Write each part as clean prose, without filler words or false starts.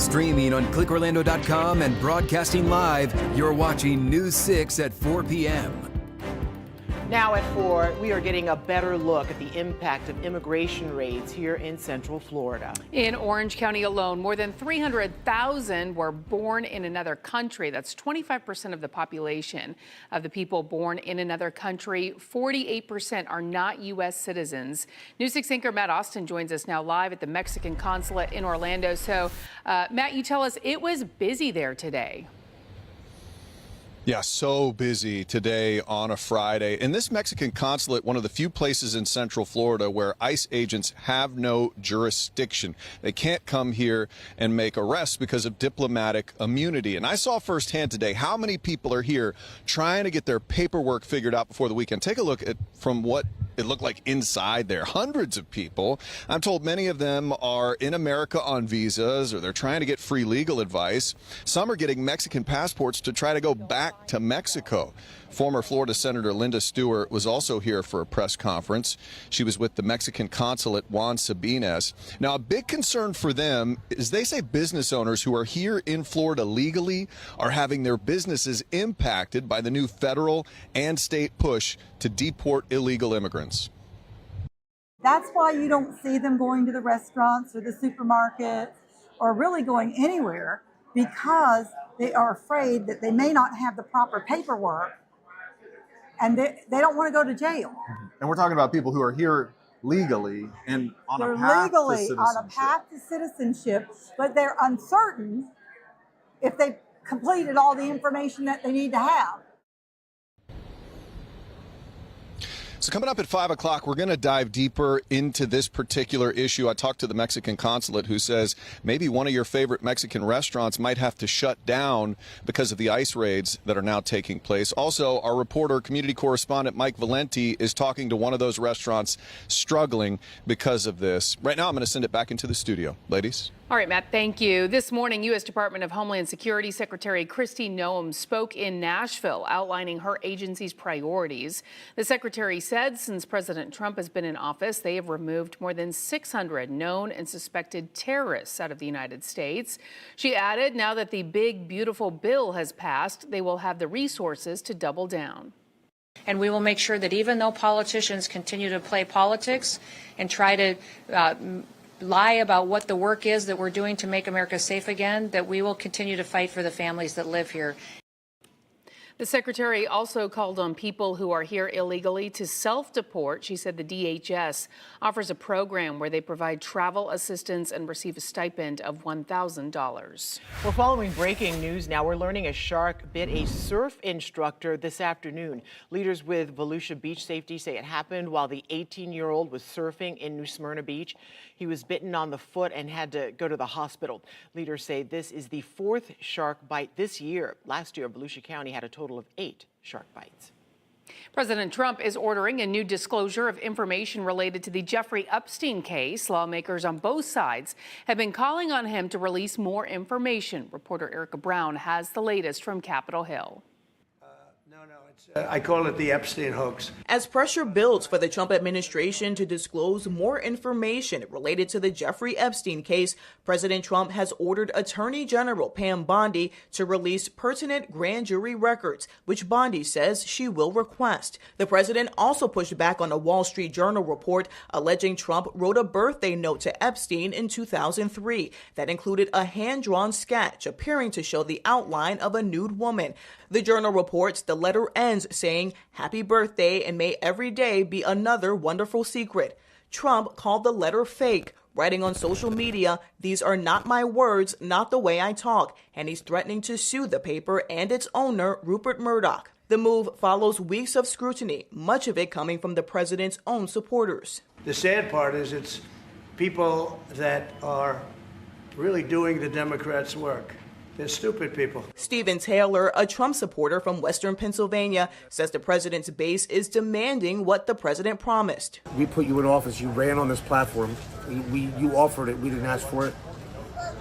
Streaming on clickorlando.com and broadcasting live, you're watching News 6 at 4 p.m. Now at 4, we are getting a better look at the impact of immigration raids here in Central Florida. In Orange County alone, more than 300,000 were born in another country. That's 25% of the population. Of the people born in another country, 48% are not U.S. citizens. News 6 anchor Matt Austin joins us now live at the Mexican consulate in Orlando. So, Matt, you tell us it was busy there today. Yeah, so busy today on a Friday. And this Mexican consulate, one of the few places in Central Florida where ICE agents have no jurisdiction. They can't come here and make arrests because of diplomatic immunity. And I saw firsthand today how many people are here trying to get their paperwork figured out before the weekend. Take a look at from what it looked like inside there. Hundreds of people. I'm told many of them are in America on visas or they're trying to get free legal advice. Some are getting Mexican passports to try to go back to Mexico. Former Florida Senator Linda Stewart was also here for a press conference. She was with the Mexican consulate, Juan Sabines. Now, a big concern for them is they say business owners who are here in Florida legally are having their businesses impacted by the new federal and state push to deport illegal immigrants. That's why you don't see them going to the restaurants or the supermarket or really going anywhere, because they are afraid that they may not have the proper paperwork and they don't want to go to jail. And we're talking about people who are here legally and on they're a path to legally citizenship. on a path to citizenship, but they're uncertain if they've completed all the information that they need to have. So coming up at 5 o'clock, we're going to dive deeper into this particular issue. I talked to the Mexican consulate who says maybe one of your favorite Mexican restaurants might have to shut down because of the ICE raids that are now taking place. Also, our reporter, community correspondent Mike Valenti is talking to one of those restaurants struggling because of this. Right now, I'm going to send it back into the studio. Ladies. All right, Matt, thank you. This morning, U.S. Department of Homeland Security Secretary Kristi Noem spoke in Nashville, outlining her agency's priorities. The secretary said since President Trump has been in office, they have removed more than 600 known and suspected terrorists out of the United States. She added, now that the big, beautiful bill has passed, they will have the resources to double down. And we will make sure that even though politicians continue to play politics and try to lie about what the work is that we're doing to make America safe again, that we will continue to fight for the families that live here. The secretary also called on people who are here illegally to self-deport. She said the DHS offers a program where they provide travel assistance and receive a stipend of $1,000. We're following breaking news now. We're learning a shark bit a surf instructor this afternoon. Leaders with Volusia Beach Safety say it happened while the 18-year-old was surfing in New Smyrna Beach. He was bitten on the foot and had to go to the hospital. Leaders say this is the 4th shark bite this year. Last year, Volusia County had a total of 8 shark bites. President Trump is ordering a new disclosure of information related to the Jeffrey Epstein case. Lawmakers on both sides have been calling on him to release more information. Reporter Erica Brown has the latest from Capitol Hill. I call it the Epstein hoax. As pressure builds for the Trump administration to disclose more information related to the Jeffrey Epstein case, President Trump has ordered Attorney General Pam Bondi to release pertinent grand jury records, which Bondi says she will request. The president also pushed back on a Wall Street Journal report alleging Trump wrote a birthday note to Epstein in 2003 that included a hand-drawn sketch appearing to show the outline of a nude woman. The Journal reports the letter ends saying, "Happy birthday and may every day be another wonderful secret." Trump called the letter fake, writing on social media, "These are not my words, not the way I talk," and he's threatening to sue the paper and its owner, Rupert Murdoch. The move follows weeks of scrutiny, much of it coming from the president's own supporters. The sad part is it's people that are really doing the Democrats' work. They're stupid people. Stephen Taylor, a Trump supporter from Western Pennsylvania, says the president's base is demanding what the president promised. We put you in office. You ran on this platform. You offered it. We didn't ask for it.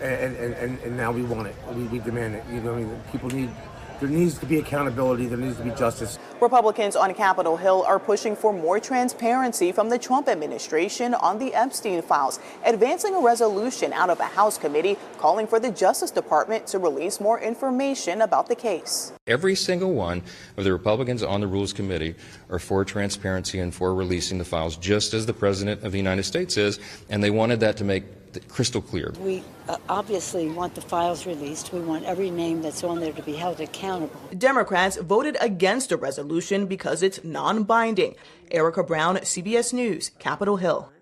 And now we want it. We demand it. You know, I mean, people need There needs to be accountability. There needs to be justice. Republicans on Capitol Hill are pushing for more transparency from the Trump administration on the Epstein files, advancing a resolution out of a House committee calling for the Justice Department to release more information about the case. Every single one of the Republicans on the Rules Committee are for transparency and for releasing the files, just as the President of the United States is, and they wanted that to make it crystal clear. We obviously want the files released. We want every name that's on there to be held accountable. Democrats voted against a resolution because it's non-binding. Erica Brown, CBS News, Capitol Hill.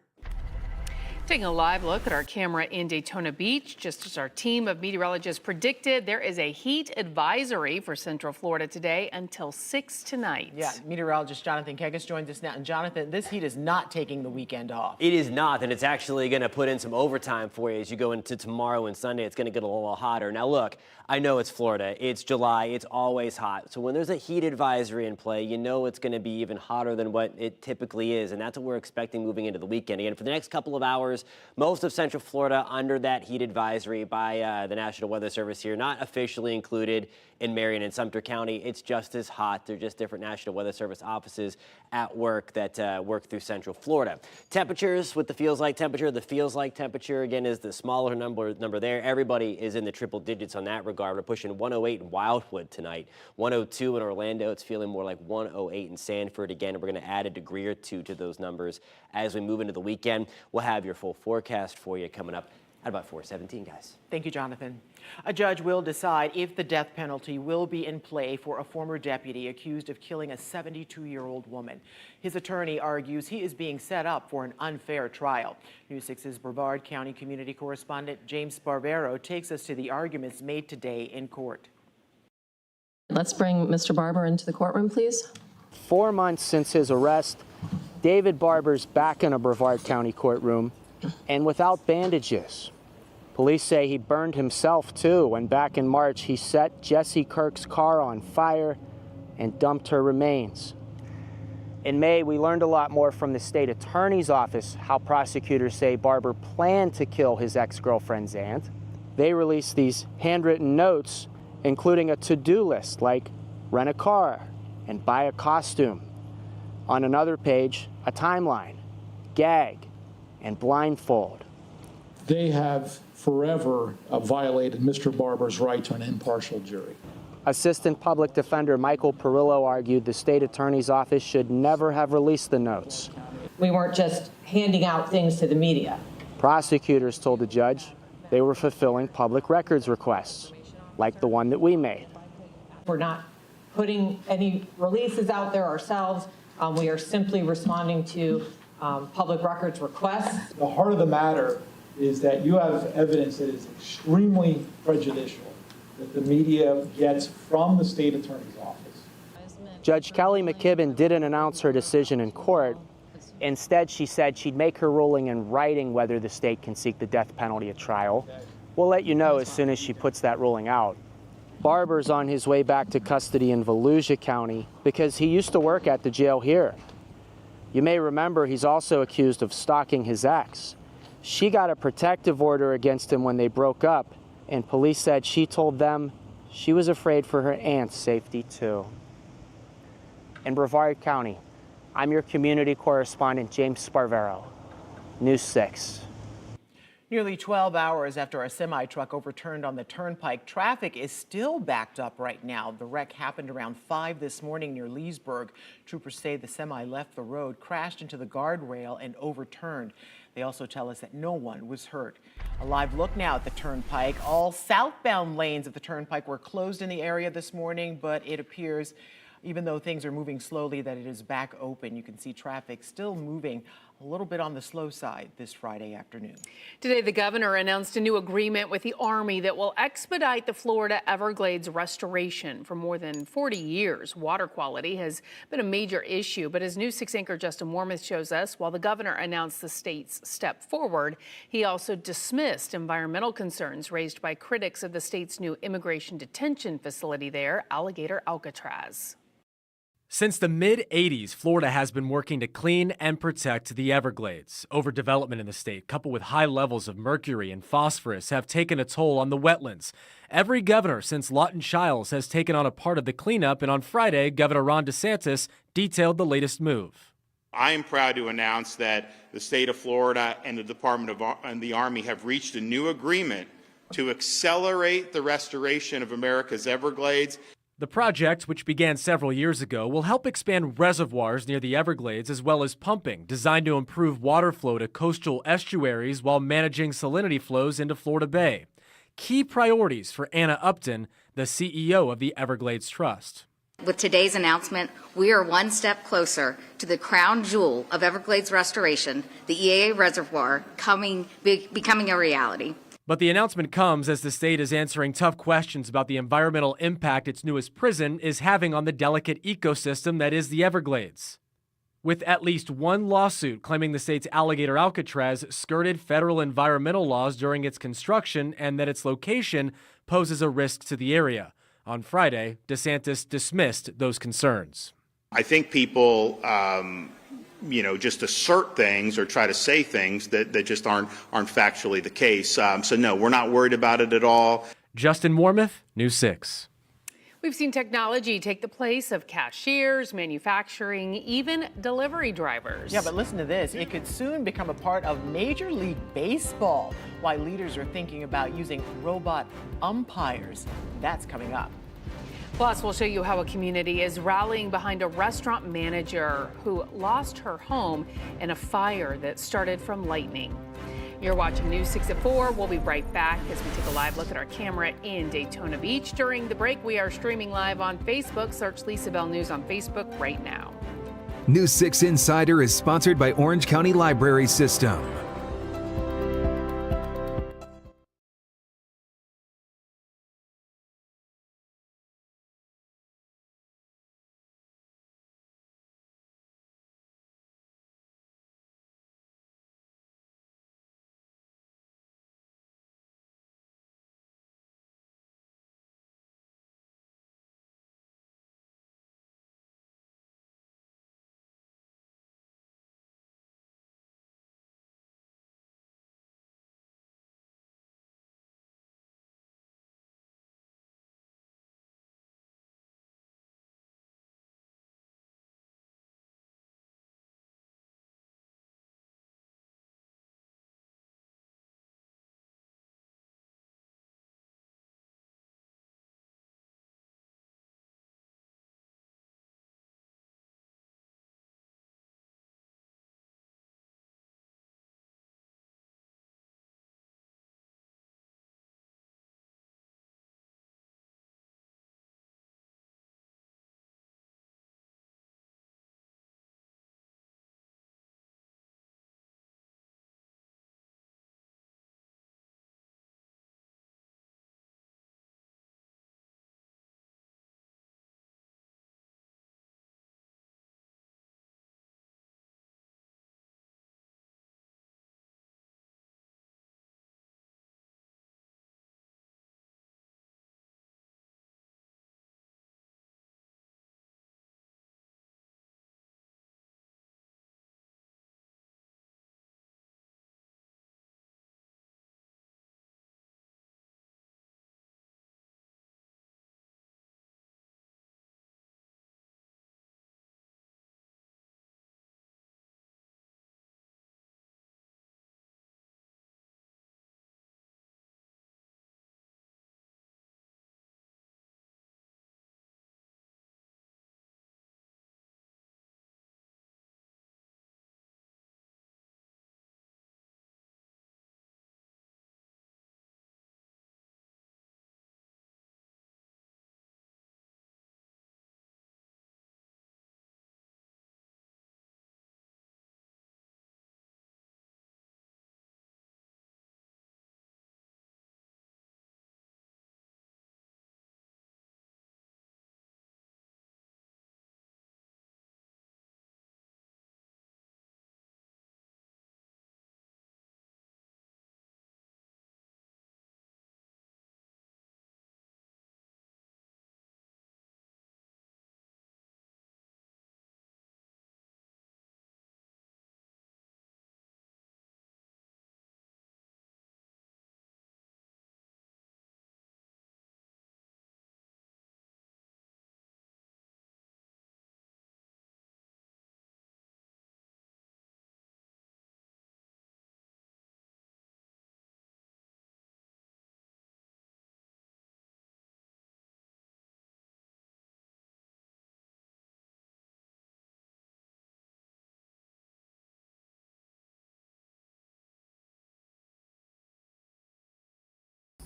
Taking a live look at our camera in Daytona Beach, just as our team of meteorologists predicted, there is a heat advisory for Central Florida today until 6 tonight. Yeah, meteorologist Jonathan Kegas joins us now. And Jonathan, this heat is not taking the weekend off. It is not, and it's actually going to put in some overtime for you as you go into tomorrow and Sunday. It's going to get a little hotter. Now, look, I know it's Florida. It's July. It's always hot. So when there's a heat advisory in play, you know it's going to be even hotter than what it typically is, and that's what we're expecting moving into the weekend. Again, for the next couple of hours, most of Central Florida under that heat advisory by the National Weather Service here, not officially included in Marion and Sumter County. It's just as hot. They're just different National Weather Service offices at work that work through Central Florida. Temperatures with the feels like temperature. The feels like temperature, again, is the smaller number there. Everybody is in the triple digits on that regard. We're pushing 108 in Wildwood tonight, 102 in Orlando. It's feeling more like 108 in Sanford. Again, we're going to add a degree or two to those numbers as we move into the weekend. We'll have your full forecast for you coming up at about 4:17, guys. Thank you, Jonathan. A judge will decide if the death penalty will be in play for a former deputy accused of killing a 72-year-old woman. His attorney argues he is being set up for an unfair trial. News 6's Brevard County community correspondent James Sparvero takes us to the arguments made today in court. Let's bring Mr. Barber into the courtroom, please. 4 months since his arrest, David Barber's back in a Brevard County courtroom and without bandages. Police say he burned himself too when back in March he set Jessie Kirk's car on fire and dumped her remains. In May, we learned a lot more from the state attorney's office how prosecutors say Barber planned to kill his ex-girlfriend's aunt. They released these handwritten notes, including a to-do list like rent a car and buy a costume. On another page, a timeline, gag, and blindfold. They have forever violated Mr. Barber's right to an impartial jury. Assistant Public Defender Michael Perillo argued the state attorney's office should never have released the notes. We weren't just handing out things to the media. Prosecutors told the judge they were fulfilling public records requests, like the one that we made. We're not putting any releases out there ourselves. We are simply responding to public records requests. The heart of the matter is that you have evidence that is extremely prejudicial that the media gets from the state attorney's office. Judge Kelly McKibben didn't announce her decision in court. Instead, she said she'd make her ruling in writing whether the state can seek the death penalty at trial. We'll let you know as soon as she puts that ruling out. Barber's on his way back to custody in Volusia County because he used to work at the jail here. You may remember he's also accused of stalking his ex. She got a protective order against him when they broke up, and police said she told them she was afraid for her aunt's safety too. In Brevard County, I'm your community correspondent, James Sparvero, News 6. Nearly 12 hours after a semi-truck overturned on the Turnpike, traffic is still backed up right now. The wreck happened around 5 this morning near Leesburg. Troopers say the semi left the road, crashed into the guardrail, and overturned. They also tell us that no one was hurt. A live look now at the Turnpike. All southbound lanes of the Turnpike were closed in the area this morning, but it appears, even though things are moving slowly, that it is back open. You can see traffic still moving a little bit on the slow side this Friday afternoon. Today, the governor announced a new agreement with the Army that will expedite the Florida Everglades restoration. For more than 40 years, water quality has been a major issue. But as News 6 anchor Justin Wormuth shows us, while the governor announced the state's step forward, he also dismissed environmental concerns raised by critics of the state's new immigration detention facility there, Alligator Alcatraz. Since the mid-'80s, Florida has been working to clean and protect the Everglades. Overdevelopment in the state, coupled with high levels of mercury and phosphorus, have taken a toll on the wetlands. Every governor since Lawton Chiles has taken on a part of the cleanup, and on Friday, Governor Ron DeSantis detailed the latest move. I am proud to announce that the state of Florida and the Department of the Army have reached a new agreement to accelerate the restoration of America's Everglades. The project, which began several years ago, will help expand reservoirs near the Everglades as well as pumping, designed to improve water flow to coastal estuaries while managing salinity flows into Florida Bay. Key priorities for Anna Upton, the CEO of the Everglades Trust. With today's announcement, we are one step closer to the crown jewel of Everglades restoration, the EAA Reservoir, becoming a reality. But the announcement comes as the state is answering tough questions about the environmental impact its newest prison is having on the delicate ecosystem that is the Everglades. With at least one lawsuit claiming the state's alligator Alcatraz skirted federal environmental laws during its construction and that its location poses a risk to the area. On Friday, DeSantis dismissed those concerns. I think people, just assert things or try to say things that just aren't factually the case. So no, we're not worried about it at all. Justin Wormuth, News 6. We've seen technology take the place of cashiers, manufacturing, even delivery drivers. Yeah, but listen to this. It could soon become a part of Major League Baseball. Why leaders are thinking about using robot umpires. That's coming up. Plus, we'll show you how a community is rallying behind a restaurant manager who lost her home in a fire that started from lightning. You're watching News 6 at 4. We'll be right back as we take a live look at our camera in Daytona Beach. During the break, we are streaming live on Facebook. Search Lisa Bell News on Facebook right now. News 6 Insider is sponsored by Orange County Library System.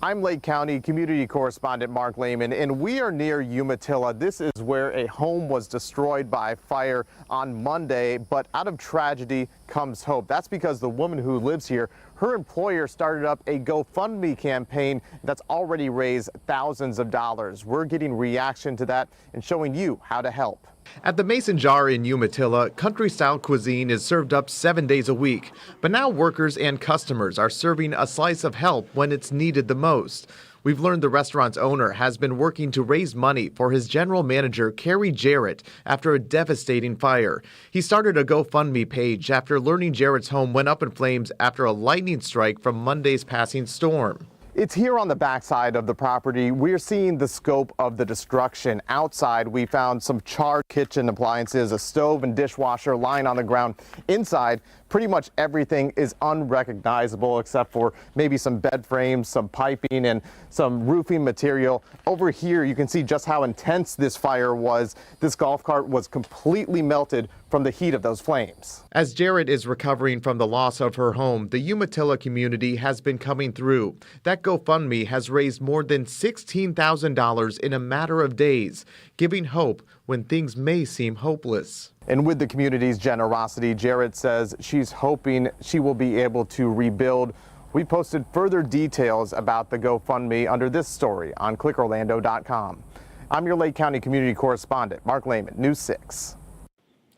I'm Lake County community correspondent Mark Lehman, and we are near Umatilla. This is where a home was destroyed by fire on Monday, but out of tragedy comes hope. That's because the woman who lives here, her employer started up a GoFundMe campaign that's already raised thousands of dollars. We're getting reaction to that and showing you how to help. At the Mason Jar in Umatilla, country-style cuisine is served up 7 days a week. But now workers and customers are serving a slice of help when it's needed the most. We've learned the restaurant's owner has been working to raise money for his general manager, Kerry Jarrett, after a devastating fire. He started a GoFundMe page after learning Jarrett's home went up in flames after a lightning strike from Monday's passing storm. It's here on the backside of the property. We're seeing the scope of the destruction. Outside, we found some charred kitchen appliances, a stove and dishwasher lying on the ground. Inside, pretty much everything is unrecognizable except for maybe some bed frames, some piping, and some roofing material. Over here, you can see just how intense this fire was. This golf cart was completely melted from the heat of those flames. As Jarrett is recovering from the loss of her home, the Umatilla community has been coming through. That GoFundMe has raised more than $16,000 in a matter of days, giving hope when things may seem hopeless. And with the community's generosity, Jarrett says she's hoping she will be able to rebuild. We posted further details about the GoFundMe under this story on clickorlando.com. I'm your Lake County community correspondent, Mark Lehman, News 6.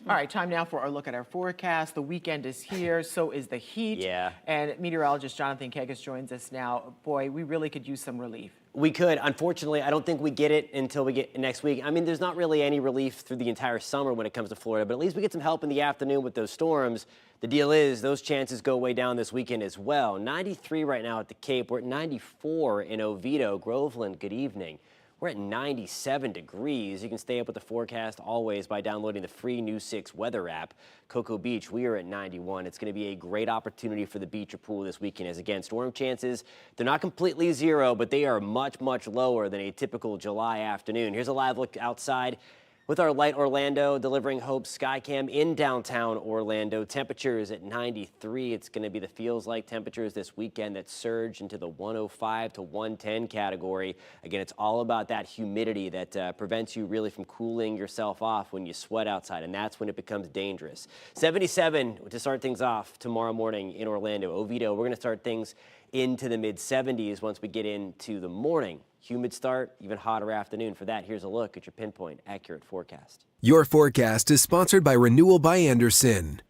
All right, time now for our look at our forecast. The weekend is here, so is the heat. Yeah. And meteorologist Jonathan Kegas joins us now. Boy, we really could use some relief. We could. Unfortunately, I don't think we get it until we get next week. I mean, there's not really any relief through the entire summer when it comes to Florida, but at least we get some help in the afternoon with those storms. The deal is those chances go way down this weekend as well. 93 right now at the Cape. We're at 94 in Oviedo. Groveland, good evening. We're at 97 degrees. You can stay up with the forecast always by downloading the free News 6 weather app. Cocoa Beach, we are at 91. It's going to be a great opportunity for the beach or pool this weekend as, again, storm chances, they're not completely zero, but they are much, much lower than a typical July afternoon. Here's a live look outside with our Light Orlando delivering Hope Skycam in downtown Orlando. Temperatures at 93. It's going to be the feels like temperatures this weekend that surge into the 105 to 110 category. Again, it's all about that humidity that prevents you really from cooling yourself off when you sweat outside, and that's when it becomes dangerous. 77 to start things off tomorrow morning in Orlando. Oviedo, we're going to start things into the mid-70s once we get into the morning. Humid start, even hotter afternoon. For that, here's a look at your pinpoint accurate forecast. Your forecast is sponsored by Renewal by Andersen.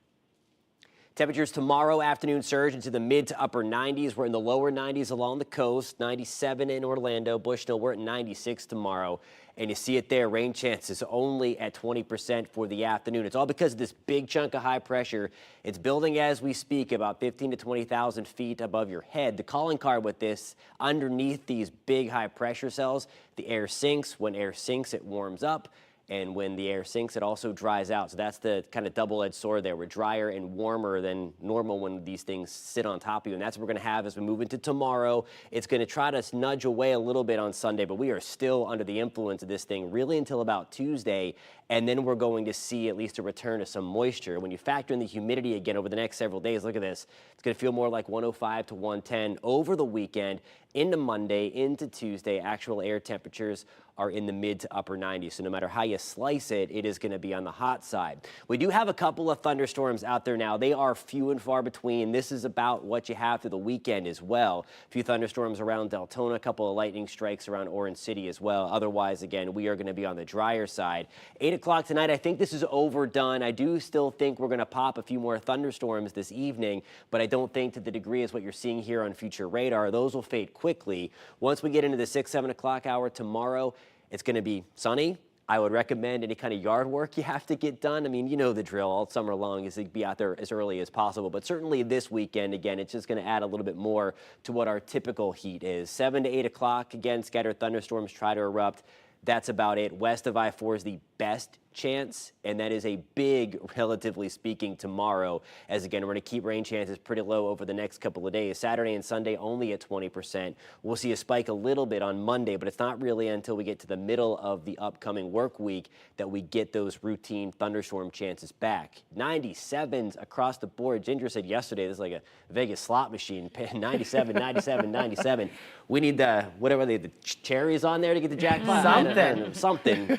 Temperatures tomorrow afternoon surge into the mid to upper 90s. We're in the lower 90s along the coast, 97 in Orlando. Bushnell, we're at 96 tomorrow. And you see it there, rain chances only at 20% for the afternoon. It's all because of this big chunk of high pressure. It's building as we speak about 15 to 20,000 feet above your head. The calling card with this, underneath these big high pressure cells, the air sinks. When air sinks, it warms up. And when the air sinks, it also dries out. So that's the kind of double-edged sword there. We're drier and warmer than normal when these things sit on top of you. And that's what we're going to have as we move into tomorrow. It's going to try to nudge away a little bit on Sunday, but we are still under the influence of this thing really until about Tuesday. And then we're going to see at least a return to some moisture. When you factor in the humidity again over the next several days, look at this. It's going to feel more like 105 to 110 over the weekend, into Monday, into Tuesday. Actual air temperatures are in the mid to upper 90s. So no matter how you slice it, it is going to be on the hot side. We do have a couple of thunderstorms out there now. They are few and far between. This is about what you have through the weekend as well. A few thunderstorms around Deltona, a couple of lightning strikes around Orange City as well. Otherwise, again, we are going to be on the drier side. 8 o'clock tonight, I think this is overdone. I do still think we're going to pop a few more thunderstorms this evening, but I don't think to the degree as what you're seeing here on future radar. Those will fade quickly. Once we get into the 6, 7 o'clock hour tomorrow, it's going to be sunny. I would recommend any kind of yard work you have to get done. I mean, you know the drill all summer long is to be out there as early as possible. But certainly this weekend, again, it's just going to add a little bit more to what our typical heat is. 7 to 8 o'clock, again, scattered thunderstorms try to erupt. That's about it. West of I-4 is the best chance, and that is a big, relatively speaking, tomorrow, as again, we're going to keep rain chances pretty low over the next couple of days. Saturday and Sunday only at 20%. We'll see a spike a little bit on Monday, but it's not really until we get to the middle of the upcoming work week that we get those routine thunderstorm chances back. 97s across the board. Ginger said yesterday, this is like a Vegas slot machine, 97, 97, 97. We need the, whatever the cherries on there to get the jackpot. Something.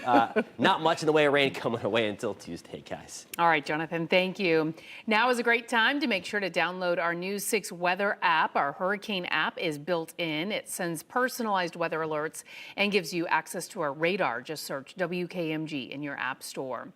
Not much in the way of rain coming away until Tuesday, guys. All right, Jonathan, thank you. Now is a great time to make sure to download our News 6 weather app. Our hurricane app is built in. It sends personalized weather alerts and gives you access to our radar. Just search WKMG in your app store.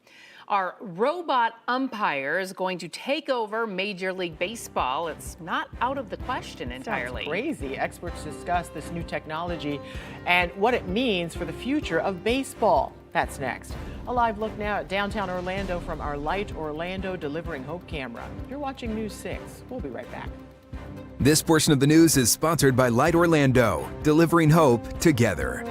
Our robot umpire is going to take over Major League Baseball. It's not out of the question entirely. Sounds crazy. Experts discuss this new technology and what it means for the future of baseball. That's next. A live look now at downtown Orlando from our Light Orlando Delivering Hope camera. You're watching News 6. We'll be right back. This portion of the news is sponsored by Light Orlando, delivering hope together.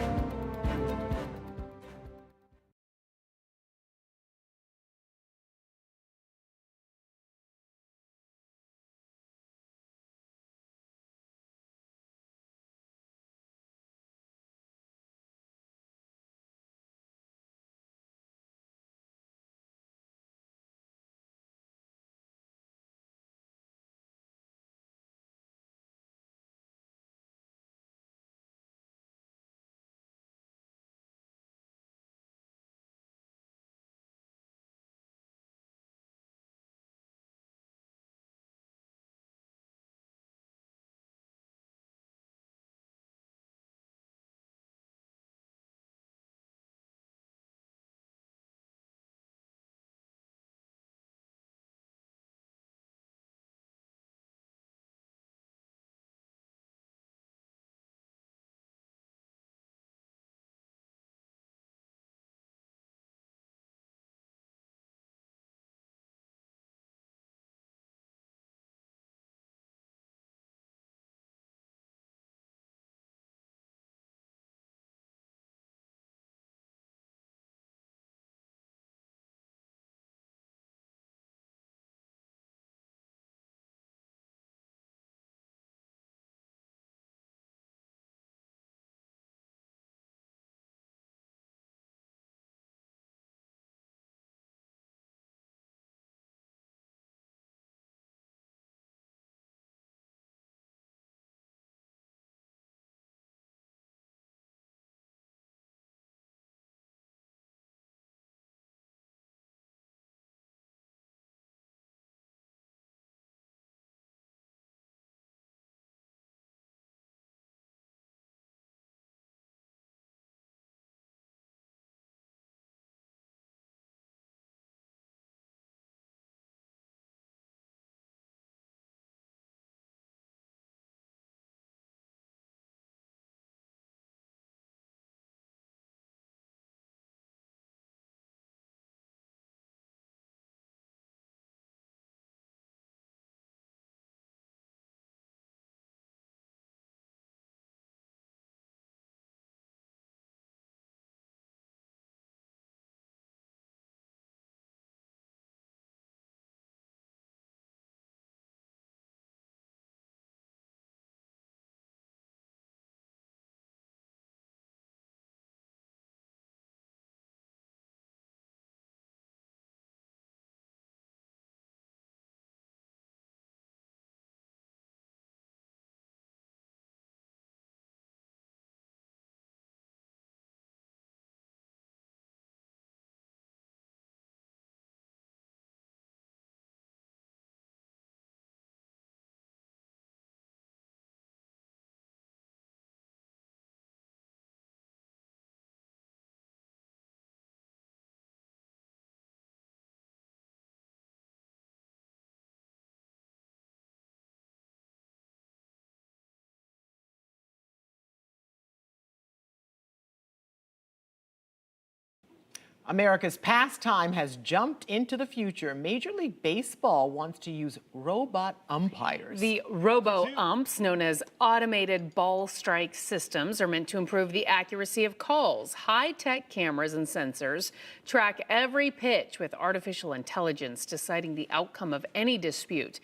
America's pastime has jumped into the future. Major League Baseball wants to use robot umpires. The robo-umps, known as automated ball strike systems, are meant to improve the accuracy of calls. High-tech cameras and sensors track every pitch with artificial intelligence, deciding the outcome of any dispute.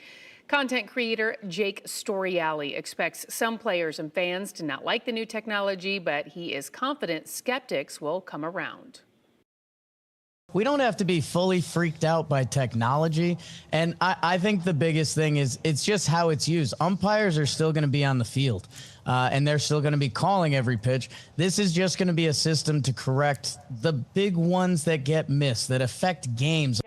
Content creator Jake Storiale expects some players and fans to not like the new technology, but he is confident skeptics will come around. We don't have to be fully freaked out by technology. And I think the biggest thing is it's just how it's used. Umpires are still going to be on the field, and they're still going to be calling every pitch. This is just going to be a system to correct the big ones that get missed, that affect games.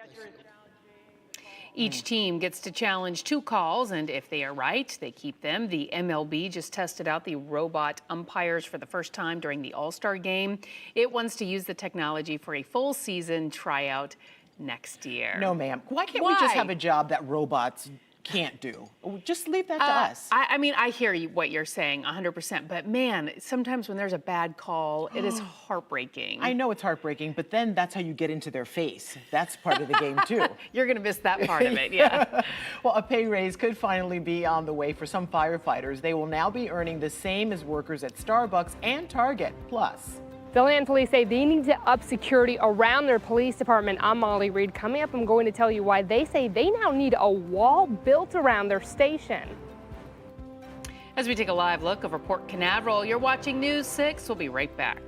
Each team gets to challenge 2 calls, and if they are right, they keep them. The MLB just tested out the robot umpires for the first time during the All-Star game. It wants to use the technology for a full season tryout next year. No, ma'am. Why can't we just have a job that robots can't do? Just leave that to us. I mean, I hear what you're saying 100%, but man, sometimes when there's a bad call, it is heartbreaking. I know it's heartbreaking, but then that's how you get into their face. That's part of the game, too. You're going to miss that part of it, yeah. Well, a pay raise could finally be on the way for some firefighters. They will now be earning the same as workers at Starbucks and Target. Plus, DeLand police say they need to up security around their police department. I'm Molly Reed. Coming up, I'm going to tell you why they say they now need a wall built around their station. As we take a live look over Port Canaveral, you're watching News 6. We'll be right back.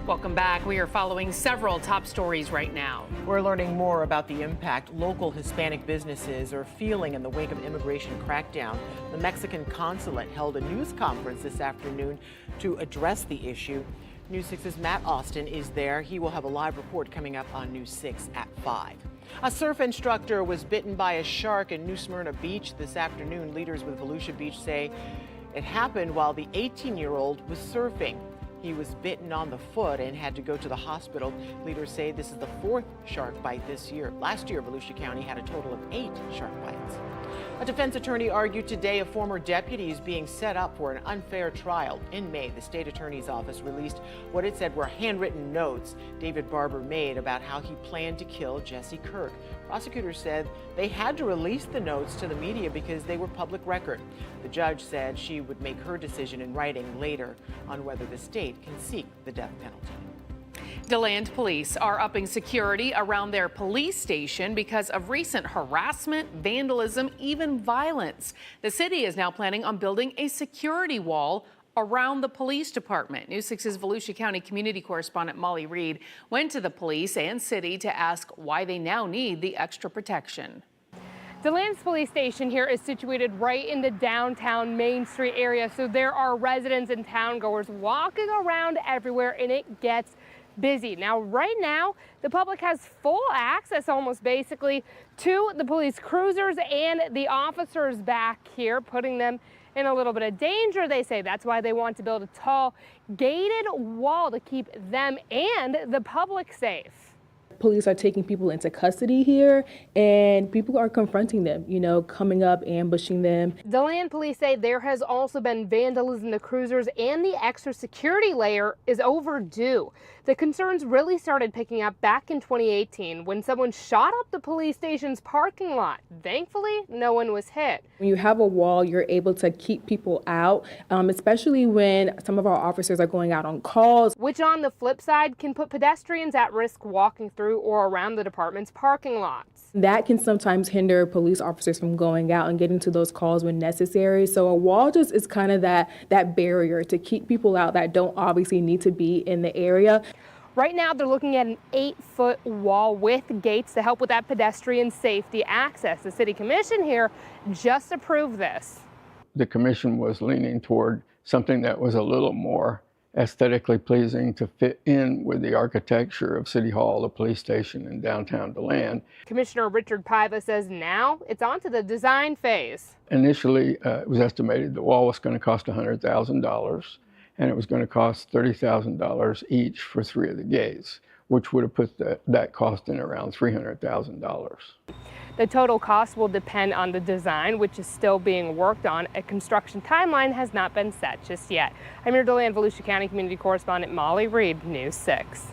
Welcome back. We are following several top stories right now. We're learning more about the impact local Hispanic businesses are feeling in the wake of immigration crackdown. The Mexican consulate held a news conference this afternoon to address the issue. News 6's Matt Austin is there. He will have a live report coming up on News 6 at 5. A surf instructor was bitten by a shark in New Smyrna Beach this afternoon. Leaders with Volusia Beach say it happened while the 18-year-old was surfing. He was bitten on the foot and had to go to the hospital. Leaders say this is the 4th shark bite this year. Last year, Volusia County had a total of 8 shark bites. A defense attorney argued today a former deputy is being set up for an unfair trial. In May, the state attorney's office released what it said were handwritten notes David Barber made about how he planned to kill Jesse Kirk. Prosecutors said they had to release the notes to the media because they were public record. The judge said she would make her decision in writing later on whether the state can seek the death penalty. DeLand police are upping security around their police station because of recent harassment, vandalism, even violence. The city is now planning on building a security wall around the police department. News 6's Volusia County community correspondent Molly Reed went to the police and city to ask why they now need the extra protection. DeLand's police station here is situated right in the downtown Main Street area, so there are residents and town goers walking around everywhere, and it gets busy. Now, right now, the public has full access almost basically to the police cruisers and the officers back here, putting them in a little bit of danger. They say that's why they want to build a tall gated wall to keep them and the public safe. Police are taking people into custody here, and people are confronting them, coming up, ambushing them. DeLand police say there has also been vandalism in the cruisers, and the extra security layer is overdue. The concerns really started picking up back in 2018 when someone shot up the police station's parking lot. Thankfully, no one was hit. When you have a wall, you're able to keep people out, especially when some of our officers are going out on calls. Which on the flip side can put pedestrians at risk walking through or around the department's parking lots. That can sometimes hinder police officers from going out and getting to those calls when necessary. So a wall just is kind of that barrier to keep people out that don't obviously need to be in the area. Right now, they're looking at an 8-foot wall with gates to help with that pedestrian safety access. The city commission here just approved this. The commission was leaning toward something that was a little more aesthetically pleasing to fit in with the architecture of City Hall, the police station, and downtown DeLand. Commissioner Richard Paiva says now it's on to the design phase. Initially, it was estimated the wall was going to cost $100,000, and it was going to cost $30,000 each for 3 of the gates, which would have put that cost in around $300,000. The total cost will depend on the design, which is still being worked on. A construction timeline has not been set just yet. I'm your DeLand Volusia County community correspondent Molly Reed, News 6.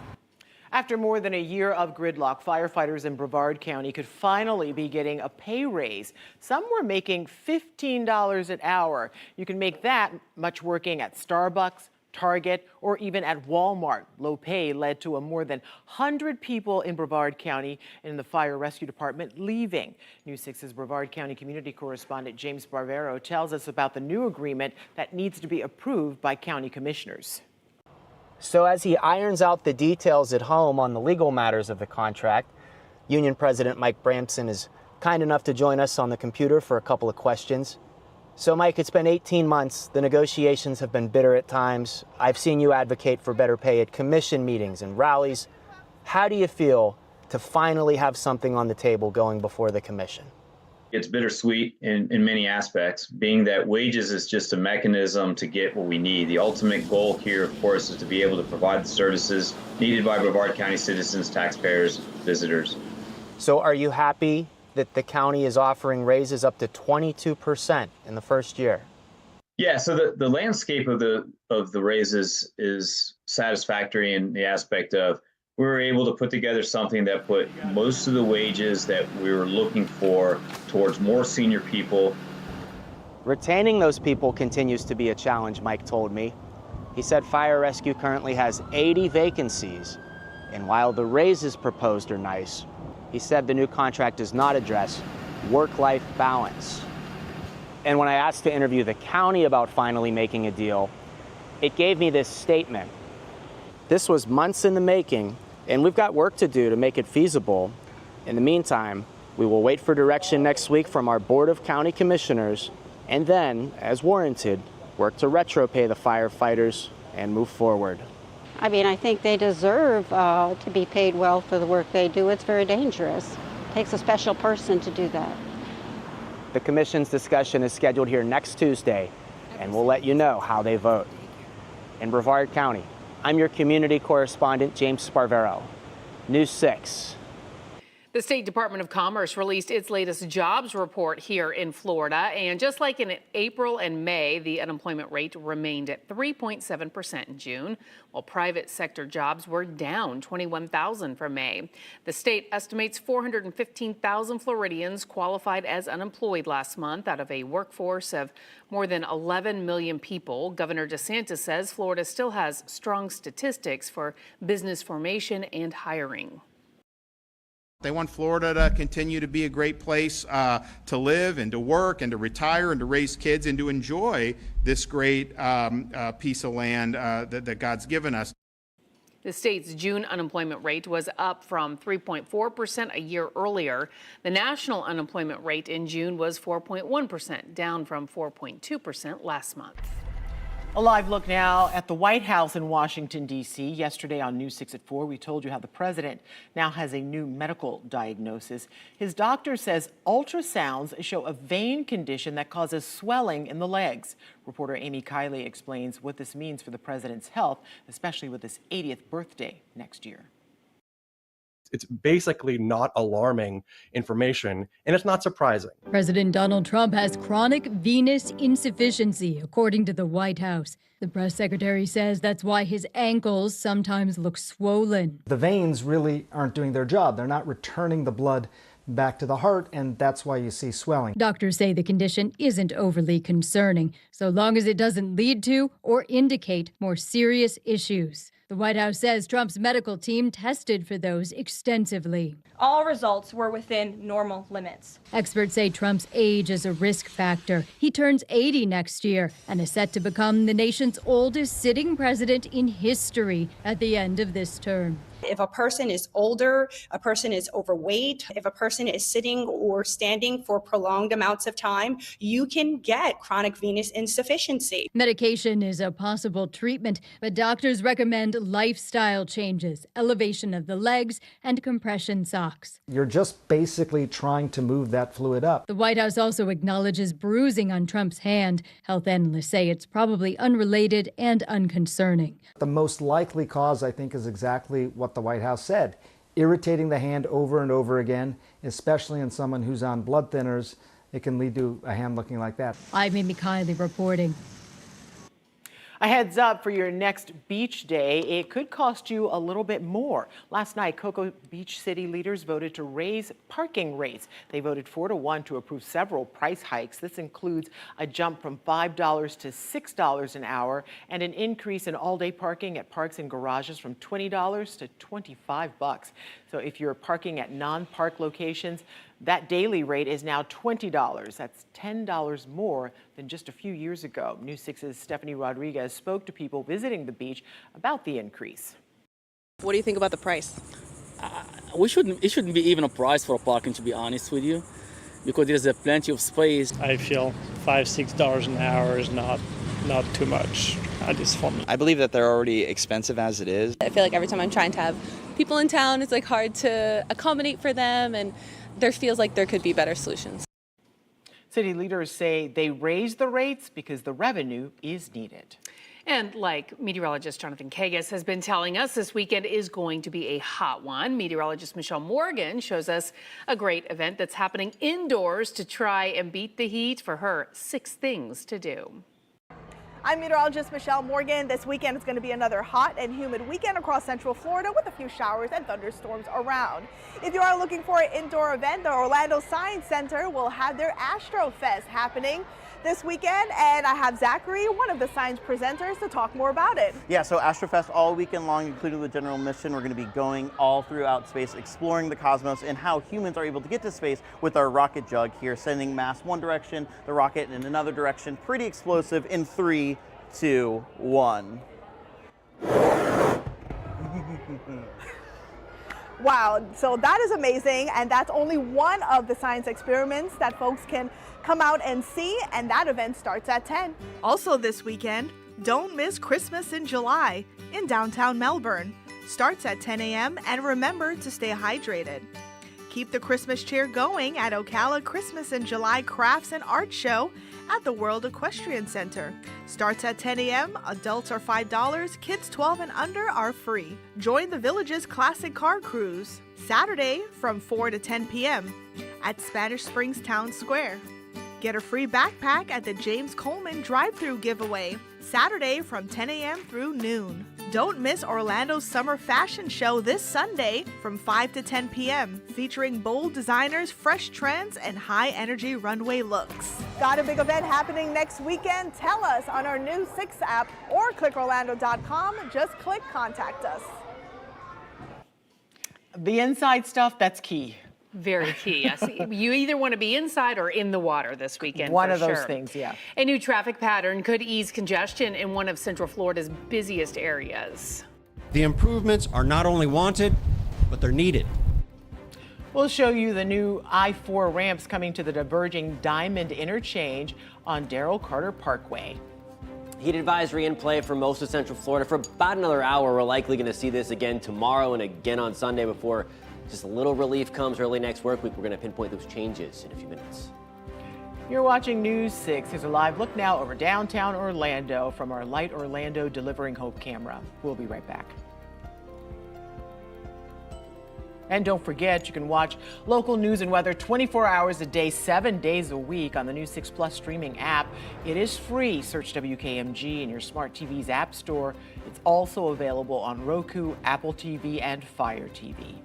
After more than a year of gridlock, firefighters in Brevard County could finally be getting a pay raise. Some were making $15 an hour. You can make that much working at Starbucks, Target, or even at Walmart. Low pay led to more than 100 people in Brevard County and in the fire rescue department leaving. News 6's Brevard County community correspondent James Barbero tells us about the new agreement that needs to be approved by county commissioners. So as he irons out the details at home on the legal matters of the contract, Union President Mike Bramson is kind enough to join us on the computer for a couple of questions. So Mike, it's been 18 months. The negotiations have been bitter at times. I've seen you advocate for better pay at commission meetings and rallies. How do you feel to finally have something on the table going before the commission? It's bittersweet in many aspects, being that wages is just a mechanism to get what we need. The ultimate goal here, of course, is to be able to provide the services needed by Brevard County citizens, taxpayers, visitors. So are you happy that the county is offering raises up to 22% in the first year? Yeah, so the landscape of the raises is satisfactory in the aspect of we were able to put together something that put most of the wages that we were looking for towards more senior people. Retaining those people continues to be a challenge, Mike told me. He said fire rescue currently has 80 vacancies, and while the raises proposed are nice, he said the new contract does not address work-life balance. And when I asked to interview the county about finally making a deal, it gave me this statement. This was months in the making, and we've got work to do to make it feasible. In the meantime, we will wait for direction next week from our Board of County Commissioners, and then, as warranted, work to retro-pay the firefighters and move forward. I mean, I think they deserve to be paid well for the work they do. It's very dangerous. It takes a special person to do that. The Commission's discussion is scheduled here next Tuesday, and we'll let you know how they vote. In Brevard County, I'm your community correspondent, James Sparvero, News 6. The State Department of Commerce released its latest jobs report here in Florida. And just like in April and May, the unemployment rate remained at 3.7% in June, while private sector jobs were down 21,000 for May. The state estimates 415,000 Floridians qualified as unemployed last month out of a workforce of more than 11 million people. Governor DeSantis says Florida still has strong statistics for business formation and hiring. They want Florida to continue to be a great place to live and to work and to retire and to raise kids and to enjoy this great piece of land that God's given us. The state's June unemployment rate was up from 3.4% a year earlier. The national unemployment rate in June was 4.1%, down from 4.2% last month. A live look now at the White House in Washington, D.C. Yesterday on News 6 at 4, we told you how the president now has a new medical diagnosis. His doctor says ultrasounds show a vein condition that causes swelling in the legs. Reporter Amy Kiley explains what this means for the president's health, especially with his 80th birthday next year. It's basically not alarming information, and it's not surprising. President Donald Trump has chronic venous insufficiency, according to the White House. The press secretary says that's why his ankles sometimes look swollen. The veins really aren't doing their job. They're not returning the blood back to the heart, and that's why you see swelling. Doctors say the condition isn't overly concerning, so long as it doesn't lead to or indicate more serious issues. The White House says Trump's medical team tested for those extensively. All results were within normal limits. Experts say Trump's age is a risk factor. He turns 80 next year and is set to become the nation's oldest sitting president in history at the end of this term. If a person is older, a person is overweight, if a person is sitting or standing for prolonged amounts of time, you can get chronic venous insufficiency. Medication is a possible treatment, but doctors recommend lifestyle changes, elevation of the legs, and compression socks. You're just basically trying to move that fluid up. The White House also acknowledges bruising on Trump's hand. Health analysts say it's probably unrelated and unconcerning. The most likely cause, I think, is exactly what the White House said. Irritating the hand over and over again, especially in someone who's on blood thinners, it can lead to a hand looking like that. I'm Amy Kiley reporting. A heads up for your next beach day, it could cost you a little bit more. Last night, Cocoa Beach city leaders voted to raise parking rates. They voted 4-1 to approve several price hikes. This includes a jump from $5 to $6 an hour and an increase in all-day parking at parks and garages from $20 to $25. So if you're parking at non-park locations, that daily rate is now $20. That's $10 more than just a few years ago. News 6's Stephanie Rodriguez spoke to people visiting the beach about the increase. What do you think about the price? It shouldn't be even a price for parking, to be honest with you, because there's plenty of space. I feel $5-6 an hour is not too much, at least for me. I believe that they're already expensive as it is. I feel like every time I'm trying to have people in town, it's like hard to accommodate for them, and there feels like there could be better solutions. City leaders say they raised the rates because the revenue is needed. And like meteorologist Jonathan Kagas has been telling us, this weekend is going to be a hot one. Meteorologist Michelle Morgan shows us a great event that's happening indoors to try and beat the heat. For her, 6 things to do. I'm meteorologist Michelle Morgan. This weekend is going to be another hot and humid weekend across Central Florida with a few showers and thunderstorms around. If you are looking for an indoor event, the Orlando Science Center will have their Astro Fest happening this weekend, and I have Zachary, one of the science presenters, to talk more about it. Yeah, so Astrofest all weekend long, including the general mission. We're going to be going all throughout space, exploring the cosmos and how humans are able to get to space with our rocket jug here, sending mass one direction, the rocket in another direction. Pretty explosive in 3, 2, 1. Wow, so that is amazing, and that's only one of the science experiments that folks can come out and see, and that event starts at 10. Also this weekend, don't miss Christmas in July in downtown Melbourne. Starts at 10 a.m. and remember to stay hydrated. Keep the Christmas cheer going at Ocala Christmas in July Crafts and Art Show at the World Equestrian Center. Starts at 10 a.m., adults are $5, kids 12 and under are free. Join the Village's Classic Car Cruise, Saturday from 4 to 10 p.m. at Spanish Springs Town Square. Get a free backpack at the James Coleman drive-thru giveaway, Saturday from 10 a.m. through noon. Don't miss Orlando's Summer Fashion Show this Sunday from 5 to 10 p.m., featuring bold designers, fresh trends, and high-energy runway looks. Got a big event happening next weekend? Tell us on our new 6 app or clickorlando.com. Just click Contact Us. The inside stuff, that's key. Very key. Yes. You either want to be inside or in the water this weekend. One for of those sure. things, yeah. A new traffic pattern could ease congestion in one of Central Florida's busiest areas. The improvements are not only wanted, but they're needed. We'll show you the new I-4 ramps coming to the diverging Diamond interchange on Darrell Carter Parkway. Heat advisory in play for most of Central Florida for about another hour. We're likely going to see this again tomorrow and again on Sunday before just a little relief comes early next work week. We're going to pinpoint those changes in a few minutes. You're watching News 6. Here's a live look now over downtown Orlando from our Light Orlando Delivering Hope camera. We'll be right back. And don't forget, you can watch local news and weather 24 hours a day, 7 days a week on the News 6 Plus streaming app. It is free. Search WKMG in your smart TV's app store. It's also available on Roku, Apple TV, and Fire TV.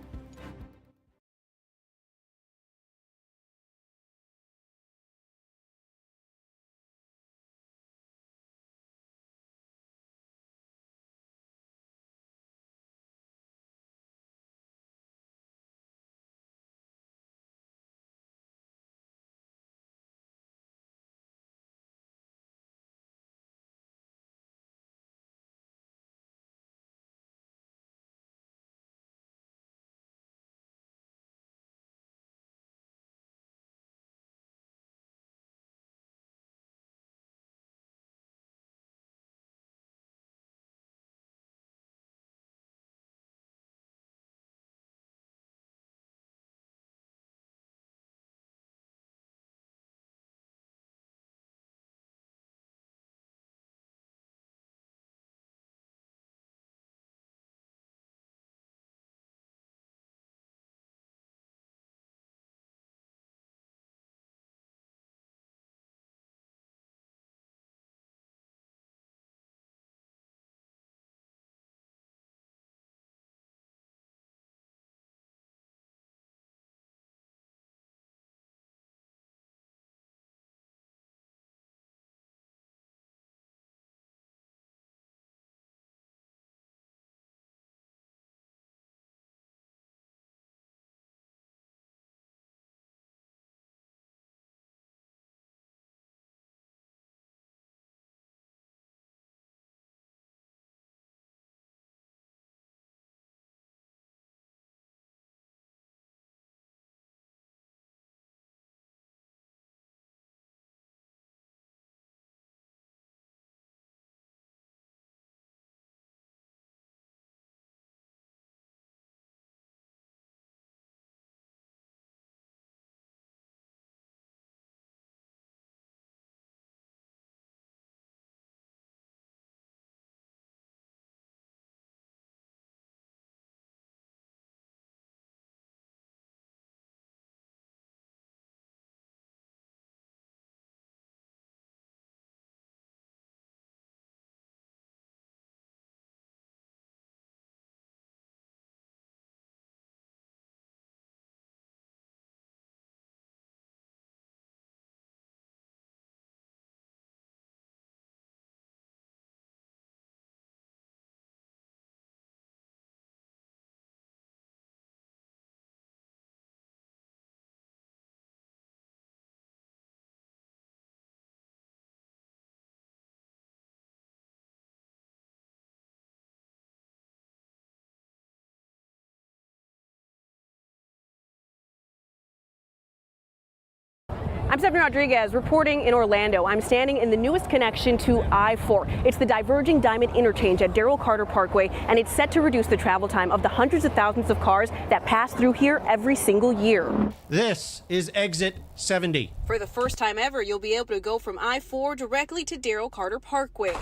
I'm Stephanie Rodriguez reporting in Orlando. I'm standing in the newest connection to I-4. It's the diverging diamond interchange at Darrell Carter Parkway, and it's set to reduce the travel time of the hundreds of thousands of cars that pass through here every single year. This is exit 70. For the first time ever, you'll be able to go from I-4 directly to Darrell Carter Parkway.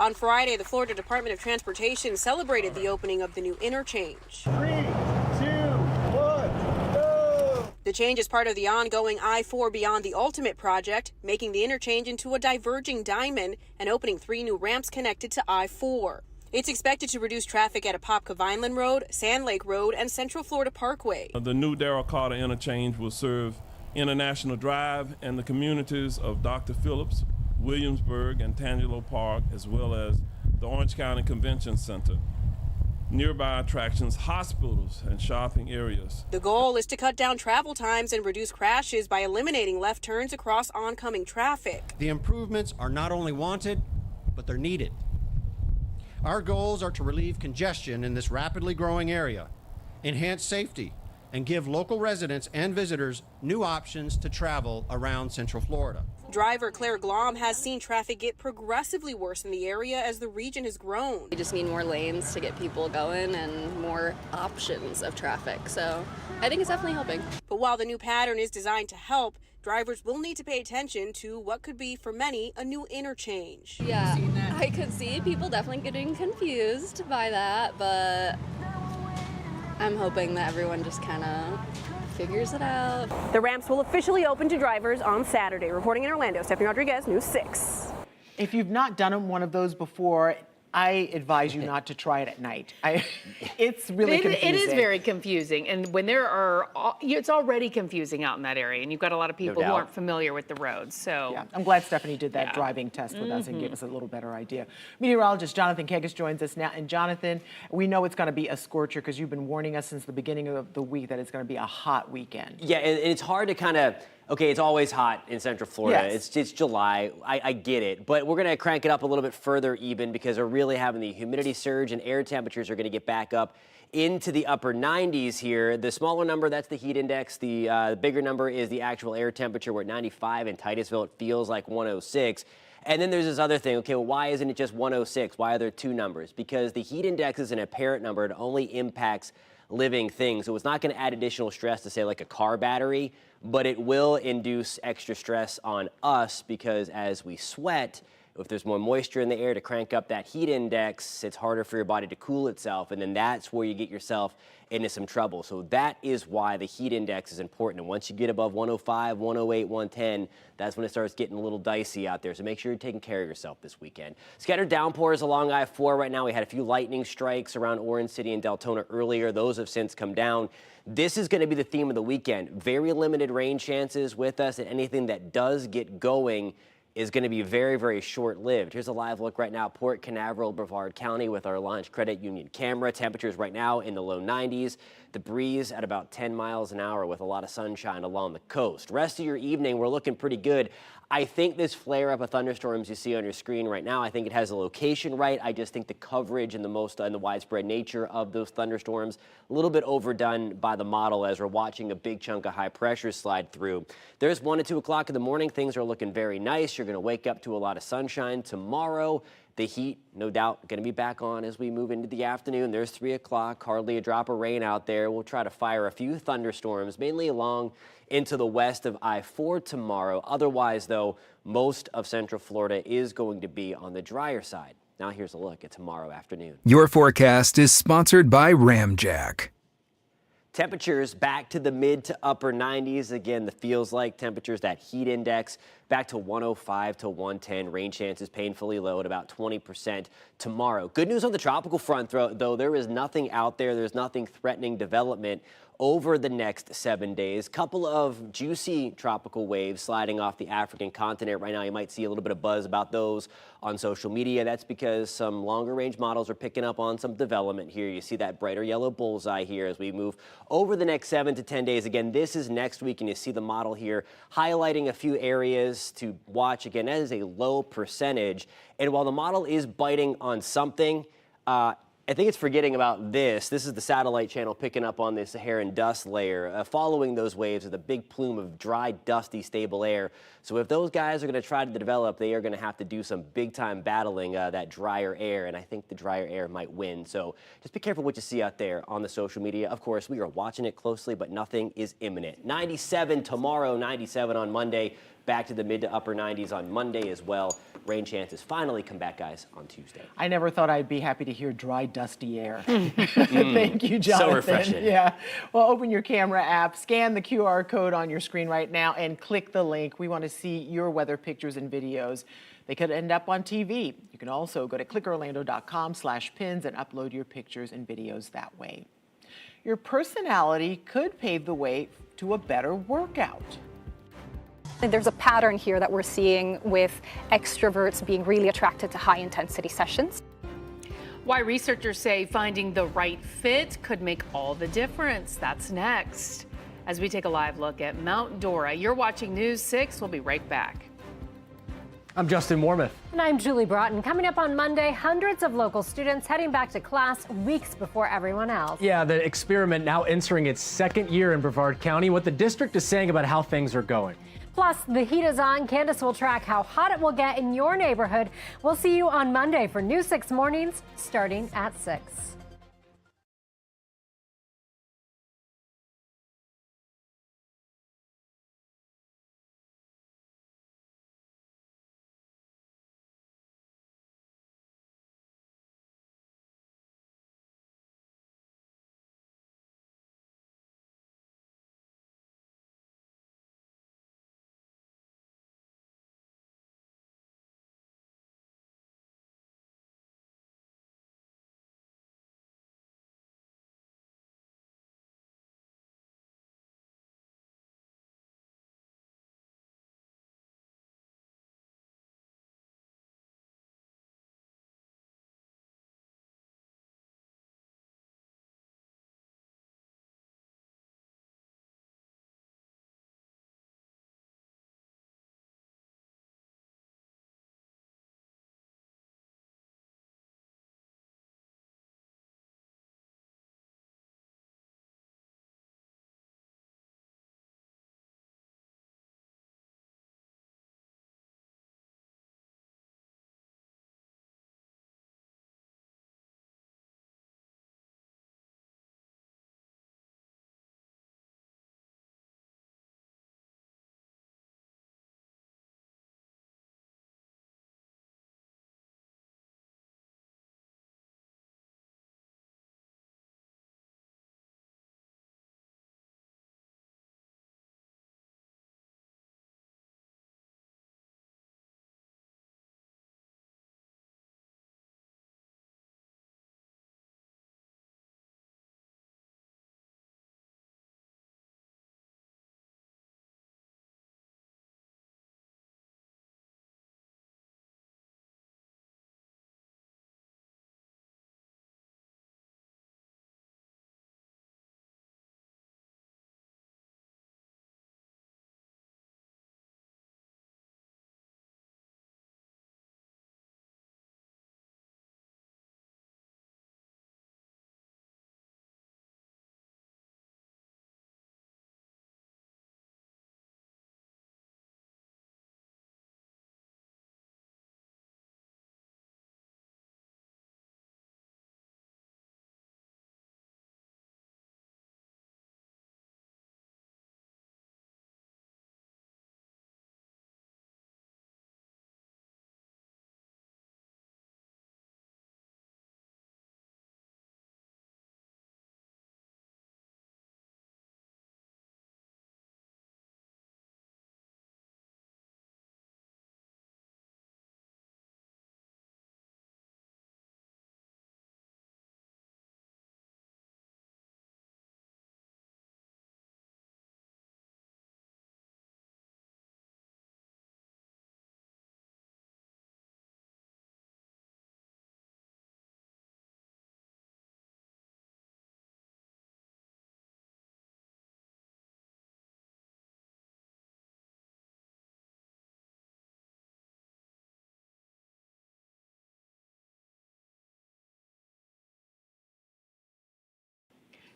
On Friday, the Florida Department of Transportation celebrated the opening of the new interchange. 3, 2, 1, go! The change is part of the ongoing I-4 Beyond the Ultimate project, making the interchange into a diverging diamond and opening 3 new ramps connected to I-4. It's expected to reduce traffic at Apopka Vineland Road, Sand Lake Road, and Central Florida Parkway. The new Darrell Carter interchange will serve International Drive and the communities of Dr. Phillips, Williamsburg, and Tangelo Park, as well as the Orange County Convention Center, nearby attractions, hospitals, and shopping areas. The goal is to cut down travel times and reduce crashes by eliminating left turns across oncoming traffic. The improvements are not only wanted, but they're needed. Our goals are to relieve congestion in this rapidly growing area, enhance safety, and give local residents and visitors new options to travel around Central Florida. Driver Claire Glom has seen traffic get progressively worse in the area as the region has grown. We just need more lanes to get people going and more options of traffic. So I think it's definitely helping. But while the new pattern is designed to help, drivers will need to pay attention to what could be, for many, a new interchange. Yeah, I could see people definitely getting confused by that, but I'm hoping that everyone just kind of figures it out. The ramps will officially open to drivers on Saturday. Reporting in Orlando, Stephanie Rodriguez, News 6. If you've not done one of those before, I advise you not to try it at night. It's really confusing. It is very confusing. And when there are, it's already confusing out in that area. And you've got a lot of people who aren't familiar with the roads. So yeah, I'm glad Stephanie did that driving test with us and gave us a little better idea. Meteorologist Jonathan Kegas joins us now. And Jonathan, we know it's going to be a scorcher because you've been warning us since the beginning of the week that it's going to be a hot weekend. Yeah, and it's hard to kind of, okay, it's always hot in Central Florida. Yes. It's July. I get it. But we're going to crank it up a little bit further even because we're really having the humidity surge and air temperatures are going to get back up into the upper 90s here. The smaller number, that's the heat index. The bigger number is the actual air temperature. We're at 95 in Titusville. It feels like 106. And then there's this other thing. Okay, well, why isn't it just 106? Why are there 2 numbers? Because the heat index is an apparent number. It only impacts living things. So it's not going to add additional stress to, say, like a car battery, but it will induce extra stress on us because as we sweat, if there's more moisture in the air to crank up that heat index, it's harder for your body to cool itself, and then that's where you get yourself into some trouble. So that is why the heat index is important. And once you get above 105, 108, 110, that's when it starts getting a little dicey out there. So make sure you're taking care of yourself this weekend. Scattered downpours along I-4 right now. We had a few lightning strikes around Orange City and Deltona earlier. Those have since come down. This is going to be the theme of the weekend. Very limited rain chances with us, and anything that does get going is going to be very, very short-lived. Here's a live look right now, Port Canaveral, Brevard County with our Launch Credit Union camera. Temperatures right now in the low 90s. The breeze at about 10 miles an hour with a lot of sunshine along the coast. Rest of your evening, we're looking pretty good. I think this flare-up of thunderstorms you see on your screen right now, I think it has the location right. I just think the coverage and the widespread nature of those thunderstorms a little bit overdone by the model as we're watching a big chunk of high pressure slide through. There's 1 to 2 o'clock in the morning. Things are looking very nice. You're going to wake up to a lot of sunshine tomorrow. The heat, no doubt, going to be back on as we move into the afternoon. There's 3 o'clock, hardly a drop of rain out there. We'll try to fire a few thunderstorms, mainly along into the west of I-4 tomorrow. Otherwise, though, most of Central Florida is going to be on the drier side. Now here's a look at tomorrow afternoon. Your forecast is sponsored by Ramjack. Temperatures back to the mid to upper 90s. Again, the feels like temperatures, that heat index back to 105 to 110. Rain chances painfully low at about 20% tomorrow. Good news on the tropical front, though. There is nothing out there. There's nothing threatening development over the next 7 days. Couple of juicy tropical waves sliding off the African continent right now. You might see a little bit of buzz about those on social media. That's because some longer range models are picking up on some development here. You see that brighter yellow bullseye here as we move over the next 7 to 10 days. Again, this is next week, and you see the model here highlighting a few areas to watch. Again, that is a low percentage. And while the model is biting on something, I think it's forgetting about this. This is the satellite channel picking up on this Saharan dust layer. Following those waves is a big plume of dry, dusty, stable air. So if those guys are going to try to develop, they are going to have to do some big-time battling that drier air, and I think the drier air might win. So just be careful what you see out there on the social media. Of course, we are watching it closely, but nothing is imminent. 97 tomorrow, 97 on Monday. Back to the mid to upper 90s on Monday as well. Rain chances finally come back, guys, on Tuesday. I never thought I'd be happy to hear dry, dusty air. Thank you, Jonathan. So refreshing. Yeah. Well, open your camera app, scan the QR code on your screen right now, and click the link. We want to see your weather pictures and videos. They could end up on TV. You can also go to clickorlando.com/pins and upload your pictures and videos that way. Your personality could pave the way to a better workout. There's a pattern here that we're seeing with extroverts being really attracted to high-intensity sessions. Why researchers say finding the right fit could make all the difference. That's next. As we take a live look at Mount Dora, you're watching News 6. We'll be right back. I'm Justin Warmoth. And I'm Julie Broughton. Coming up on Monday, hundreds of local students heading back to class weeks before everyone else. Yeah, the experiment now entering its second year in Brevard County. What the district is saying about how things are going. Plus, the heat is on. Candace will track how hot it will get in your neighborhood. We'll see you on Monday for News 6 Mornings, starting at 6.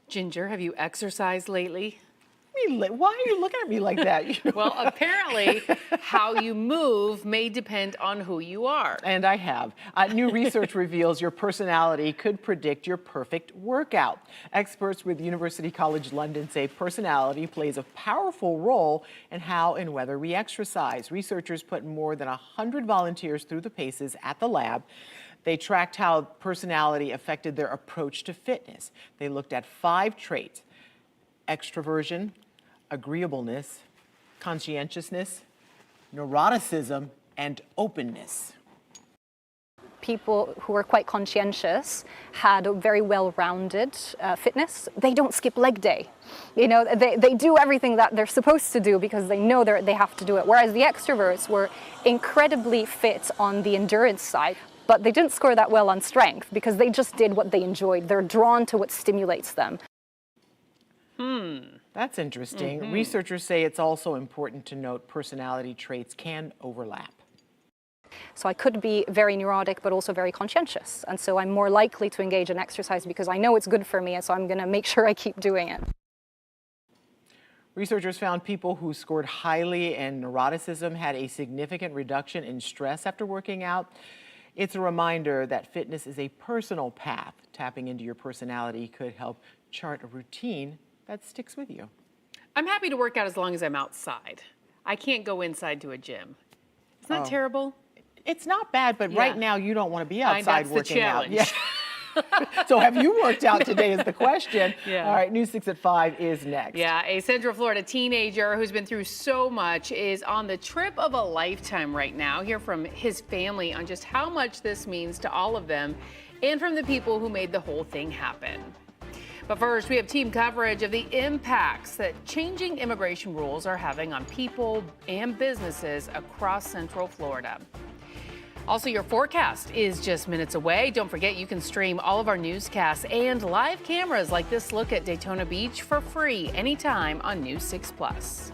Ginger, have you exercised lately? Why are you looking at me like that? Well, apparently, how you move may depend on who you are. And I have. New research reveals your personality could predict your perfect workout. Experts with University College London say personality plays a powerful role in how and whether we exercise. Researchers put more than 100 volunteers through the paces at the lab. They tracked how personality affected their approach to fitness. They looked at 5 traits: extroversion, agreeableness, conscientiousness, neuroticism, and openness. People who are quite conscientious had a very well-rounded fitness. They don't skip leg day. You know, they do everything that they're supposed to do because they know they have to do it. Whereas the extroverts were incredibly fit on the endurance side, but they didn't score that well on strength because they just did what they enjoyed. They're drawn to what stimulates them. That's interesting. Researchers say it's also important to note personality traits can overlap. So I could be very neurotic, but also very conscientious. And so I'm more likely to engage in exercise because I know it's good for me, and so I'm going to make sure I keep doing it. Researchers found people who scored highly in neuroticism had a significant reduction in stress after working out. It's a reminder that fitness is a personal path. Tapping into your personality could help chart a routine that sticks with you. I'm happy to work out as long as I'm outside. I can't go inside to a gym. Isn't that terrible? It's not bad, but right now you don't want to be outside working out. Yeah. So have you worked out today is the question. Yeah. All right, News 6 at 5 is next. Yeah, a Central Florida teenager who's been through so much is on the trip of a lifetime right now. Hear from his family on just how much this means to all of them and from the people who made the whole thing happen. But first, we have team coverage of the impacts that changing immigration rules are having on people and businesses across Central Florida. Also, your forecast is just minutes away. Don't forget you can stream all of our newscasts and live cameras like this look at Daytona Beach for free anytime on News 6 Plus.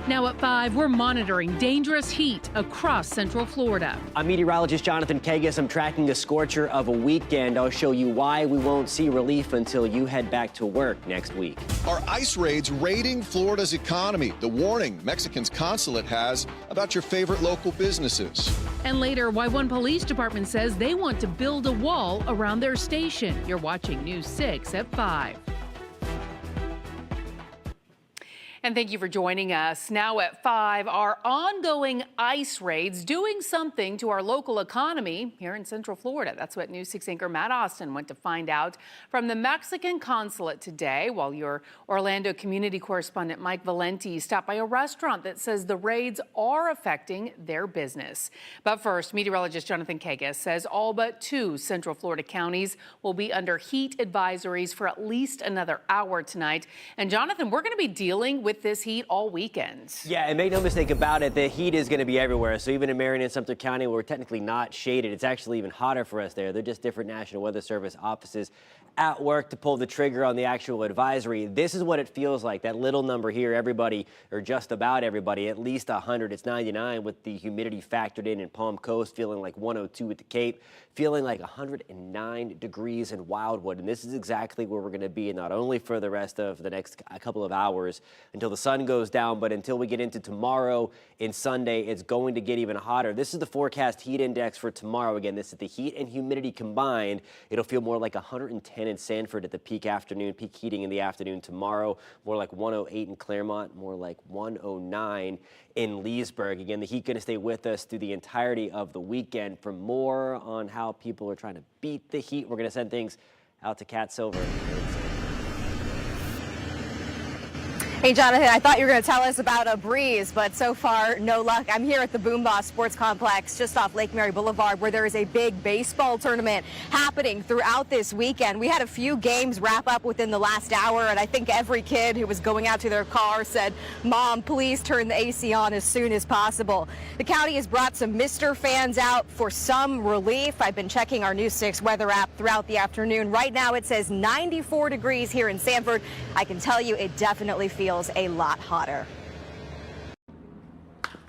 Now at 5, we're monitoring dangerous heat across Central Florida. I'm meteorologist Jonathan Kagas. I'm tracking a scorcher of a weekend. I'll show you why we won't see relief until you head back to work next week. Are ICE raids raiding Florida's economy? The warning Mexican's consulate has about your favorite local businesses. And later, why one police department says they want to build a wall around their station. You're watching News 6 at 5. And thank you for joining us. Now at 5, our ongoing ICE raids doing something to our local economy here in Central Florida. That's what News 6 anchor Matt Austin went to find out from the Mexican consulate today, while your Orlando community correspondent Mike Valenti stopped by a restaurant that says the raids are affecting their business. But first, meteorologist Jonathan Kagas says all but 2 Central Florida counties will be under heat advisories for at least another hour tonight. And Jonathan, we're going to be dealing with this heat all weekend. Yeah, and make no mistake about it, the heat is going to be everywhere. So even in Marion and Sumter County, where we're technically not shaded, it's actually even hotter for us there. They're just different National Weather Service offices at work to pull the trigger on the actual advisory. This is what it feels like. That little number here, everybody, or just about everybody, at least 100. It's 99 with the humidity factored in Palm Coast, feeling like 102 at the Cape, feeling like 109 degrees in Wildwood. And this is exactly where we're going to be, not only for the rest of the next couple of hours until the sun goes down, but until we get into tomorrow and Sunday, it's going to get even hotter. This is the forecast heat index for tomorrow. Again, this is the heat and humidity combined. It'll feel more like 110 in Sanford at the peak heating in the afternoon tomorrow, more like 108 in Claremont, more like 109 in Leesburg. Again, the heat going to stay with us through the entirety of the weekend. For more on how people are trying to beat the heat, we're going to send things out to Kat Silver. Hey, Jonathan, I thought you were going to tell us about a breeze, but so far, no luck. I'm here at the Boom Boss Sports Complex just off Lake Mary Boulevard, where there is a big baseball tournament happening throughout this weekend. We had a few games wrap up within the last hour, and I think every kid who was going out to their car said, "Mom, please turn the AC on as soon as possible." The county has brought some Mr. fans out for some relief. I've been checking our News 6 weather app throughout the afternoon. Right now, it says 94 degrees here in Sanford. I can tell you it definitely feels a lot hotter.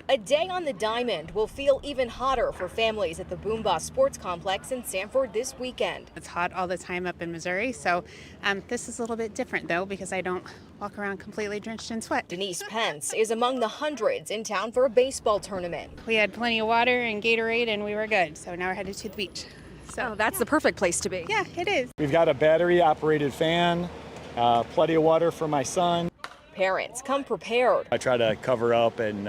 A day on the diamond will feel even hotter for families at the Boom Boss Sports Complex in Sanford this weekend. It's hot all the time up in Missouri, so this is a little bit different though, because I don't walk around completely drenched in sweat. Denise Pence is among the hundreds in town for a baseball tournament. We had plenty of water and Gatorade and we were good, so now we're headed to the beach. So that's the perfect place to be. Yeah, it is. We've got a battery operated fan, plenty of water for my son. Parents, come prepared. I try to cover up, and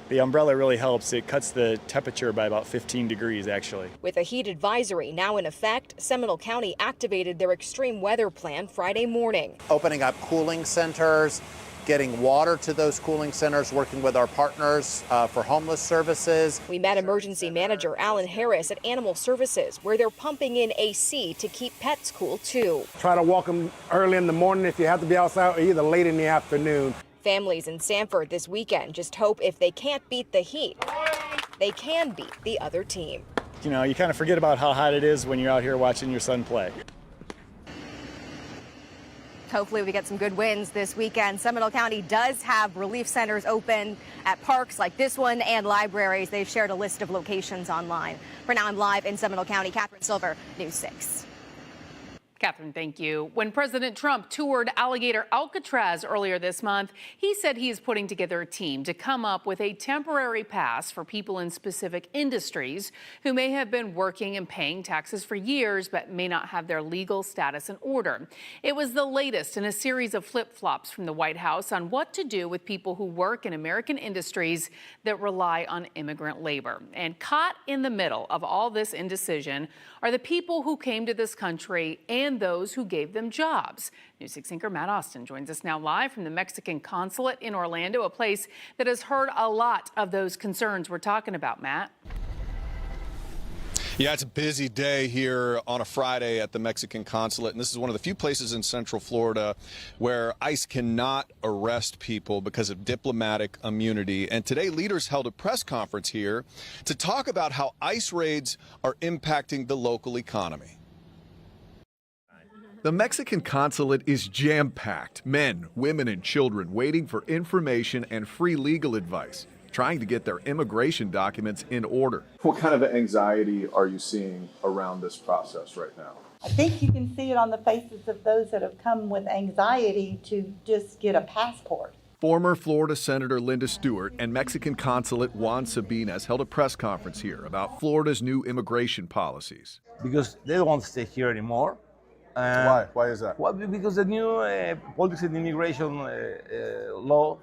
the umbrella really helps. It cuts the temperature by about 15 degrees, actually. With a heat advisory now in effect, Seminole County activated their extreme weather plan Friday morning. Opening up cooling centers, getting water to those cooling centers, working with our partners for homeless services. We met emergency manager Alan Harris at Animal Services, where they're pumping in AC to keep pets cool too. Try to walk them early in the morning if you have to be outside, or either late in the afternoon. Families in Sanford this weekend just hope if they can't beat the heat, they can beat the other team. You know, you kind of forget about how hot it is when you're out here watching your son play. Hopefully we get some good wins this weekend. Seminole County does have relief centers open at parks like this one and libraries. They've shared a list of locations online. For now, I'm live in Seminole County. Catherine Silver, News 6. Catherine, thank you. When President Trump toured Alligator Alcatraz earlier this month, he said he is putting together a team to come up with a temporary pass for people in specific industries who may have been working and paying taxes for years but may not have their legal status in order. It was the latest in a series of flip-flops from the White House on what to do with people who work in American industries that rely on immigrant labor. And caught in the middle of all this indecision are the people who came to this country and those who gave them jobs. News 6 anchor Matt Austin joins us now live from the Mexican consulate in Orlando, a place that has heard a lot of those concerns we're talking about, Matt. Yeah, it's a busy day here on a Friday at the Mexican consulate, and this is one of the few places in Central Florida where ICE cannot arrest people because of diplomatic immunity. And today, leaders held a press conference here to talk about how ICE raids are impacting the local economy. The Mexican consulate is jam-packed. Men, women, and children waiting for information and free legal advice, trying to get their immigration documents in order. What kind of anxiety are you seeing around this process right now? I think you can see it on the faces of those that have come with anxiety to just get a passport. Former Florida Senator Linda Stewart and Mexican consulate Juan Sabinas held a press conference here about Florida's new immigration policies. Because they don't want to stay here anymore. Why? Why is that? Well, because the new politics and immigration law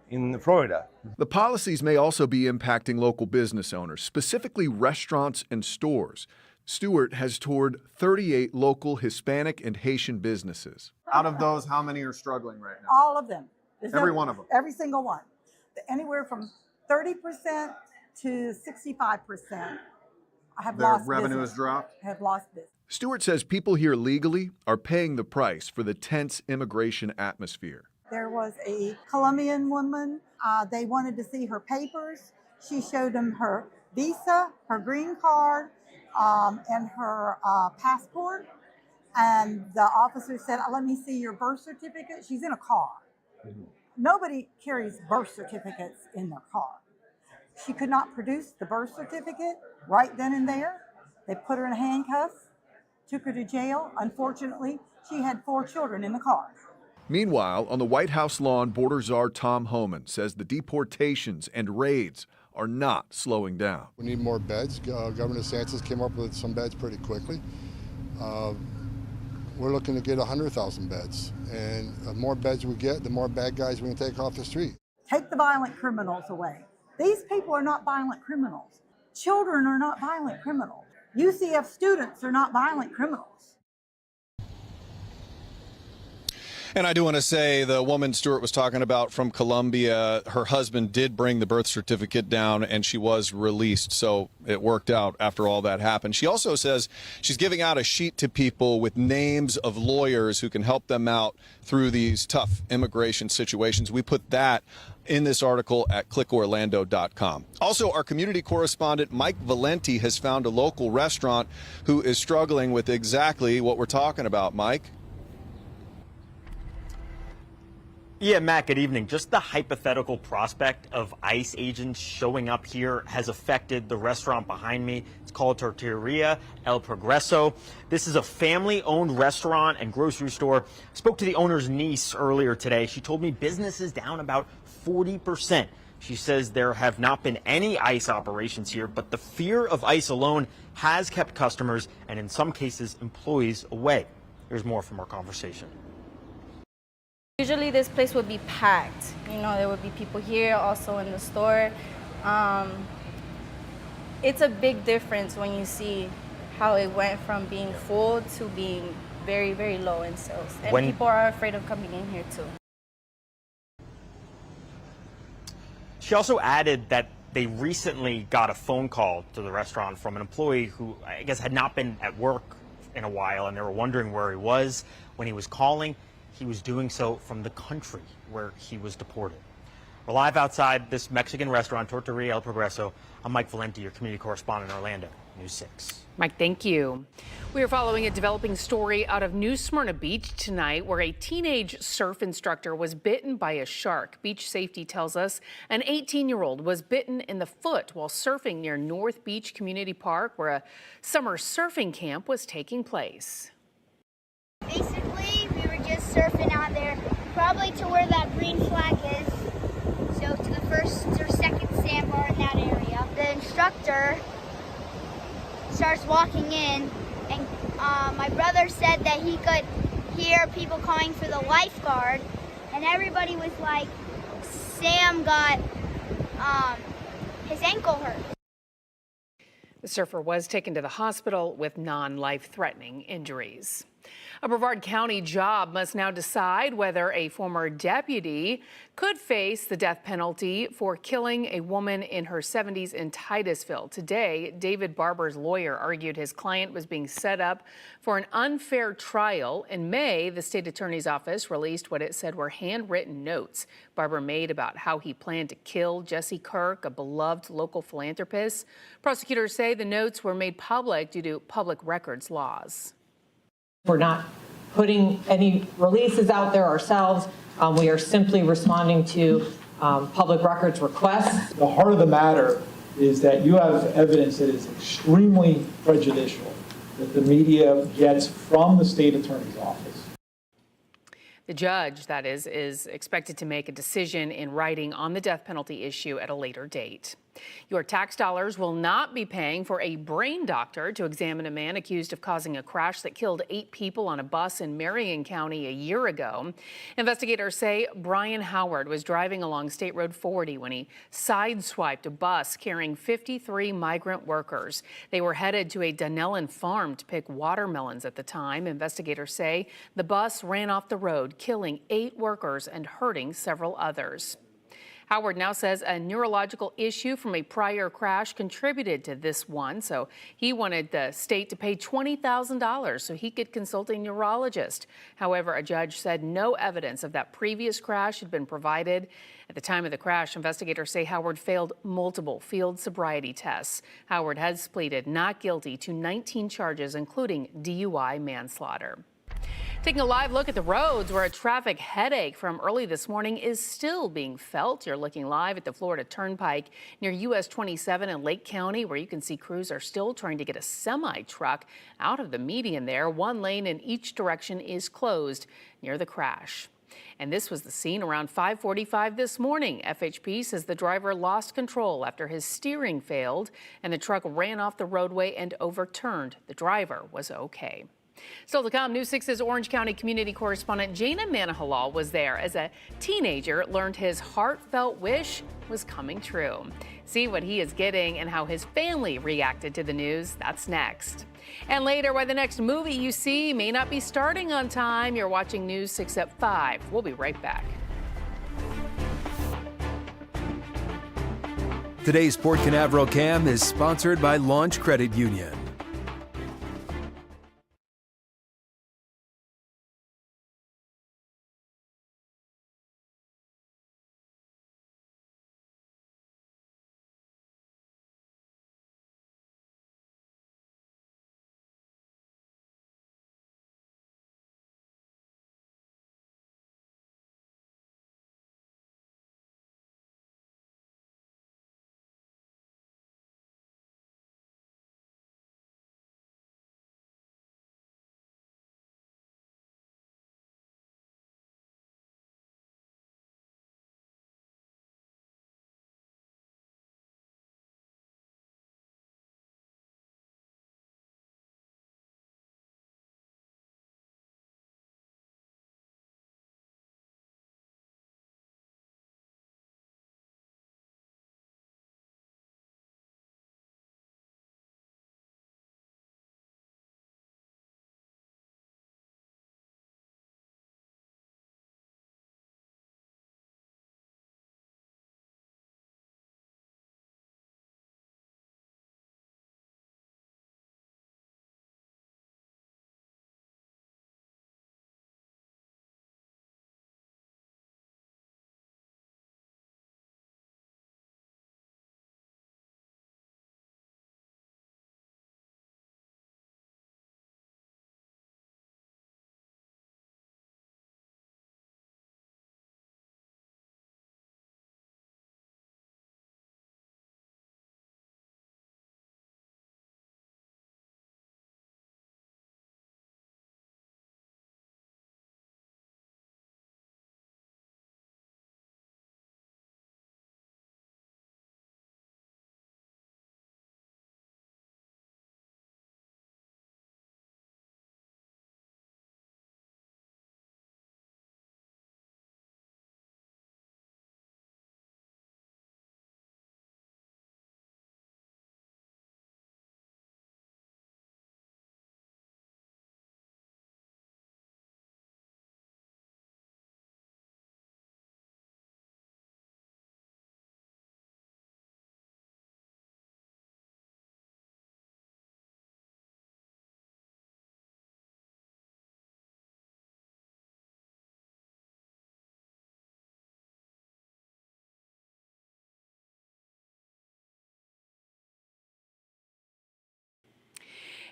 in Florida. The policies may also be impacting local business owners, specifically restaurants and stores. Stewart has toured 38 local Hispanic and Haitian businesses. Out of those, how many are struggling right now? All of them. Every one of them? Every single one. Anywhere from 30% to 65%. Their revenue has dropped? Have lost business. Stewart says people here legally are paying the price for the tense immigration atmosphere. There was a Colombian woman. They wanted to see her papers. She showed them her visa, her green card, and her passport. And the officer said, let me see your birth certificate. She's in a car. Nobody carries birth certificates in their car. She could not produce the birth certificate right then and there. They put her in handcuffs, took her to jail. Unfortunately, she had 4 children in the car. Meanwhile, on the White House lawn, border czar Tom Homan says the deportations and raids are not slowing down. We need more beds. Governor DeSantis came up with some beds pretty quickly. We're looking to get 100,000 beds. And the more beds we get, the more bad guys we can take off the street. Take the violent criminals away. These people are not violent criminals. Children are not violent criminals. UCF students are not violent criminals. And I do want to say the woman Stewart was talking about from Colombia, her husband did bring the birth certificate down and she was released. So it worked out after all that happened. She also says she's giving out a sheet to people with names of lawyers who can help them out through these tough immigration situations. We put that in this article at clickorlando.com. Also, our community correspondent Mike Valenti has found a local restaurant who is struggling with exactly what we're talking about. Mike? Yeah, Matt, good evening. Just the hypothetical prospect of ICE agents showing up here has affected the restaurant behind me. It's called Tortilleria El Progreso. This is a family-owned restaurant and grocery store. I spoke to the owner's niece earlier today. She told me business is down about 40%. She says there have not been any ICE operations here, but the fear of ICE alone has kept customers and in some cases employees away. Here's more from our conversation. Usually this place would be packed. You know, there would be people here, also in the store. It's a big difference when you see how it went from being full to being very, very low in sales. And people are afraid of coming in here too. She also added that they recently got a phone call to the restaurant from an employee who I guess had not been at work in a while, and they were wondering where he was. When he was calling, he was doing so from the country where he was deported. We're live outside this Mexican restaurant, Tortilleria El Progreso. I'm Mike Valenti, your community correspondent in Orlando, News 6. Mike, thank you. We are following a developing story out of New Smyrna Beach tonight where a teenage surf instructor was bitten by a shark. Beach safety tells us an 18-year-old was bitten in the foot while surfing near North Beach Community Park where a summer surfing camp was taking place. Basically, we were just surfing out there, probably to where that green flag is. So to the first or second sandbar in that area. The instructor starts walking in, and my brother said that he could hear people calling for the lifeguard, and everybody was like, Sam got his ankle hurt. The surfer was taken to the hospital with non-life-threatening injuries. A Brevard County job must now decide whether a former deputy could face the death penalty for killing a woman in her 70s in Titusville. Today, David Barber's lawyer argued his client was being set up for an unfair trial. In May, the state attorney's office released what it said were handwritten notes Barber made about how he planned to kill Jesse Kirk, a beloved local philanthropist. Prosecutors say the notes were made public due to public records laws. We're not putting any releases out there ourselves. We are simply responding to public records requests. The heart of the matter is that you have evidence that is extremely prejudicial that the media gets from the state attorney's office. The judge, that is expected to make a decision in writing on the death penalty issue at a later date. Your tax dollars will not be paying for a brain doctor to examine a man accused of causing a crash that killed 8 people on a bus in Marion County a year ago. Investigators say Brian Howard was driving along State Road 40 when he sideswiped a bus carrying 53 migrant workers. They were headed to a Dunellen farm to pick watermelons at the time. Investigators say the bus ran off the road, killing 8 workers and hurting several others. Howard now says a neurological issue from a prior crash contributed to this one, so he wanted the state to pay $20,000 so he could consult a neurologist. However, a judge said no evidence of that previous crash had been provided. At the time of the crash, investigators say Howard failed multiple field sobriety tests. Howard has pleaded not guilty to 19 charges, including DUI manslaughter. Taking a live look at the roads where a traffic headache from early this morning is still being felt. You're looking live at the Florida Turnpike near US 27 in Lake County, where you can see crews are still trying to get a semi-truck out of the median there. One lane in each direction is closed near the crash. And this was the scene around 5:45 this morning. FHP says the driver lost control after his steering failed and the truck ran off the roadway and overturned. The driver was okay. Still to come, News 6's Orange County community correspondent Jana Manahalal was there as a teenager learned his heartfelt wish was coming true. See what he is getting and how his family reacted to the news. That's next. And later, why the next movie you see may not be starting on time. You're watching News 6 at 5. We'll be right back. Today's Port Canaveral Cam is sponsored by Launch Credit Union.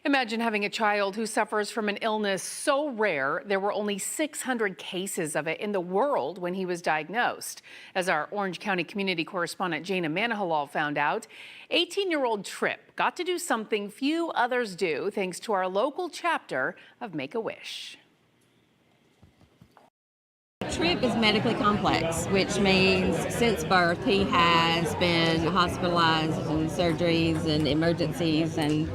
Imagine having a child who suffers from an illness so rare there were only 600 cases of it in the world when he was diagnosed. As our Orange County community correspondent Jana Manahalal found out, 18-year-old Tripp got to do something few others do thanks to our local chapter of Make-A-Wish. Tripp is medically complex, which means since birth he has been hospitalized in surgeries and emergencies and,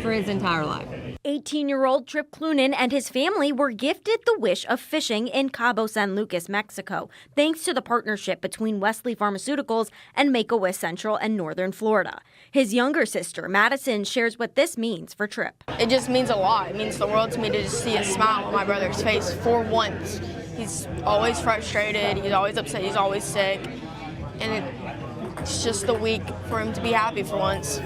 for his entire life. 18-year-old Tripp Clunan and his family were gifted the wish of fishing in Cabo San Lucas, Mexico, thanks to the partnership between Wesley Pharmaceuticals and Make-A-Wish Central and Northern Florida. His younger sister, Madison, shares what this means for Tripp. It just means a lot. It means the world to me to just see a smile on my brother's face for once. He's always frustrated, he's always upset, he's always sick, and it's just a week for him to be happy for once.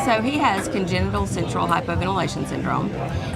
So he has congenital central hypoventilation syndrome,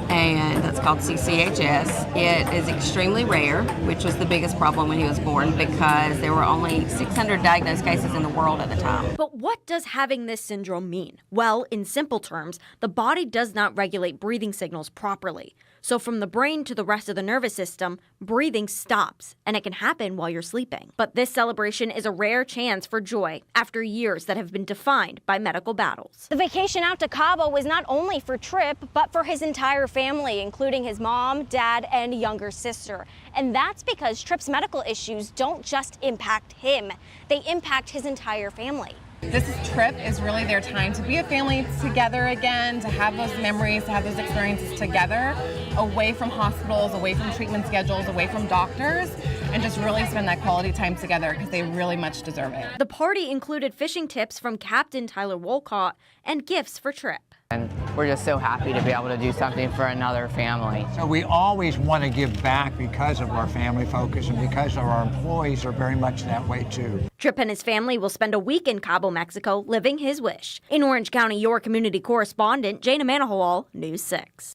and that's called CCHS. It is extremely rare, which was the biggest problem when he was born because there were only 600 diagnosed cases in the world at the time. But what does having this syndrome mean? Well, in simple terms, the body does not regulate breathing signals properly. So from the brain to the rest of the nervous system, breathing stops, and it can happen while you're sleeping. But this celebration is a rare chance for joy after years that have been defined by medical battles. The vacation out to Cabo was not only for Tripp, but for his entire family, including his mom, dad, and younger sister. And that's because Tripp's medical issues don't just impact him, they impact his entire family. This trip is really their time to be a family together again, to have those memories, to have those experiences together, away from hospitals, away from treatment schedules, away from doctors, and just really spend that quality time together because they really much deserve it. The party included fishing tips from Captain Tyler Wolcott and gifts for Tripp. And we're just so happy to be able to do something for another family. So we always want to give back because of our family focus and because of our employees are very much that way too. Tripp and his family will spend a week in Cabo, Mexico, living his wish. In Orange County, your community correspondent, Jana Manahalal, News 6.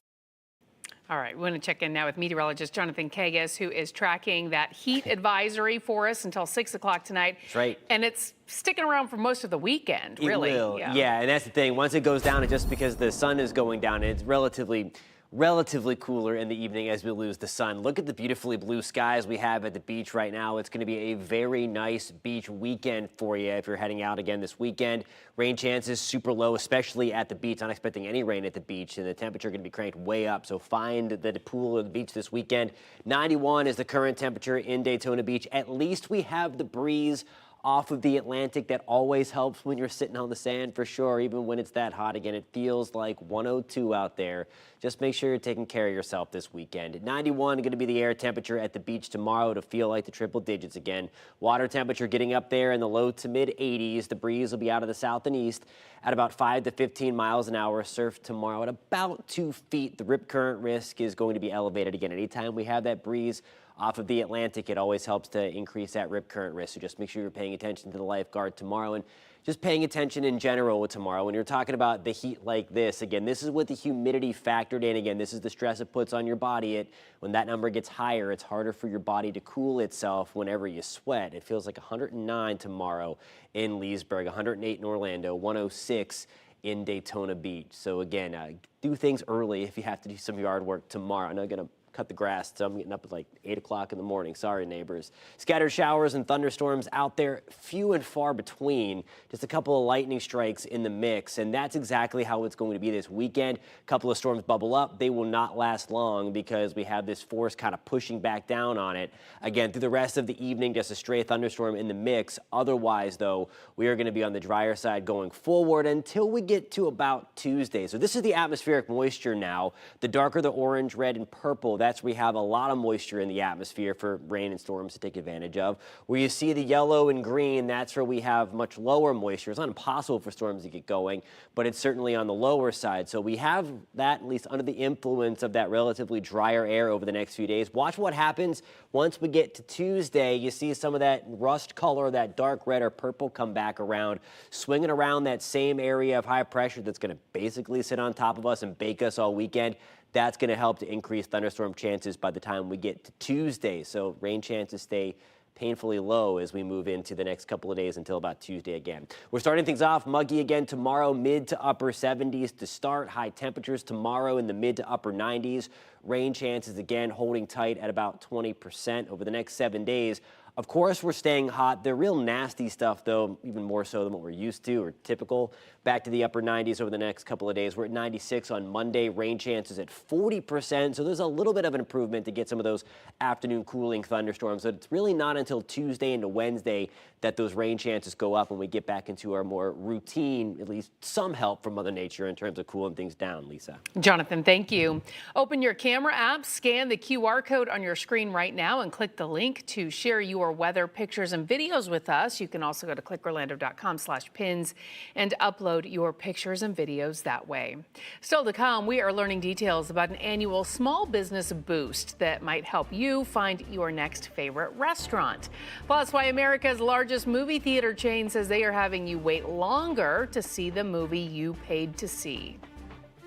All right, we want to check in now with meteorologist Jonathan Kagas, who is tracking that heat advisory for us until 6 o'clock tonight. That's right. And it's sticking around for most of the weekend, really. It will, yeah, and that's the thing. Once it goes down, it's just because the sun is going down, it's relatively cooler in the evening as we lose the sun. Look at the beautifully blue skies we have at the beach right now. It's going to be a very nice beach weekend for you if you're heading out again this weekend. Rain chances super low, especially at the beach. Not expecting any rain at the beach, and the temperature going to be cranked way up. So find the pool or the beach this weekend. 91 is the current temperature in Daytona Beach. At least we have the breeze off of the Atlantic. That always helps when you're sitting on the sand for sure, even when it's that hot again. It feels like 102 out there. Just make sure you're taking care of yourself this weekend. At 91, going to be the air temperature at the beach tomorrow to feel like the triple digits again. Water temperature getting up there in the low to mid 80s. The breeze will be out of the south and east at about 5 to 15 miles an hour. Surf tomorrow at about 2 feet. The rip current risk is going to be elevated again. Anytime we have that breeze off of the Atlantic, it always helps to increase that rip current risk. So just make sure you're paying attention to the lifeguard tomorrow and just paying attention in general tomorrow. When you're talking about the heat like this, again, this is with the humidity factored in. Again, this is the stress it puts on your body. When that number gets higher, it's harder for your body to cool itself whenever you sweat. It feels like 109 tomorrow in Leesburg, 108 in Orlando, 106 in Daytona Beach. So again, do things early if you have to do some yard work tomorrow. I'm not going to cut the grass, so I'm getting up at like 8 o'clock in the morning. Sorry, neighbors. Scattered showers and thunderstorms out there, few and far between. Just a couple of lightning strikes in the mix, and that's exactly how it's going to be this weekend. A couple of storms bubble up. They will not last long because we have this force kind of pushing back down on it. Again, through the rest of the evening, just a stray thunderstorm in the mix. Otherwise, though, we are going to be on the drier side going forward until we get to about Tuesday. So this is the atmospheric moisture now. The darker the orange, red, and purple, that's where we have a lot of moisture in the atmosphere for rain and storms to take advantage of. Where you see the yellow and green, that's where we have much lower moisture. It's not impossible for storms to get going, but it's certainly on the lower side. So we have that at least under the influence of that relatively drier air over the next few days. Watch what happens once we get to Tuesday. You see some of that rust color, that dark red or purple come back around, swinging around that same area of high pressure that's going to basically sit on top of us and bake us all weekend. That's going to help to increase thunderstorm chances by the time we get to Tuesday. So rain chances stay painfully low as we move into the next couple of days until about Tuesday again. We're starting things off muggy again tomorrow, mid to upper 70s to start. High temperatures tomorrow in the mid to upper 90s. Rain chances again holding tight at about 20% over the next 7 days. Of course, we're staying hot. The real nasty stuff, though, even more so than what we're used to or typical. Back to the upper 90s over the next couple of days. We're at 96 on Monday. Rain chances at 40%. So there's a little bit of an improvement to get some of those afternoon cooling thunderstorms. So it's really not until Tuesday into Wednesday that those rain chances go up when we get back into our more routine, at least some help from Mother Nature in terms of cooling things down, Lisa. Jonathan, thank you. Open your camera app, scan the QR code on your screen right now, and click the link to share your weather pictures and videos with us. You can also go to clickorlando.com/pins and upload your pictures and videos that way. Still to come, we are learning details about an annual small business boost that might help you find your next favorite restaurant. Plus, why America's largest movie theater chain says they are having you wait longer to see the movie you paid to see.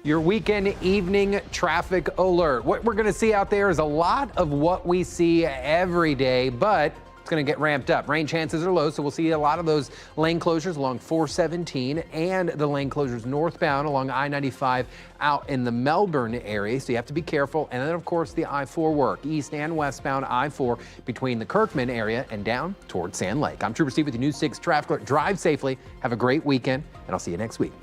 Your weekend evening traffic alert. What we're going to see out there is a lot of what we see every day, but it's going to get ramped up. Rain chances are low, so we'll see a lot of those lane closures along 417 and the lane closures northbound along I-95 out in the Melbourne area, so you have to be careful. And then, of course, the I-4 work, east and westbound I-4 between the Kirkman area and down towards Sand Lake. I'm Trooper Steve with the News 6 Traffic Alert. Drive safely, have a great weekend, and I'll see you next week.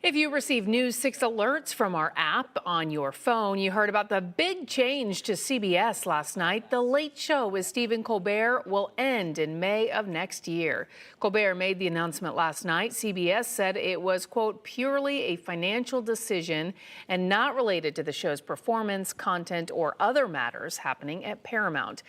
If you receive News 6 alerts from our app on your phone, you heard about the big change to CBS last night. The Late Show with Stephen Colbert will end in May of next year. Colbert made the announcement last night. CBS said it was, quote, purely a financial decision and not related to the show's performance, content, or other matters happening at Paramount.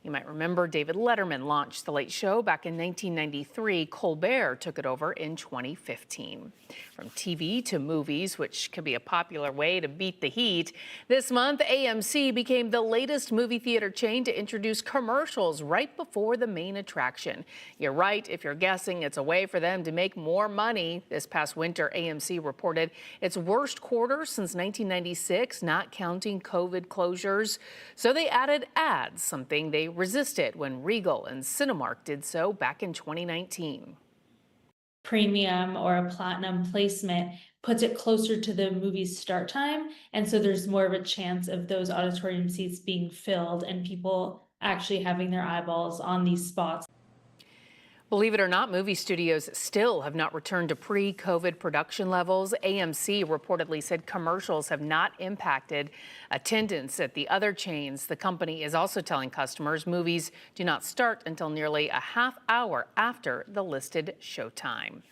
You might remember David Letterman launched The Late Show back in 1993. Colbert took it over in 2015. From TV to movies, which can be a popular way to beat the heat, this month AMC became the latest movie theater chain to introduce commercials right before the main attraction. You're right if you're guessing it's a way for them to make more money. This past winter, AMC reported its worst quarter since 1996, not counting COVID closures. So they added ads, something they resisted when Regal and Cinemark did so back in 2019. Premium or a platinum placement puts it closer to the movie's start time, and so there's more of a chance of those auditorium seats being filled and people actually having their eyeballs on these spots. Believe it or not, movie studios still have not returned to pre-COVID production levels. AMC reportedly said commercials have not impacted attendance at the other chains. The company is also telling customers movies do not start until nearly a half hour after the listed showtime.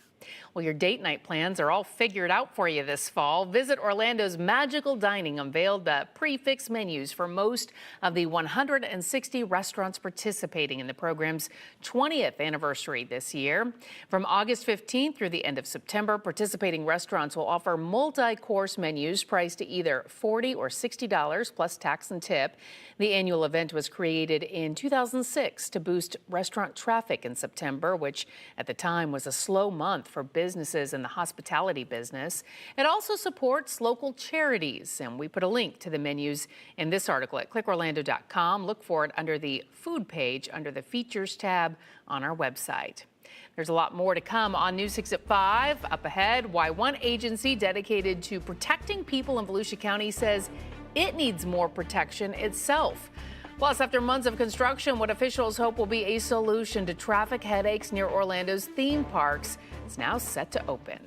Well, your date night plans are all figured out for you this fall. Visit Orlando's Magical Dining unveiled the prix-fixe menus for most of the 160 restaurants participating in the program's 20th anniversary this year. From August 15th through the end of September, participating restaurants will offer multi-course menus priced at either $40 or $60 plus tax and tip. The annual event was created in 2006 to boost restaurant traffic in September, which at the time was a slow month for businesses in the hospitality business. It also supports local charities, and we put a link to the menus in this article at clickorlando.com. Look for it under the food page under the features tab on our website. There's a lot more to come on News 6 at 5. Up ahead, why one agency dedicated to protecting people in Volusia County says it needs more protection itself. Plus, after months of construction, what officials hope will be a solution to traffic headaches near Orlando's theme parks is now set to open.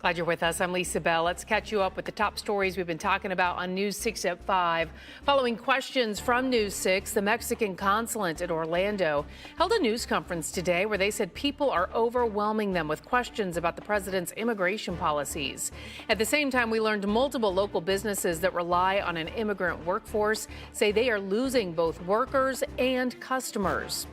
Glad you're with us. I'm Lisa Bell. Let's catch you up with the top stories we've been talking about on News 6 at 5. Following questions from News 6, the Mexican consulate in Orlando held a news conference today where they said people are overwhelming them with questions about the president's immigration policies. At the same time, we learned multiple local businesses that rely on an immigrant workforce say they are losing both workers and customers.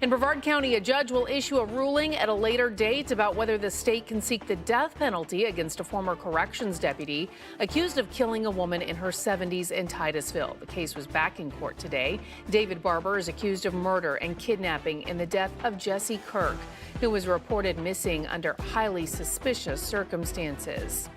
In Brevard County, a judge will issue a ruling at a later date about whether the state can seek the death penalty against a former corrections deputy accused of killing a woman in her 70s in Titusville. The case was back in court today. David Barber is accused of murder and kidnapping in the death of Jesse Kirk, who was reported missing under highly suspicious circumstances.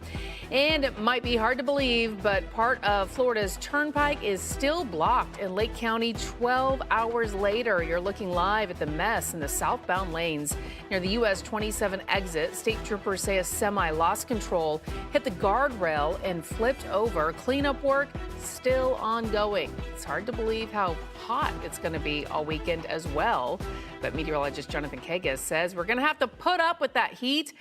And it might be hard to believe, but part of Florida's Turnpike is still blocked in Lake County 12 hours later. You're looking live at the mess in the southbound lanes near the US 27 exit. State troopers say a semi lost control, hit the guardrail and flipped over. Cleanup work still ongoing. It's hard to believe how hot it's going to be all weekend as well. But meteorologist Jonathan Kagas says we're going to have to put up with that heat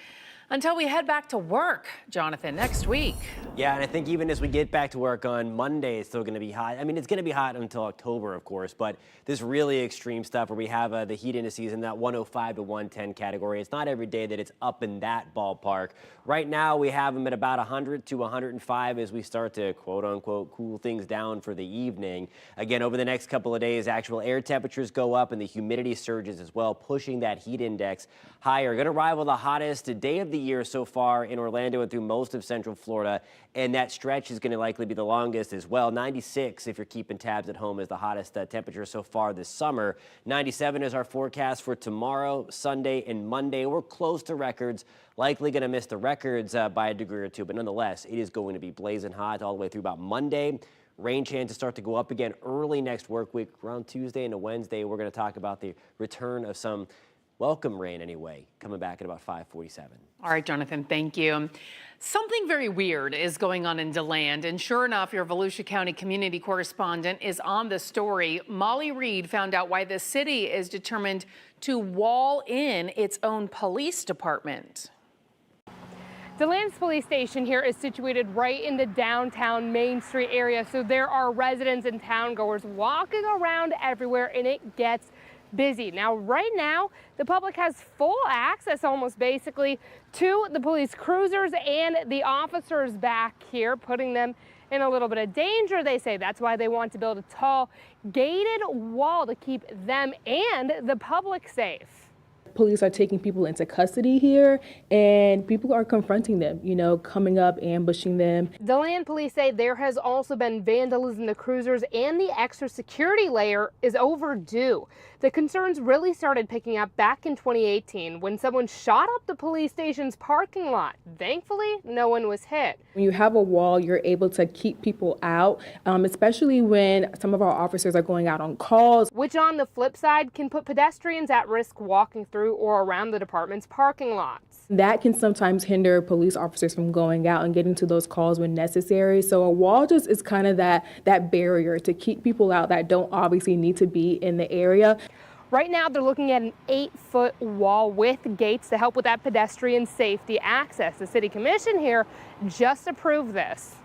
until we head back to work, Jonathan, next week. Yeah, and I think even as we get back to work on Monday, it's still going to be hot. I mean, it's going to be hot until October, of course, but this really extreme stuff where we have the heat indices in that 105 to 110 category. It's not every day that it's up in that ballpark. Right now, we have them at about 100 to 105 as we start to, quote unquote, cool things down for the evening. Again, over the next couple of days, actual air temperatures go up and the humidity surges as well, pushing that heat index higher. Going to rival the hottest day of the year so far in Orlando and through most of Central Florida, and that stretch is going to likely be the longest as well. 96, if you're keeping tabs at home, is the hottest temperature so far this summer. 97 is our forecast for tomorrow, Sunday, and Monday. We're close to records, likely going to miss the records by a degree or two, but nonetheless, it is going to be blazing hot all the way through about Monday. Rain chances start to go up again early next work week, around Tuesday into Wednesday. We're going to talk about the return of some welcome rain anyway, coming back at about 5:47. All right, Jonathan, thank you. Something very weird is going on in DeLand, and sure enough, your Volusia County community correspondent is on the story. Molly Reed found out why the city is determined to wall in its own police department. DeLand's police station here is situated right in the downtown Main Street area, so there are residents and town goers walking around everywhere, and it gets busy. Now, right now, the public has full access almost basically to the police cruisers and the officers back here, putting them in a little bit of danger. They say that's why they want to build a tall gated wall to keep them and the public safe. Police are taking people into custody here, and people are confronting them, coming up, ambushing them. DeLand police say there has also been vandalism in the cruisers, and the extra security layer is overdue. The concerns really started picking up back in 2018 when someone shot up the police station's parking lot. Thankfully, no one was hit. When you have a wall, you're able to keep people out, especially when some of our officers are going out on calls. Which on the flip side can put pedestrians at risk walking through or around the department's parking lots. That can sometimes hinder police officers from going out and getting to those calls when necessary. So a wall just is kind of that barrier to keep people out that don't obviously need to be in the area. Right now, they're looking at an 8-foot wall with gates to help with that pedestrian safety access. The city commission here just approved this.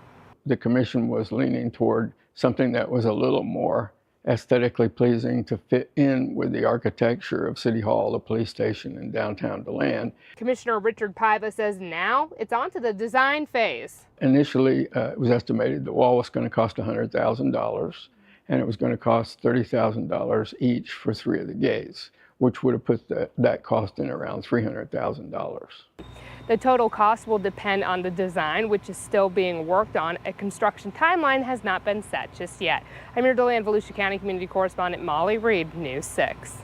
The commission was leaning toward something that was a little more aesthetically pleasing to fit in with the architecture of City Hall, the police station, and downtown DeLand. Commissioner Richard Paiva says now it's on to the design phase. Initially, it was estimated the wall was going to cost $100,000, and it was going to cost $30,000 each for 3 of the gates, which would have put that cost in around $300,000. The total cost will depend on the design, which is still being worked on. A construction timeline has not been set just yet. I'm your DeLand Volusia County community correspondent Molly Reed, News 6.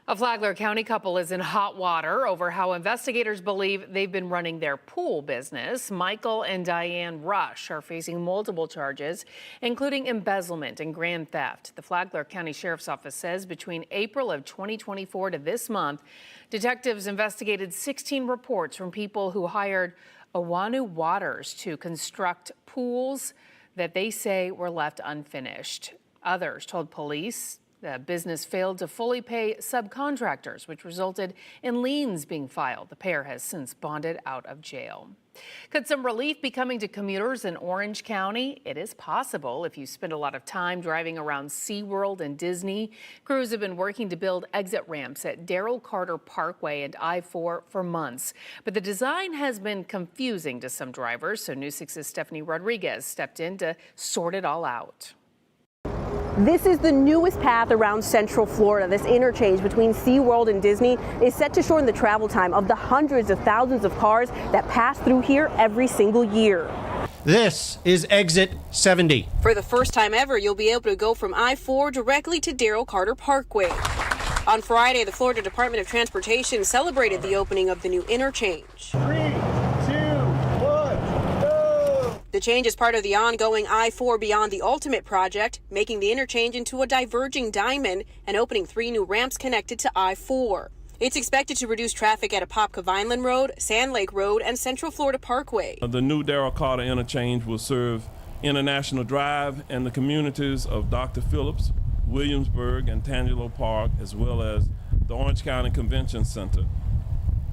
A Flagler County couple is in hot water over how investigators believe they've been running their pool business. Michael and Diane Rush are facing multiple charges, including embezzlement and grand theft. The Flagler County Sheriff's Office says between April of 2024 to this month, detectives investigated 16 reports from people who hired Awanu Waters to construct pools that they say were left unfinished. Others told police The business failed to fully pay subcontractors, which resulted in liens being filed. The pair has since bonded out of jail. Could some relief be coming to commuters in Orange County? It is possible if you spend a lot of time driving around SeaWorld and Disney. Crews have been working to build exit ramps at Darrell Carter Parkway and I-4 for months. But the design has been confusing to some drivers, so News 6's Stephanie Rodriguez stepped in to sort it all out. This is the newest path around Central Florida. This interchange between SeaWorld and Disney is set to shorten the travel time of the hundreds of thousands of cars that pass through here every single year. This is exit 70. For the first time ever, you'll be able to go from I-4 directly to Darrell Carter Parkway. On Friday, the Florida Department of Transportation celebrated the opening of the new interchange. 3, 2, 1, go! The change is part of the ongoing I-4 Beyond the Ultimate project, making the interchange into a diverging diamond and opening 3 new ramps connected to I-4. It's expected to reduce traffic at Apopka Vineland Road, Sand Lake Road, and Central Florida Parkway. The new Darrell Carter interchange will serve International Drive and the communities of Dr. Phillips, Williamsburg, and Tangelo Park, as well as the Orange County Convention Center,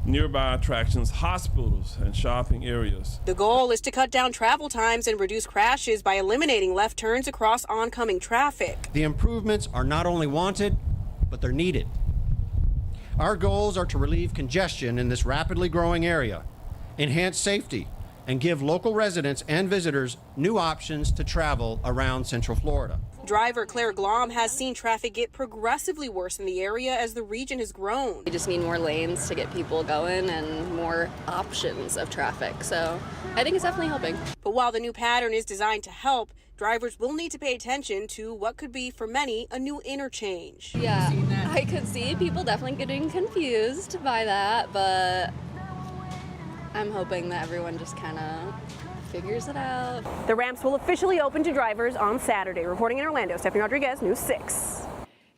nearby attractions, hospitals, and shopping areas. The goal is to cut down travel times and reduce crashes by eliminating left turns across oncoming traffic. The improvements are not only wanted, but they're needed. Our goals are to relieve congestion in this rapidly growing area, enhance safety, and give local residents and visitors new options to travel around Central Florida. Driver Claire Glom has seen traffic get progressively worse in the area as the region has grown. We just need more lanes to get people going and more options of traffic. So I think it's definitely helping. But while the new pattern is designed to help, drivers will need to pay attention to what could be, for many, a new interchange. Yeah, I could see people definitely getting confused by that, but I'm hoping that everyone just kind of figures it out. The ramps will officially open to drivers on Saturday. Reporting in Orlando, Stephanie Rodriguez, News 6.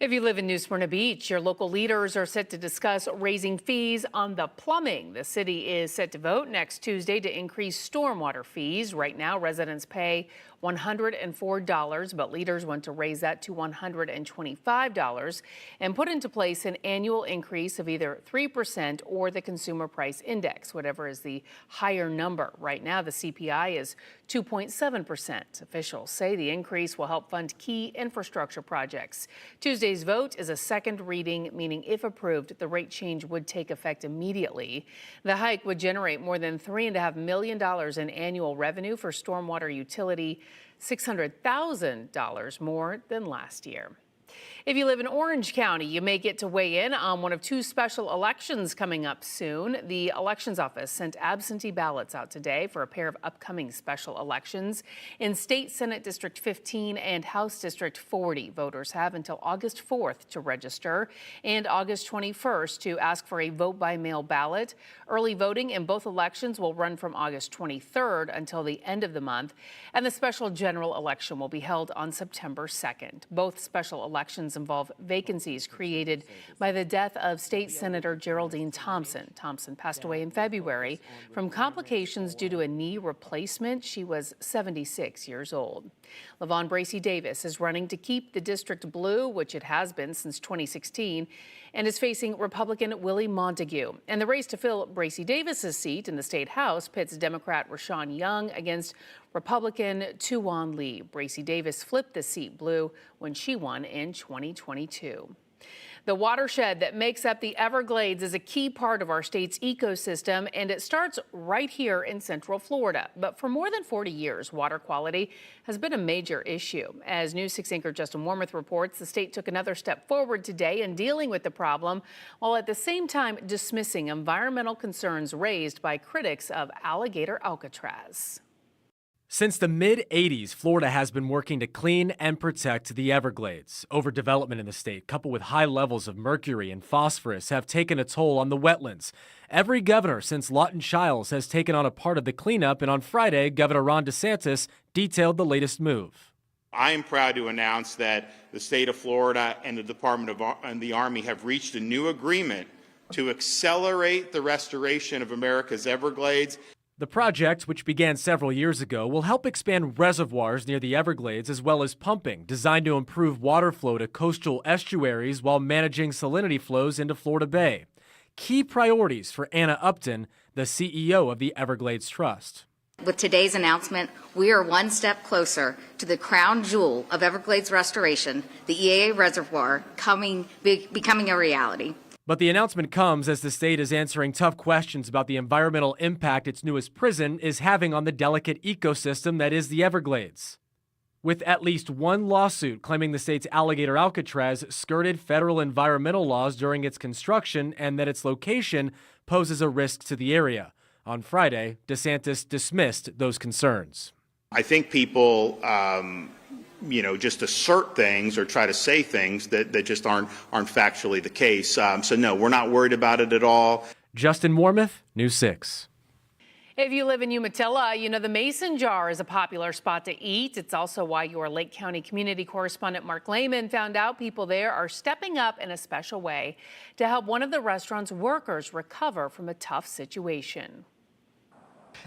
If you live in New Smyrna Beach, your local leaders are set to discuss raising fees on the plumbing. The city is set to vote next Tuesday to increase stormwater fees. Right now, residents pay $104, but leaders want to raise that to $125 and put into place an annual increase of either 3% or the Consumer Price Index, whatever is the higher number. Right now, the CPI is 2.7%. Officials say the increase will help fund key infrastructure projects. Tuesday's vote is a second reading, meaning if approved, the rate change would take effect immediately. The hike would generate more than $3.5 million in annual revenue for stormwater utility, $600,000 more than last year. If you live in Orange County, you may get to weigh in on one of 2 special elections coming up soon. The elections office sent absentee ballots out today for a pair of upcoming special elections. In State Senate District 15 and House District 40, voters have until August 4th to register and August 21st to ask for a vote-by-mail ballot. Early voting in both elections will run from August 23rd until the end of the month, and the special general election will be held on September 2nd. Both special elections involve vacancies created by the death of State Senator Geraldine Thompson. Thompson passed away in February from complications due to a knee replacement. She was 76 years old. LaVon Bracey Davis is running to keep the district blue, which it has been since 2016, and is facing Republican Willie Montague. And the race to fill Bracey Davis's seat in the state house pits Democrat Rashawn Young against Republican Tuwan Lee. Bracey Davis flipped the seat blue when she won in 2022. The watershed that makes up the Everglades is a key part of our state's ecosystem, and it starts right here in Central Florida. But for more than 40 years, water quality has been a major issue. As News 6 anchor Justin Wormuth reports, the state took another step forward today in dealing with the problem, while at the same time dismissing environmental concerns raised by critics of Alligator Alcatraz. Since the mid-'80s, Florida has been working to clean and protect the Everglades. Overdevelopment in the state, coupled with high levels of mercury and phosphorus, have taken a toll on the wetlands. Every governor since Lawton Chiles has taken on a part of the cleanup, and on Friday, Governor Ron DeSantis detailed the latest move. I am proud to announce that the state of Florida and the Department of the Army have reached a new agreement to accelerate the restoration of America's Everglades. The project, which began several years ago, will help expand reservoirs near the Everglades as well as pumping, designed to improve water flow to coastal estuaries while managing salinity flows into Florida Bay. Key priorities for Anna Upton, the CEO of the Everglades Trust. With today's announcement, we are one step closer to the crown jewel of Everglades restoration, the EAA Reservoir, becoming a reality. But the announcement comes as the state is answering tough questions about the environmental impact its newest prison is having on the delicate ecosystem that is the Everglades. With at least one lawsuit claiming the state's alligator Alcatraz skirted federal environmental laws during its construction and that its location poses a risk to the area. On Friday, DeSantis dismissed those concerns. I think people, just assert things or try to say things that just aren't factually the case. So no, we're not worried about it at all. Justin Warmoth, News 6. If you live in Umatilla, you know the Mason Jar is a popular spot to eat. It's also why your Lake County community correspondent Mark Lehman found out people there are stepping up in a special way to help one of the restaurant's workers recover from a tough situation.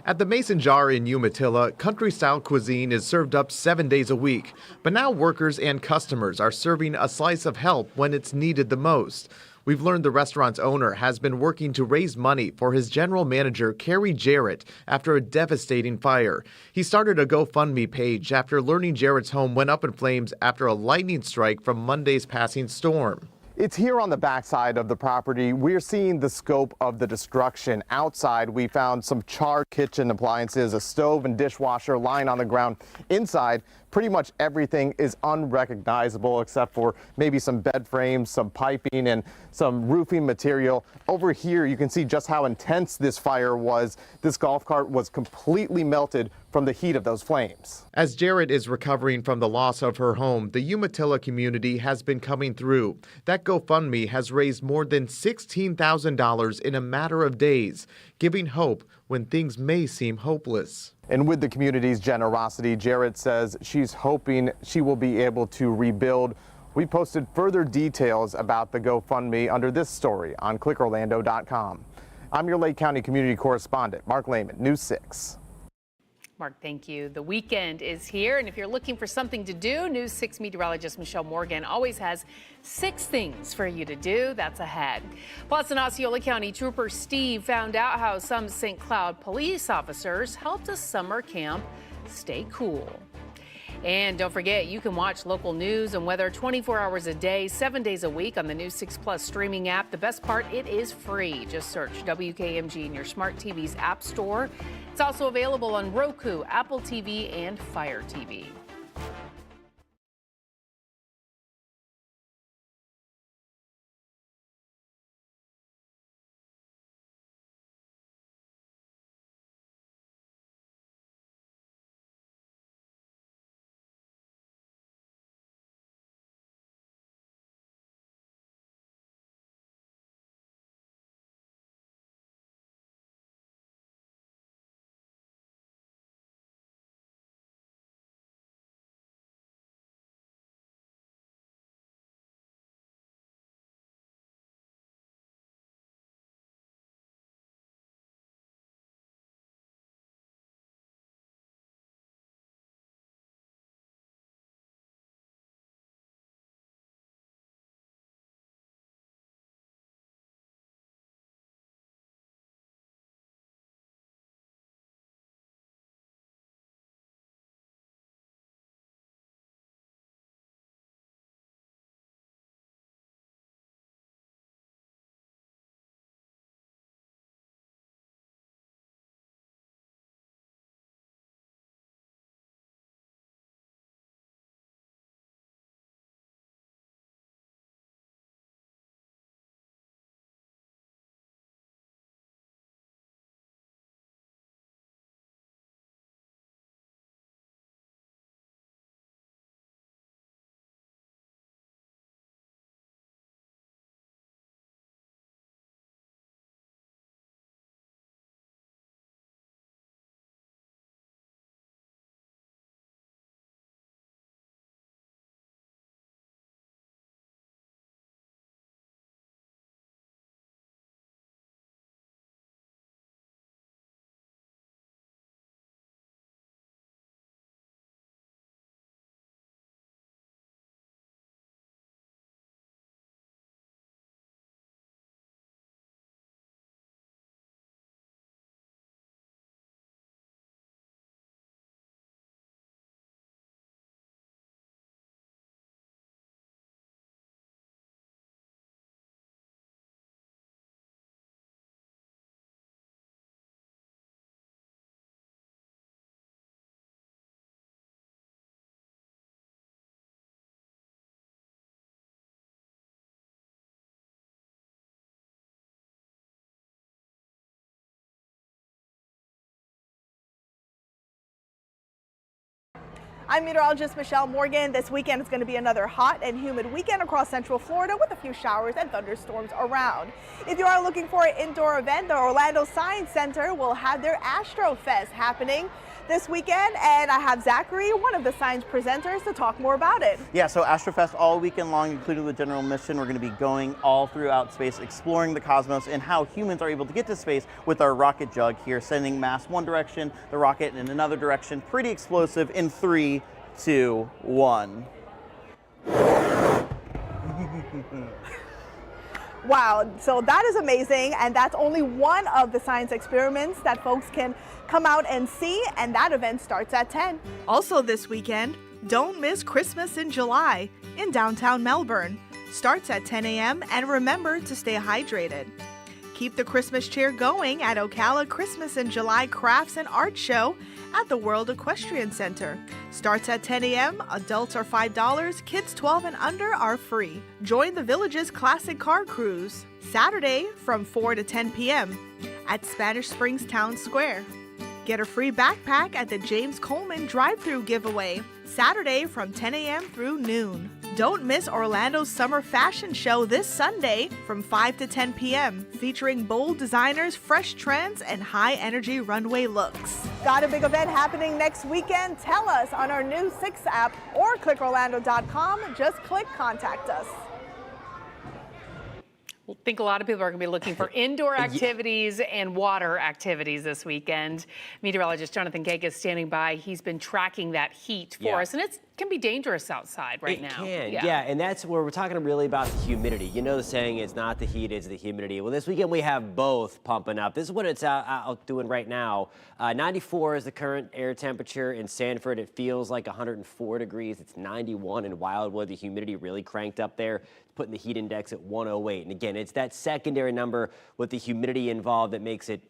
At the Mason Jar in Umatilla, country-style cuisine is served up 7 days a week. But now workers and customers are serving a slice of help when it's needed the most. We've learned the restaurant's owner has been working to raise money for his general manager, Kerry Jarrett, after a devastating fire. He started a GoFundMe page after learning Jarrett's home went up in flames after a lightning strike from Monday's passing storm. It's here on the backside of the property. We're seeing the scope of the destruction. Outside, we found some charred kitchen appliances, a stove and dishwasher lying on the ground. Inside, pretty much everything is unrecognizable except for maybe some bed frames, some piping, and some roofing material. Over here, you can see just how intense this fire was. This golf cart was completely melted from the heat of those flames. As Jarrett is recovering from the loss of her home, the Umatilla community has been coming through. That GoFundMe has raised more than $16,000 in a matter of days, giving hope when things may seem hopeless. And with the community's generosity, Jarrett says she's hoping she will be able to rebuild. We posted further details about the GoFundMe under this story on clickorlando.com. I'm your Lake County community correspondent, Mark Lehman, News 6. Mark, thank you. The weekend is here, and if you're looking for something to do, News 6 meteorologist Michelle Morgan always has 6 things for you to do. That's ahead. Plus, in Osceola County, Trooper Steve found out how some St. Cloud police officers helped a summer camp stay cool. And don't forget, you can watch local news and weather 24 hours a day, 7 days a week on the News 6 Plus streaming app. The best part, it is free. Just search WKMG in your smart TV's app store. It's also available on Roku, Apple TV, and Fire TV. I'm meteorologist Michelle Morgan. This weekend is going to be another hot and humid weekend across Central Florida with a few showers and thunderstorms around. If you are looking for an indoor event, the Orlando Science Center will have their Astro Fest happening this weekend, and I have Zachary, one of the science presenters, to talk more about it. Yeah, so Astrofest all weekend long, including the general mission. We're going to be going all throughout space, exploring the cosmos and how humans are able to get to space with our rocket jug here, sending mass one direction, the rocket in another direction. Pretty explosive in 3, 2, 1. Wow, so that is amazing, and that's only one of the science experiments that folks can come out and see, and that event starts at 10. Also this weekend, don't miss Christmas in July in downtown Melbourne. Starts at 10 a.m. and remember to stay hydrated. Keep the Christmas cheer going at Ocala Christmas in July Crafts and Art Show at the World Equestrian Center. Starts at 10 a.m., adults are $5, kids 12 and under are free. Join the Village's Classic Car Cruise, Saturday from 4 to 10 p.m. at Spanish Springs Town Square. Get a free backpack at the James Coleman drive-thru giveaway, Saturday from 10 a.m. through noon. Don't miss Orlando's Summer Fashion Show this Sunday from 5 to 10 p.m., featuring bold designers, fresh trends, and high-energy runway looks. Got a big event happening next weekend? Tell us on our new 6 app or clickorlando.com. Just click Contact Us. I think a lot of people are going to be looking for indoor activities and water activities this weekend. Meteorologist Jonathan Gage is standing by. He's been tracking that heat for us, and it can be dangerous outside right now. It can, yeah, and that's where we're talking really about the humidity. You know the saying, it's not the heat, it's the humidity. Well, this weekend we have both pumping up. This is what it's out doing right now. 94 is the current air temperature in Sanford. It feels like 104 degrees. It's 91 in Wildwood. The humidity really cranked up there, putting the heat index at 108. And again, it's that secondary number with the humidity involved that makes it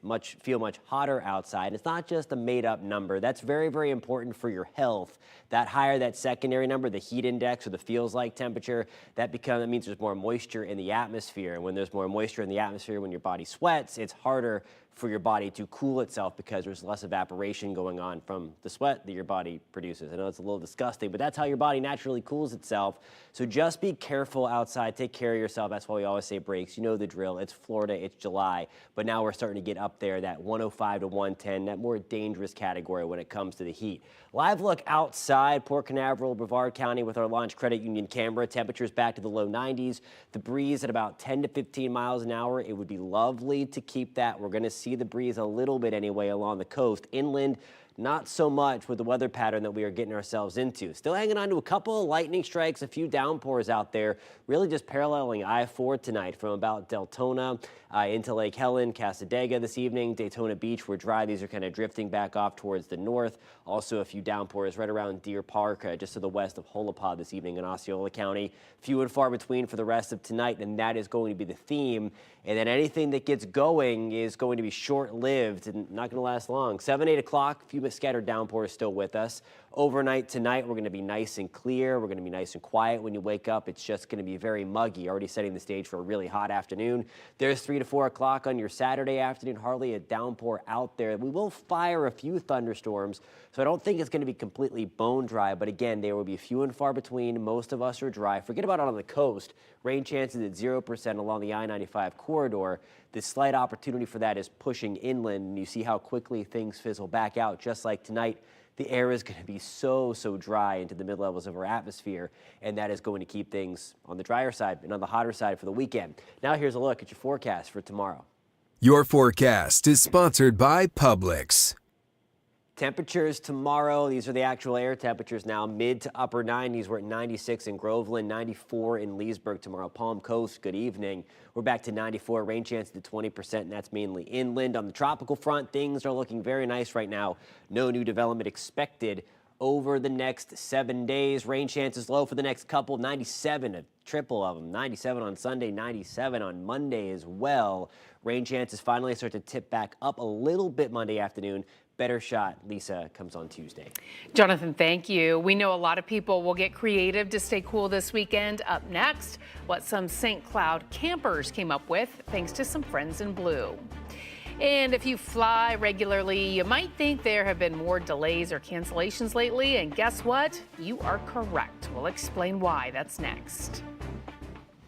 feel much hotter outside. And it's not just a made-up number. That's very, very important for your health. That higher that secondary number, the heat index or the feels like temperature, that means there's more moisture in the atmosphere. And when there's more moisture in the atmosphere, when your body sweats, it's harder for your body to cool itself because there's less evaporation going on from the sweat that your body produces. I know it's a little disgusting, but that's how your body naturally cools itself. So just be careful outside, take care of yourself. That's why we always say breaks. You know the drill. It's Florida, it's July, but now we're starting to get up there, that 105 to 110, that more dangerous category when it comes to the heat. Live look outside Port Canaveral, Brevard County with our Launch Credit Union camera. Temperatures back to the low 90s. The breeze at about 10 to 15 miles an hour. It would be lovely to keep that. We're going to see the breeze a little bit anyway along the coast. Inland, not so much with the weather pattern that we are getting ourselves into. Still hanging on to a couple of lightning strikes, a few downpours out there, really just paralleling I-4 tonight from about Deltona into Lake Helen, Casadega this evening. Daytona Beach, we're dry. These are kind of drifting back off towards the north. Also a few downpours right around Deer Park, just to the west of Holopod this evening in Osceola County. Few and far between for the rest of tonight, and that is going to be the theme. And then anything that gets going is going to be short-lived and not going to last long. 7, 8 o'clock, a few scattered downpours still with us. Overnight tonight, we're going to be nice and clear. We're going to be nice and quiet when you wake up. It's just going to be very muggy, already setting the stage for a really hot afternoon. There's 3 to 4 o'clock on your Saturday afternoon, hardly a downpour out there. We will fire a few thunderstorms, so I don't think it's going to be completely bone dry, but again, there will be few and far between. Most of us are dry. Forget about it on the coast. Rain chances at 0% along the I-95 corridor. The slight opportunity for that is pushing inland, and you see how quickly things fizzle back out, just like tonight. The air is going to be so dry into the mid-levels of our atmosphere, and that is going to keep things on the drier side and on the hotter side for the weekend. Now here's a look at your forecast for tomorrow. Your forecast is sponsored by Publix. Temperatures tomorrow, these are the actual air temperatures now, mid to upper 90s. We're at 96 in Groveland, 94 in Leesburg tomorrow. Palm Coast, good evening. We're back to 94, rain chance to 20%, and that's mainly inland. On the tropical front, things are looking very nice right now. No new development expected over the next 7 days. Rain chances low for the next couple, 97, a triple of them. 97 on Sunday, 97 on Monday as well. Rain chances finally start to tip back up a little bit Monday afternoon. Better shot, Lisa, comes on Tuesday. Jonathan, thank you. We know a lot of people will get creative to stay cool this weekend. Up next, what some St. Cloud campers came up with thanks to some friends in blue. And if you fly regularly, you might think there have been more delays or cancellations lately. And guess what? You are correct. We'll explain why. That's next.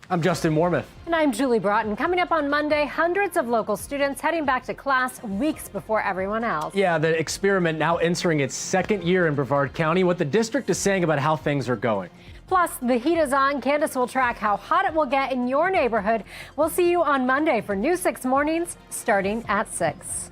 I'm Justin Wormuth. And I'm Julie Broughton. Coming up on Monday, hundreds of local students heading back to class weeks before everyone else. Yeah, the experiment now entering its second year in Brevard County, what the district is saying about how things are going. Plus, the heat is on. Candace will track how hot it will get in your neighborhood. We'll see you on Monday for News 6 Mornings, starting at 6.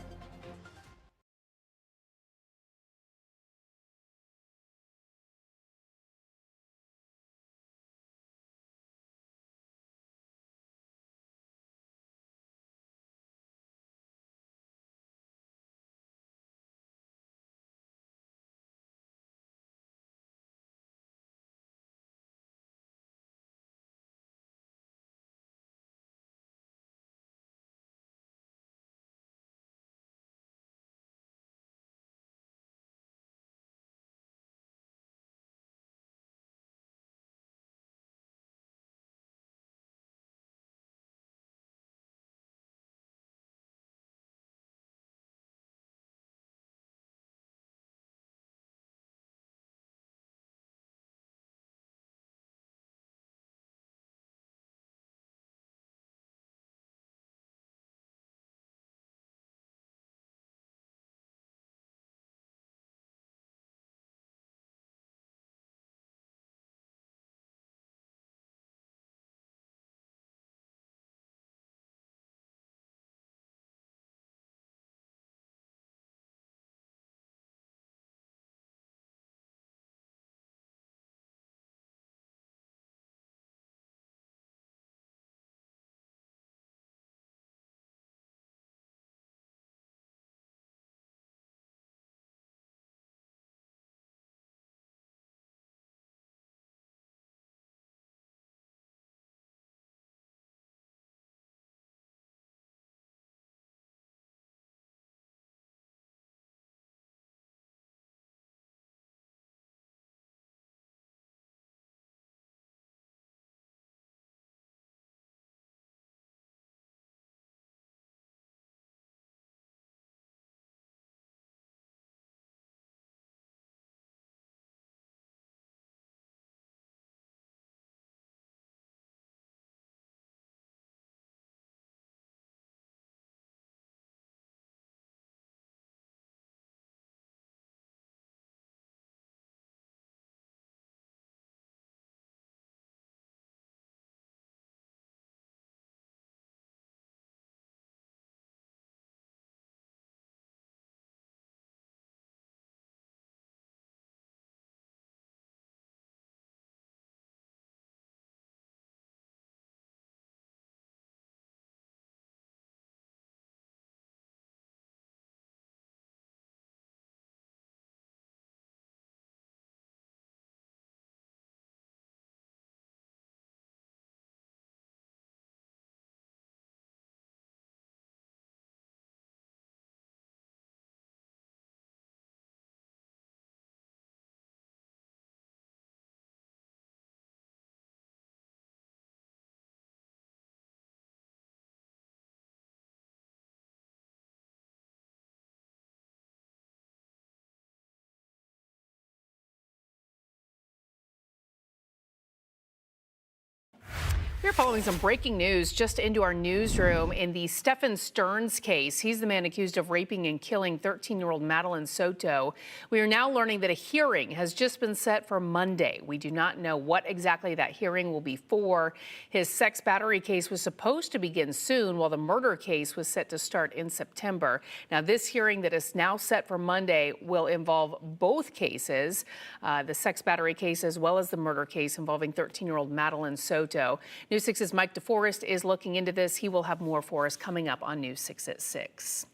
We're following some breaking news just into our newsroom in the Stephen Stearns case. He's the man accused of raping and killing 13-year-old Madeline Soto. We are now learning that a hearing has just been set for Monday. We do not know what exactly that hearing will be for. His sex battery case was supposed to begin soon, while the murder case was set to start in September. Now, this hearing that is now set for Monday will involve both cases, the sex battery case as well as the murder case involving 13-year-old Madeline Soto. News 6's Mike DeForest is looking into this. He will have more for us coming up on News 6 at 6.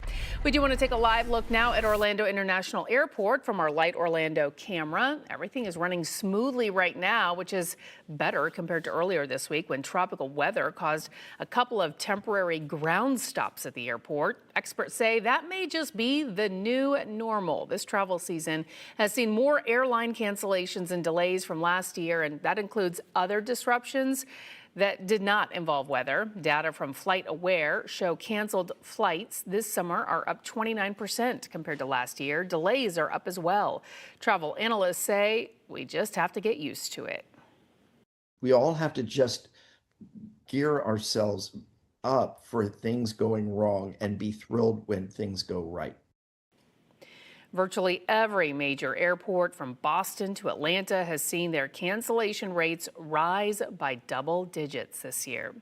We do want to take a live look now at Orlando International Airport from our Light Orlando camera. Everything is running smoothly right now, which is better compared to earlier this week when tropical weather caused a couple of temporary ground stops at the airport. Experts say that may just be the new normal. This travel season has seen more airline cancellations and delays from last year, and that includes other disruptions that did not involve weather. Data from FlightAware show canceled flights this summer are up 29% compared to last year. Delays are up as well. Travel analysts say we just have to get used to it. We all have to just gear ourselves up for things going wrong and be thrilled when things go right. Virtually every major airport from Boston to Atlanta has seen their cancellation rates rise by double digits this year.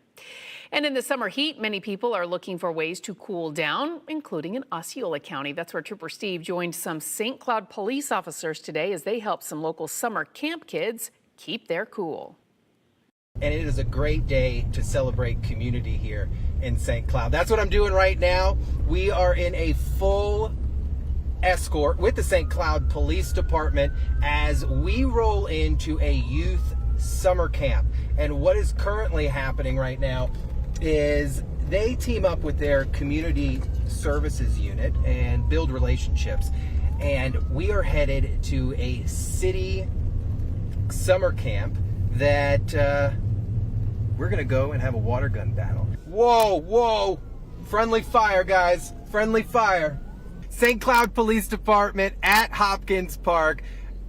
And in the summer heat, many people are looking for ways to cool down, including in Osceola County. That's where Trooper Steve joined some St. Cloud police officers today as they help some local summer camp kids keep their cool. And it is a great day to celebrate community here in St. Cloud. That's what I'm doing right now. We are in a full escort with the St. Cloud Police Department as we roll into a youth summer camp. And what is currently happening right now is they team up with their community services unit and build relationships. And we are headed to a city summer camp that we're gonna go and have a water gun battle. Whoa, whoa, friendly fire, guys, friendly fire. St. Cloud Police Department at Hopkins Park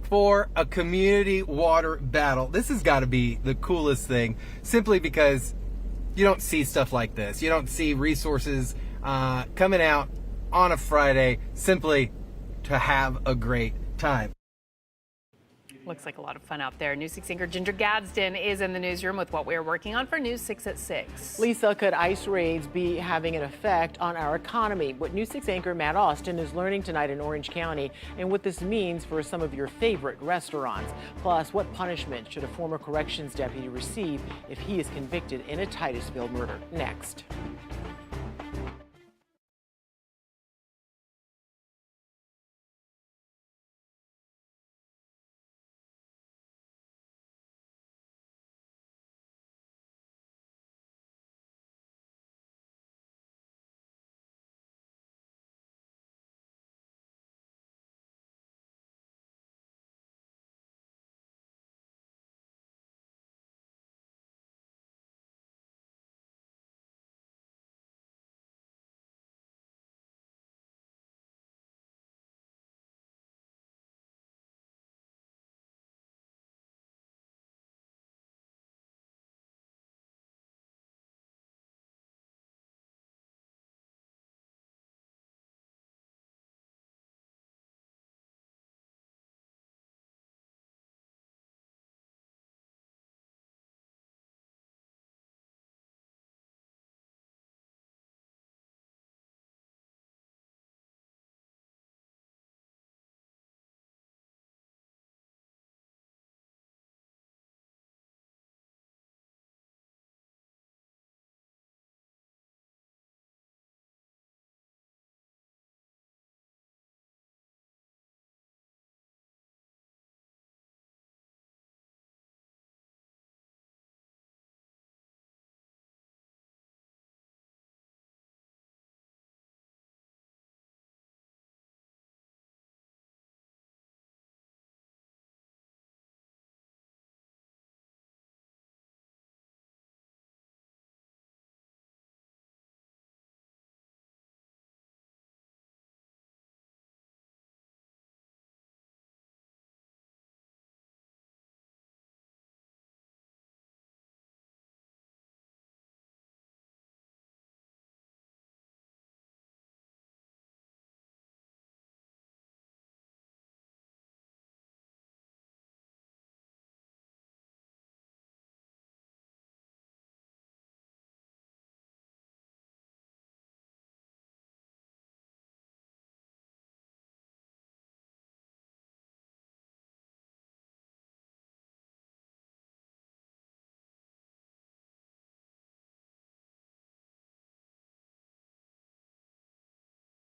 for a community water battle. This has got to be the coolest thing, simply because you don't see stuff like this. You don't see resources coming out on a Friday simply to have a great time. Looks like a lot of fun out there. News 6 anchor Ginger Gadsden is in the newsroom with what we're working on for News 6 at 6. Lisa, could ice raids be having an effect on our economy? What News 6 anchor Matt Austin is learning tonight in Orange County, and what this means for some of your favorite restaurants. Plus, what punishment should a former corrections deputy receive if he is convicted in a Titusville murder? Next.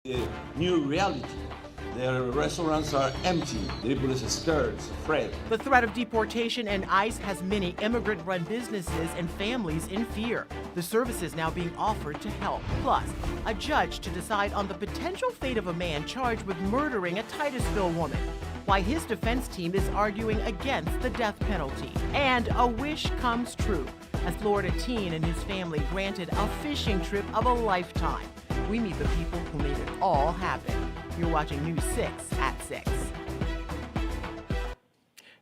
The new reality. Their restaurants are empty. People is scared, afraid. The threat of deportation and ICE has many immigrant-run businesses and families in fear. The services now being offered to help. Plus, a judge to decide on the potential fate of a man charged with murdering a Titusville woman. Why his defense team is arguing against the death penalty. And a wish comes true. as Florida teen and his family granted a fishing trip of a lifetime. We meet the people who made it all happen. You're watching News 6 at 6.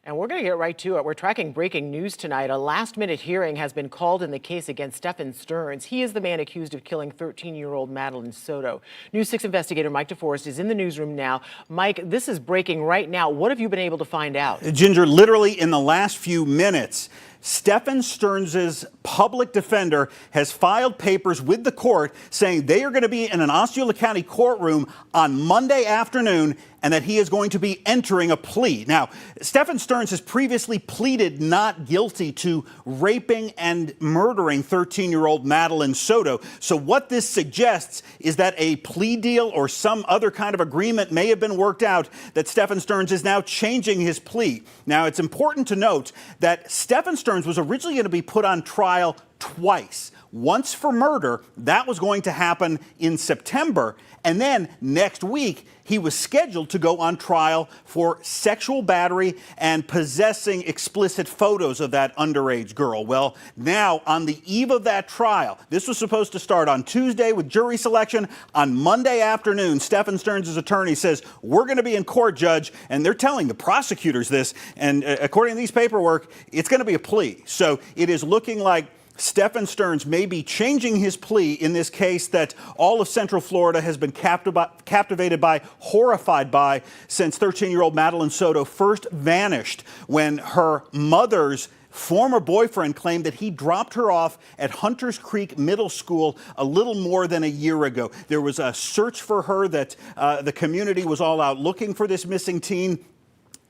And we're going to get right to it. We're tracking breaking news tonight. A last-minute hearing has been called in the case against Stephen Stearns. He is the man accused of killing 13-year-old Madeline Soto. News 6 investigator Mike DeForest is in the newsroom now. Mike, this is breaking right now. What have you been able to find out? Ginger, literally in the last few minutes, Stephen Stearns' public defender has filed papers with the court saying they are going to be in an Osceola County courtroom on Monday afternoon and that he is going to be entering a plea. Now, Stephen Stearns has previously pleaded not guilty to raping and murdering 13-year-old Madeline Soto. So what this suggests is that a plea deal or some other kind of agreement may have been worked out, that Stephen Stearns is now changing his plea. Now, it's important to note that Stephen Stearns was originally going to be put on trial twice. Once for murder, that was going to happen in September. And then next week, he was scheduled to go on trial for sexual battery and possessing explicit photos of that underage girl. Well, now on the eve of that trial, this was supposed to start on Tuesday with jury selection. On Monday afternoon, Stephen Stearns' attorney says, we're going to be in court, Judge. And they're telling the prosecutors this. And according to these paperwork, it's going to be a plea. So it is looking like Stephen Stearns may be changing his plea in this case that all of Central Florida has been captivated by, horrified by, since 13-year-old Madeline Soto first vanished when her mother's former boyfriend claimed that he dropped her off at Hunters Creek Middle School a little more than a year ago. There was a search for her that the community was all out looking for this missing teen.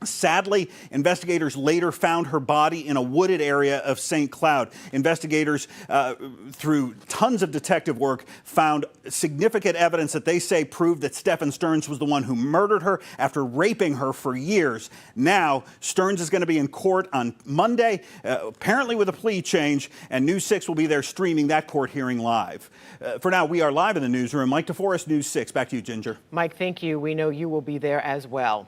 Sadly, investigators later found her body in a wooded area of St. Cloud. Investigators, through tons of detective work, found significant evidence that they say proved that Stephen Stearns was the one who murdered her after raping her for years. Now, Stearns is going to be in court on Monday, apparently with a plea change, and News 6 will be there streaming that court hearing live. For now, we are live in the newsroom. Mike DeForest, News 6. Back to you, Ginger. Mike, thank you. We know you will be there as well.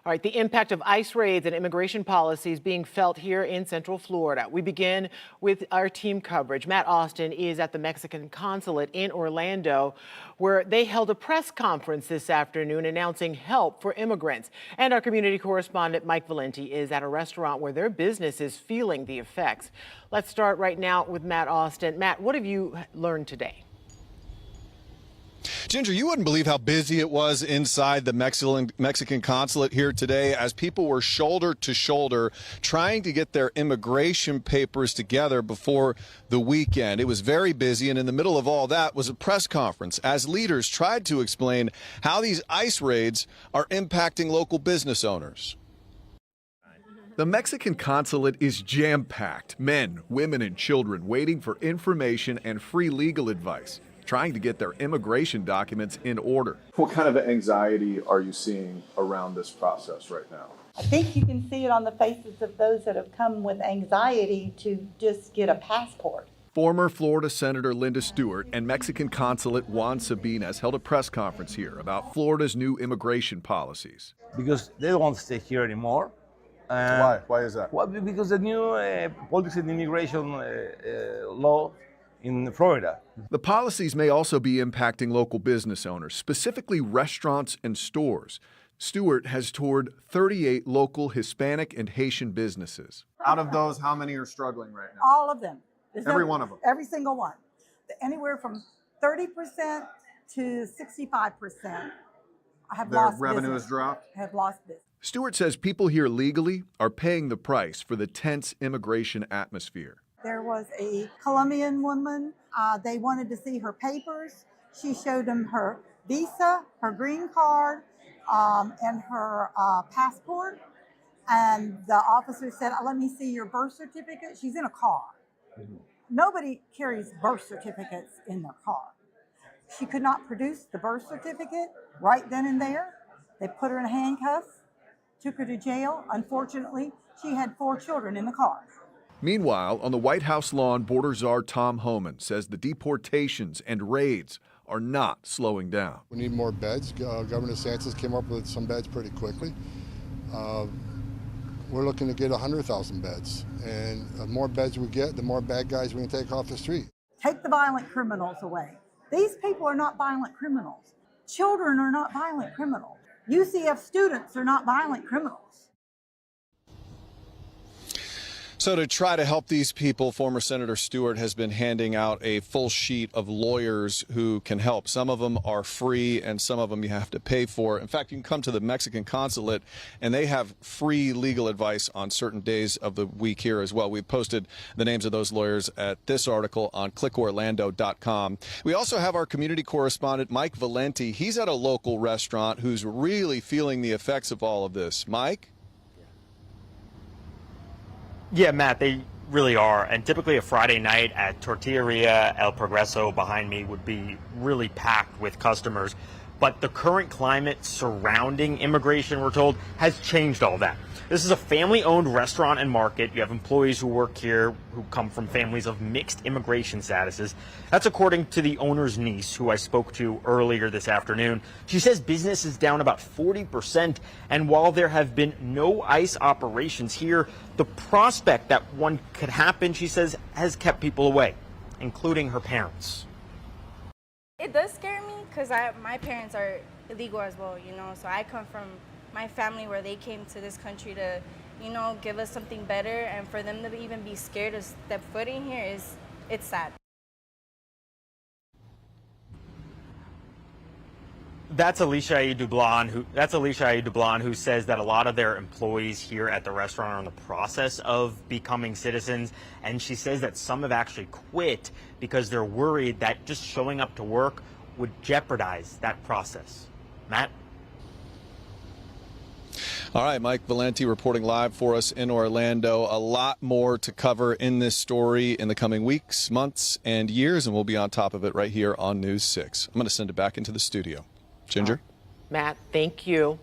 All right, the impact of ICE raids and immigration policies being felt here in Central Florida. We begin with our team coverage. Matt Austin is at the Mexican consulate in Orlando, where they held a press conference this afternoon announcing help for immigrants. And our community correspondent Mike Valenti is at a restaurant where their business is feeling the effects. Let's start right now with Matt Austin. Matt, what have you learned today? Ginger, you wouldn't believe how busy it was inside the Mexican consulate here today as people were shoulder to shoulder trying to get their immigration papers together before the weekend. It was very busy, and in the middle of all that was a press conference as leaders tried to explain how these ICE raids are impacting local business owners. The Mexican consulate is jam-packed. Men, women, and children waiting for information and free legal advice, trying to get their immigration documents in order. What kind of anxiety are you seeing around this process right now? I think you can see it on the faces of those that have come with anxiety to just get a passport. Former Florida Senator Linda Stewart and Mexican consulate Juan Sabines held a press conference here about Florida's new immigration policies. Because they don't want to stay here anymore. Why? Why is that? Well, because the new politics and immigration law in Florida. The policies may also be impacting local business owners, specifically restaurants and stores. Stewart has toured 38 local Hispanic and Haitian businesses. Out of those, how many are struggling right now? All of them. Every one of them? Every single one. Anywhere from 30% to 65% have lost revenue business. has dropped? Have lost business. Stewart says people here legally are paying the price for the tense immigration atmosphere. There was a Colombian woman. They wanted to see her papers. She showed them her visa, her green card, and her passport. And the officer said, let me see your birth certificate. She's in a car. Nobody carries birth certificates in their car. She could not produce the birth certificate right then and there. They put her in handcuffs, took her to jail. Unfortunately, she had 4 children in the car. Meanwhile, on the White House lawn, border czar Tom Homan says the deportations and raids are not slowing down. We need more beds. Governor DeSantis came up with some beds pretty quickly. we're looking to get 100,000 beds. And the more beds we get, the more bad guys we can take off the street. Take the violent criminals away. These people are not violent criminals. Children are not violent criminals. UCF students are not violent criminals. So to try to help these people, former Senator Stewart has been handing out a full sheet of lawyers who can help. Some of them are free and some of them you have to pay for. In fact, you can come to the Mexican consulate and they have free legal advice on certain days of the week here as well. We've posted the names of those lawyers at this article on clickorlando.com. We also have our community correspondent, Mike Valenti. He's at a local restaurant who's really feeling the effects of all of this. Mike? Yeah, Matt, they really are. And typically a Friday night at Tortilleria El Progreso behind me would be really packed with customers. But the current climate surrounding immigration, we're told, has changed all that. This is a family-owned restaurant and market. You have employees who work here who come from families of mixed immigration statuses. That's according to the owner's niece, who I spoke to earlier this afternoon. She says business is down about 40%, and while there have been no ICE operations here, the prospect that one could happen, she says, has kept people away, including her parents. It does scare me because my parents are illegal as well, you know, so I come from my family where they came to this country to, you know, give us something better, and for them to even be scared to step foot in here it's sad. That's Alicia A. Dublon, who says that a lot of their employees here at the restaurant are in the process of becoming citizens, and she says that some have actually quit because they're worried that just showing up to work would jeopardize that process. Matt? All right, Mike Valenti reporting live for us in Orlando. A lot more to cover in this story in the coming weeks, months, and years, and we'll be on top of it right here on News 6. I'm going to send it back into the studio. Ginger? Matt, thank you.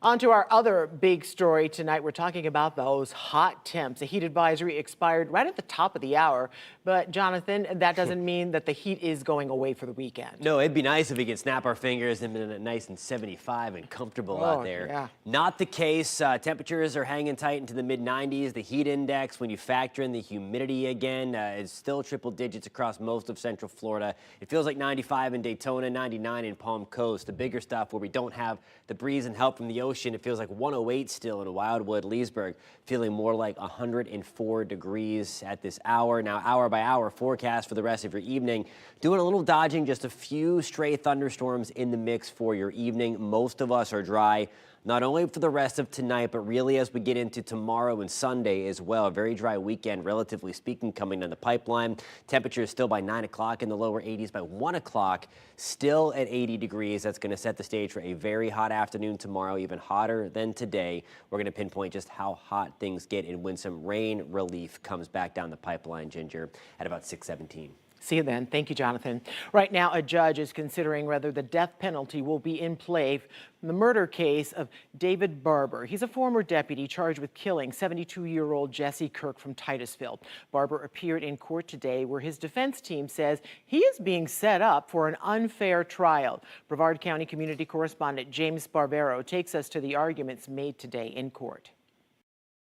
On to our other big story tonight. We're talking about those hot temps. A heat advisory expired right at the top of the hour. But, Jonathan, that doesn't mean that the heat is going away for the weekend. No, it'd be nice if we could snap our fingers and been nice and 75 and comfortable out there. Yeah. Not the case. Temperatures are hanging tight into the mid-90s. The heat index, when you factor in the humidity again, is still triple digits across most of Central Florida. It feels like 95 in Daytona, 99 in Palm Coast. The bigger stuff where we don't have the breeze and help from the ocean, it feels like 108 still in Wildwood, Leesburg, feeling more like 104 degrees at this hour. Now, hour by hour forecast for the rest of your evening. Doing a little dodging, just a few stray thunderstorms in the mix for your evening. Most of us are dry, not only for the rest of tonight, but really as we get into tomorrow and Sunday as well. A very dry weekend, relatively speaking, coming down the pipeline. Temperatures still by 9 o'clock in the lower 80s. By 1 o'clock, still at 80 degrees. That's going to set the stage for a very hot afternoon tomorrow, even hotter than today. We're going to pinpoint just how hot things get and when some rain relief comes back down the pipeline, Ginger, at about 6:17. See you then. Thank you, Jonathan. Right now, a judge is considering whether the death penalty will be in play in the murder case of David Barber. He's a former deputy charged with killing 72-year-old Jesse Kirk from Titusville. Barber appeared in court today where his defense team says he is being set up for an unfair trial. Brevard County community correspondent James Barbero takes us to the arguments made today in court.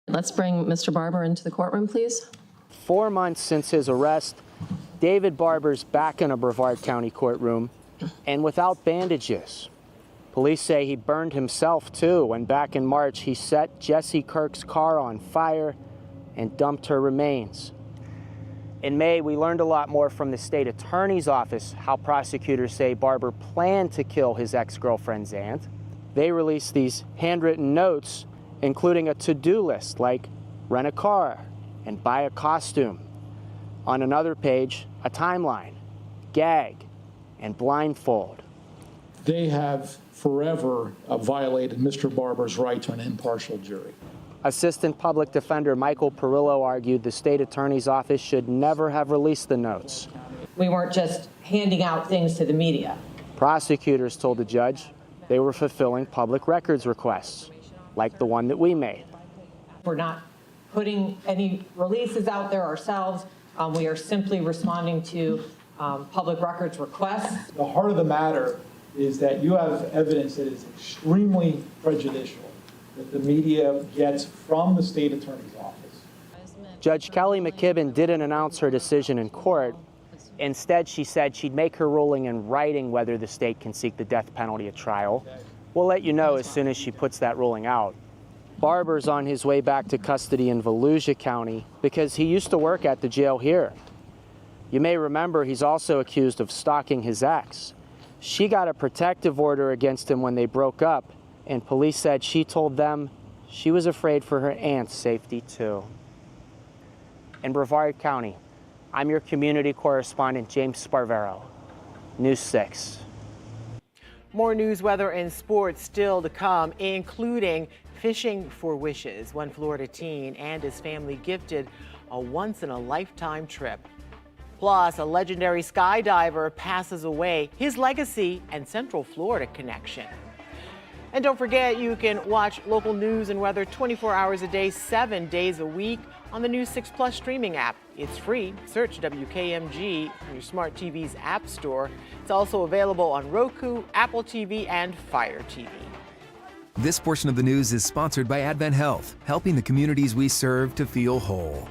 Let's bring Mr. Barber into the courtroom, please. 4 months since his arrest, David Barber's back in a Brevard County courtroom and without bandages. Police say he burned himself too when back in March he set Jesse Kirk's car on fire and dumped her remains. In May, we learned a lot more from the state attorney's office how prosecutors say Barber planned to kill his ex-girlfriend's aunt. They released these handwritten notes, including a to-do list like rent a car and buy a costume. On another page, a timeline, gag, and blindfold. They have forever violated Mr. Barber's right to an impartial jury. Assistant Public Defender Michael Perillo argued the state attorney's office should never have released the notes. We weren't just handing out things to the media. Prosecutors told the judge they were fulfilling public records requests, like the one that we made. We're not putting any releases out there ourselves. We are simply responding to public records requests. The heart of the matter is that you have evidence that is extremely prejudicial that the media gets from the state attorney's office. Judge Kelly McKibben didn't announce her decision in court. Instead, she said she'd make her ruling in writing whether the state can seek the death penalty at trial. We'll let you know as soon as she puts that ruling out. Barber's on his way back to custody in Volusia County because he used to work at the jail here. You may remember he's also accused of stalking his ex. She got a protective order against him when they broke up, and police said she told them she was afraid for her aunt's safety too. In Brevard County, I'm your community correspondent, James Sparvero, News 6. More news, weather, and sports still to come, including fishing for wishes. One Florida teen and his family gifted a once-in-a-lifetime trip. Plus, a legendary skydiver passes away, his legacy and Central Florida connection. And don't forget, you can watch local news and weather 24 hours a day, 7 days a week on the News 6 Plus streaming app. It's free. Search WKMG in your smart TV's app store. It's also available on Roku, Apple TV, and Fire TV. This portion of the news is sponsored by Advent Health, helping the communities we serve to feel whole.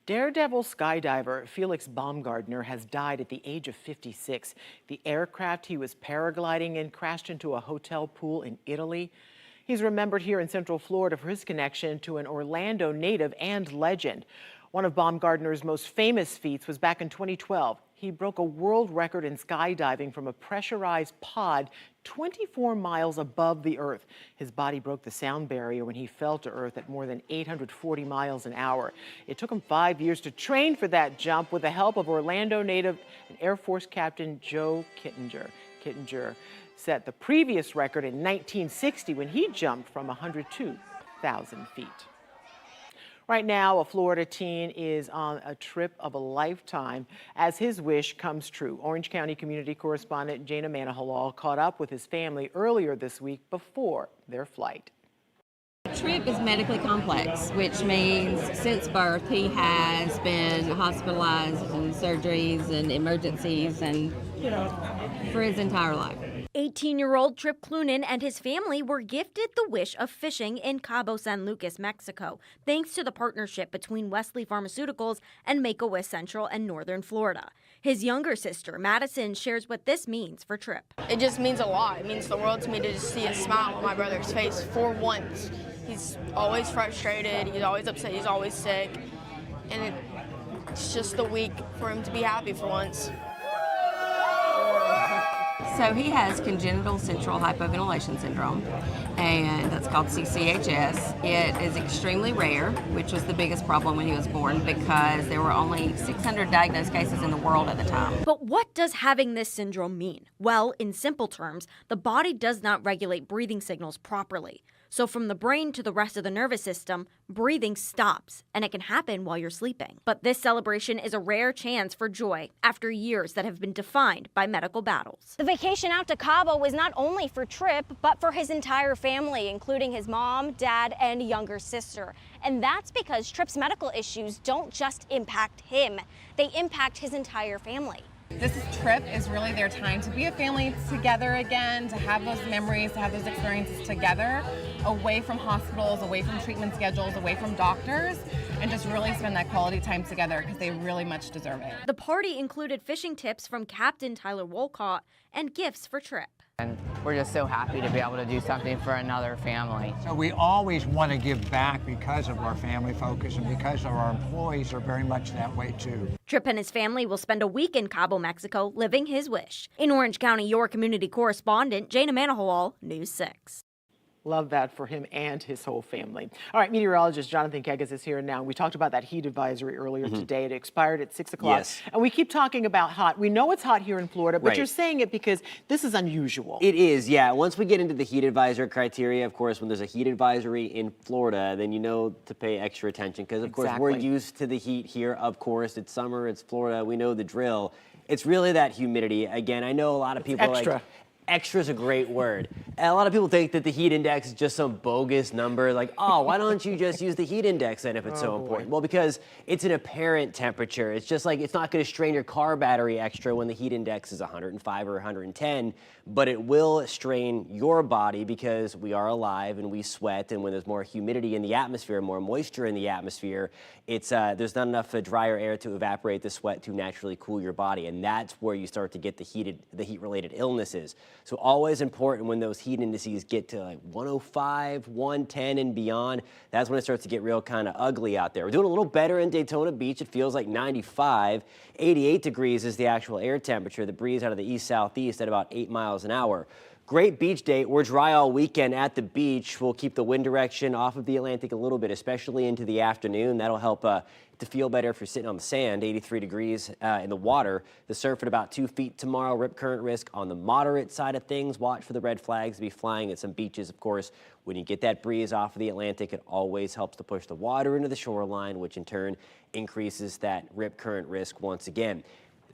Daredevil skydiver Felix Baumgartner has died at the age of 56. The aircraft he was paragliding in crashed into a hotel pool in Italy. He's remembered here in Central Florida for his connection to an Orlando native and legend. One of Baumgartner's most famous feats was back in 2012. He broke a world record in skydiving from a pressurized pod 24 miles above the Earth. His body broke the sound barrier when he fell to Earth at more than 840 miles an hour. It took him 5 years to train for that jump with the help of Orlando native and Air Force Captain Joe Kittinger. Kittinger set the previous record in 1960 when he jumped from 102,000 feet. Right now, a Florida teen is on a trip of a lifetime as his wish comes true. Orange County community correspondent Jana Manahalal caught up with his family earlier this week before their flight. The trip is medically complex, which means since birth he has been hospitalized and surgeries and emergencies and for his entire life. 18-year-old Trip Clunan and his family were gifted the wish of fishing in Cabo San Lucas, Mexico, thanks to the partnership between Wesley Pharmaceuticals and Make-A-Wish Central and Northern Florida. His younger sister, Madison, shares what this means for Trip. It just means a lot. It means the world to me to just see a smile on my brother's face for once. He's always frustrated, he's always upset, he's always sick, and it's just the week for him to be happy for once. So he has congenital central hypoventilation syndrome, and that's called CCHS. It is extremely rare, which was the biggest problem when he was born because there were only 600 diagnosed cases in the world at the time. But what does having this syndrome mean? Well, in simple terms, the body does not regulate breathing signals properly. So from the brain to the rest of the nervous system, breathing stops, and it can happen while you're sleeping. But this celebration is a rare chance for joy after years that have been defined by medical battles. The vacation out to Cabo was not only for Trip, but for his entire family, including his mom, dad, and younger sister. And that's because Trip's medical issues don't just impact him, they impact his entire family. This trip is really their time to be a family together again, to have those memories, to have those experiences together, away from hospitals, away from treatment schedules, away from doctors, and just really spend that quality time together because they really much deserve it. The party included fishing tips from Captain Tyler Wolcott and gifts for Trip. And we're just so happy to be able to do something for another family. So we always want to give back because of our family focus and because of our employees are very much that way too. Trip and his family will spend a week in Cabo, Mexico, living his wish. In Orange County, your community correspondent, Jana Manahalal, News 6. Love that for him and his whole family. All right, meteorologist Jonathan Kegas is here now. We talked about that heat advisory earlier today. It expired at 6 o'clock. Yes. And we keep talking about hot. We know it's hot here in Florida, but Right. you're saying it because this is unusual. It is, yeah. Once we get into the heat advisory criteria, of course, when there's a heat advisory in Florida, then you know to pay extra attention because, of course, we're Exactly. used to the heat here. Of course, it's summer, it's Florida. We know the drill. It's really that humidity. Again, I know a lot of people are extra. like, extra is a great word. And a lot of people think that the heat index is just some bogus number, like, oh, why don't you just use the heat index then if it's so important? Well, because it's an apparent temperature. It's just like it's not going to strain your car battery extra when the heat index is 105 or 110, but it will strain your body because we are alive and we sweat, and when there's more humidity in the atmosphere, more moisture in the atmosphere, it's there's not enough drier air to evaporate the sweat to naturally cool your body, and that's where you start to get the heat-related illnesses. So always important when those heat indices get to like 105, 110 and beyond, that's when it starts to get real kind of ugly out there. We're doing a little better in Daytona Beach. It feels like 95. 88 degrees is the actual air temperature. The breeze out of the east-southeast at about 8 miles an hour. Great beach day. We're dry all weekend at the beach. We'll keep the wind direction off of the Atlantic a little bit, especially into the afternoon. That'll help to feel better if you're sitting on the sand. 83 degrees in the water. The surf at about 2 feet tomorrow. Rip current risk on the moderate side of things. Watch for the red flags to be flying at some beaches, of course. When you get that breeze off of the Atlantic, it always helps to push the water into the shoreline, which in turn increases that rip current risk once again.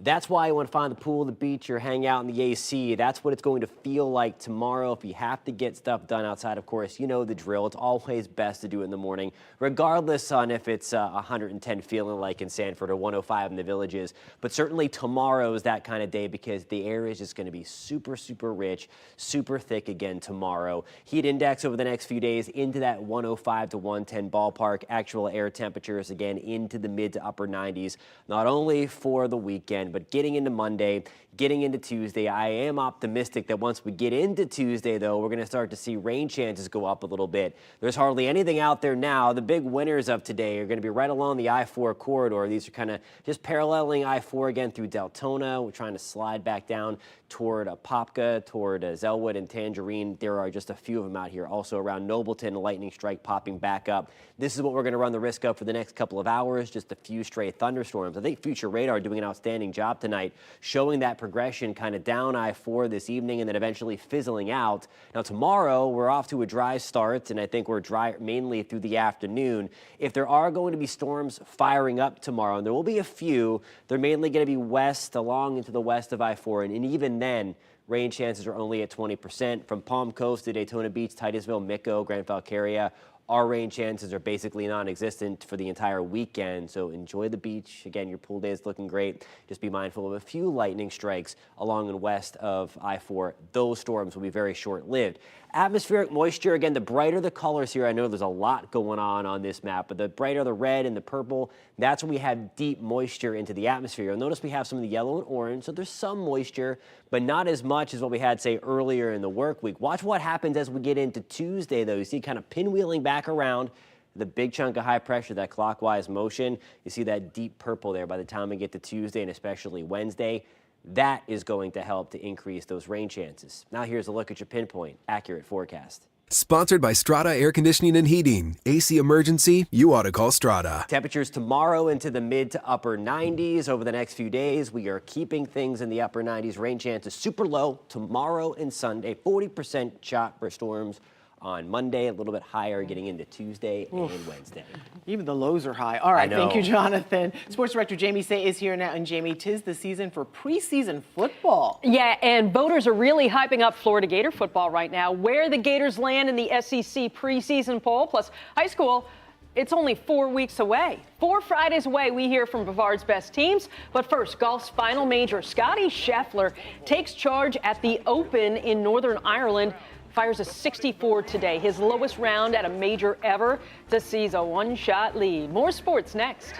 That's why you want to find the pool, the beach, or hang out in the AC. That's what it's going to feel like tomorrow. If you have to get stuff done outside, of course, you know the drill. It's always best to do it in the morning, regardless on if it's 110 feeling like in Sanford or 105 in the Villages. But certainly tomorrow is that kind of day because the air is just going to be super, super rich, super thick again tomorrow. Heat index over the next few days into that 105 to 110 ballpark. Actual air temperatures, again, into the mid to upper 90s, not only for the weekend, weekend. But getting into Monday, getting into Tuesday, I am optimistic that once we get into Tuesday, though, we're going to start to see rain chances go up a little bit. There's hardly anything out there now. The big winners of today are going to be right along the I-4 corridor. These are kind of just paralleling I-4 again through Deltona. We're trying to slide back down toward Apopka, toward Zellwood and Tangerine. There are just a few of them out here. Also around Nobleton, a lightning strike popping back up. This is what we're going to run the risk of for the next couple of hours, just a few stray thunderstorms. I think Future Radar doing an outstanding job tonight, showing that progression kind of down I-4 this evening and then eventually fizzling out. Now tomorrow, we're off to a dry start, and I think we're dry mainly through the afternoon. If there are going to be storms firing up tomorrow, and there will be a few, they're mainly going to be west, along into the west of I-4, and even then, rain chances are only at 20%. From Palm Coast to Daytona Beach, Titusville, Mico, Grand Falcaria, our rain chances are basically non-existent for the entire weekend, so enjoy the beach. Again, your pool day is looking great. Just be mindful of a few lightning strikes along and west of I-4. Those storms will be very short-lived. Atmospheric moisture, again, the brighter the colors here, I know there's a lot going on this map, but the brighter the red and the purple, that's when we have deep moisture into the atmosphere. You'll notice we have some of the yellow and orange, so there's some moisture, but not as much as what we had, say, earlier in the work week. Watch what happens as we get into Tuesday, though. You see kind of pinwheeling back around the big chunk of high pressure, that clockwise motion. You see that deep purple there by the time we get to Tuesday and especially Wednesday. That is going to help to increase those rain chances. Now here's a look at your pinpoint accurate forecast. Sponsored by Strata Air Conditioning and Heating. AC emergency, you ought to call Strata. Temperatures tomorrow into the mid to upper 90s. Over the next few days, we are keeping things in the upper 90s. Rain chances super low tomorrow and Sunday. 40% shot for storms on Monday, a little bit higher getting into Tuesday and Wednesday. Even the lows are high. All right, thank you, Jonathan. Sports director Jamie Say is here now. And Jamie, 'tis the season for preseason football. Yeah, and voters are really hyping up Florida Gator football right now. Where the Gators land in the SEC preseason poll, plus high school, it's only 4 weeks away. 4 Fridays away, we hear from Brevard's best teams. But first, golf's final major, Scottie Scheffler takes charge at the Open in Northern Ireland. Fires a 64 today, his lowest round at a major ever, to seize a one-shot lead. More sports next.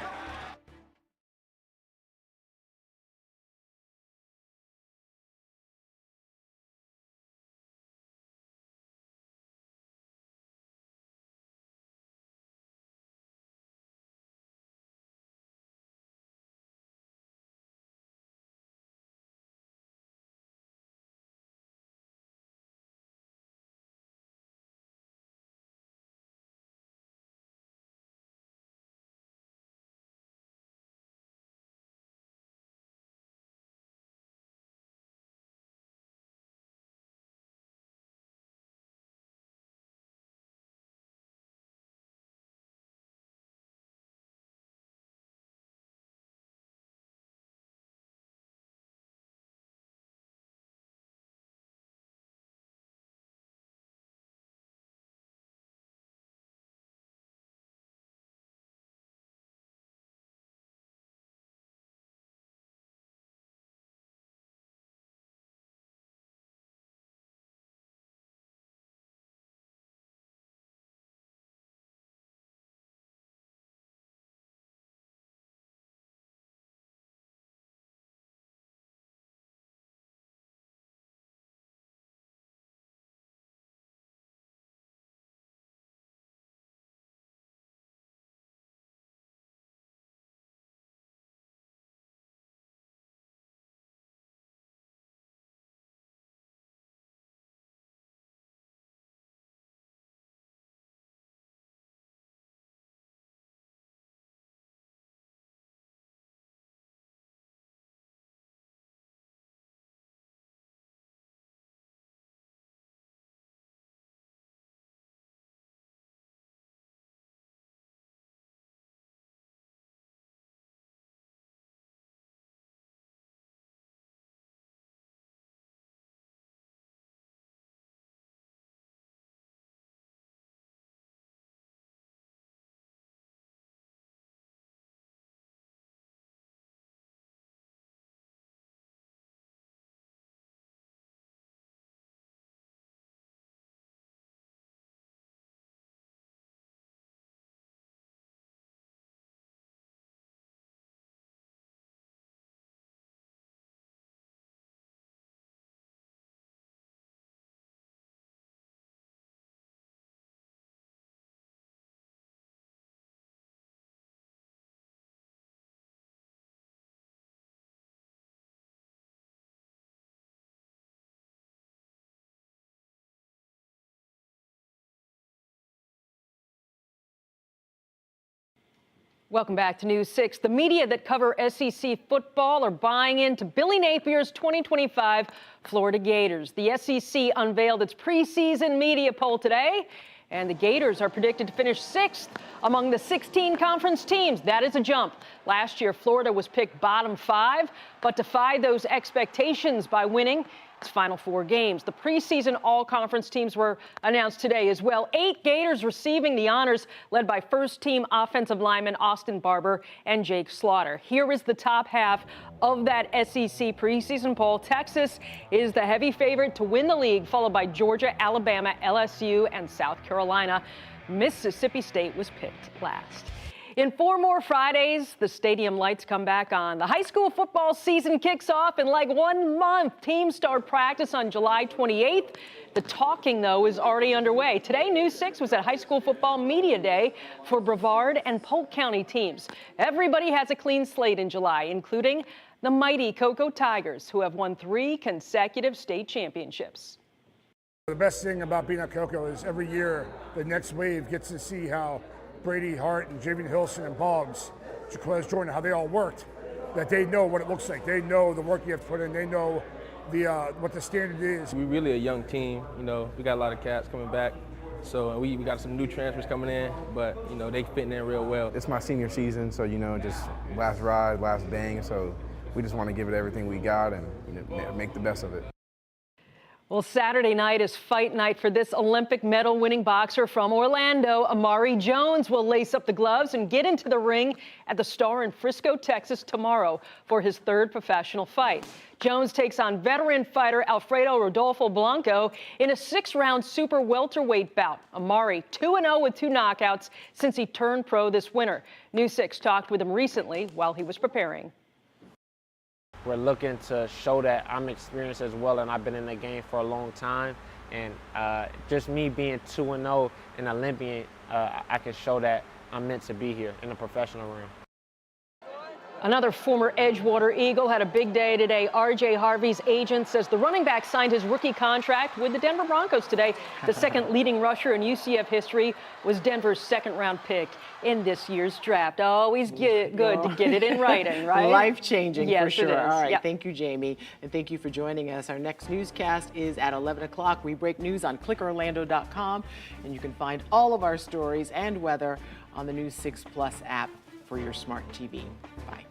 Welcome back to News 6. The media that cover SEC football are buying into Billy Napier's 2025 Florida Gators. The SEC unveiled its preseason media poll today, and the Gators are predicted to finish 6th among the 16 conference teams. That is a jump. Last year, Florida was picked bottom 5, but defied those expectations by winning its final 4 games. The preseason all-conference teams were announced today as well. 8 Gators receiving the honors, led by first-team offensive lineman Austin Barber and Jake Slaughter. Here is the top half of that SEC preseason poll. Texas is the heavy favorite to win the league, followed by Georgia, Alabama, LSU, and South Carolina. Mississippi State was picked last. In 4 more Fridays, the stadium lights come back on. The high school football season kicks off in like 1 month. Teams start practice on July 28th. The talking, though, is already underway. Today, News 6 was at High School Football Media Day for Brevard and Polk County teams. Everybody has a clean slate in July, including the mighty Cocoa Tigers, who have won 3 consecutive state championships. The best thing about being at Cocoa is every year the next wave gets to see how Brady Hart and Javian Hilson and Boggs, Jaquez Jordan, how they all worked, that they know what it looks like. They know the work you have to put in. They know what the standard is. We're really a young team. You know, we got a lot of cats coming back. So we got some new transfers coming in, but, you know, they fitting in real well. It's my senior season, so, you know, just last ride, last bang. So we just want to give it everything we got and, you know, make the best of it. Well, Saturday night is fight night for this Olympic medal-winning boxer from Orlando. Amari Jones will lace up the gloves and get into the ring at the Star in Frisco, Texas tomorrow for his 3rd professional fight. Jones takes on veteran fighter Alfredo Rodolfo Blanco in a 6-round super welterweight bout. Amari 2-0 with 2 knockouts since he turned pro this winter. News 6 talked with him recently while he was preparing. We're looking to show that I'm experienced as well, and I've been in the game for a long time. And just me being 2-0 and Olympian, I can show that I'm meant to be here in the professional realm. Another former Edgewater Eagle had a big day today. R.J. Harvey's agent says the running back signed his rookie contract with the Denver Broncos today. The second leading rusher in UCF history was Denver's 2nd-round pick in this year's draft. Always good to get it in writing, right? Life-changing, yes, for sure. It is. All right, Yep. Thank you, Jamie, and thank you for joining us. Our next newscast is at 11 o'clock. We break news on clickorlando.com, and you can find all of our stories and weather on the News 6 Plus app for your smart TV. Bye.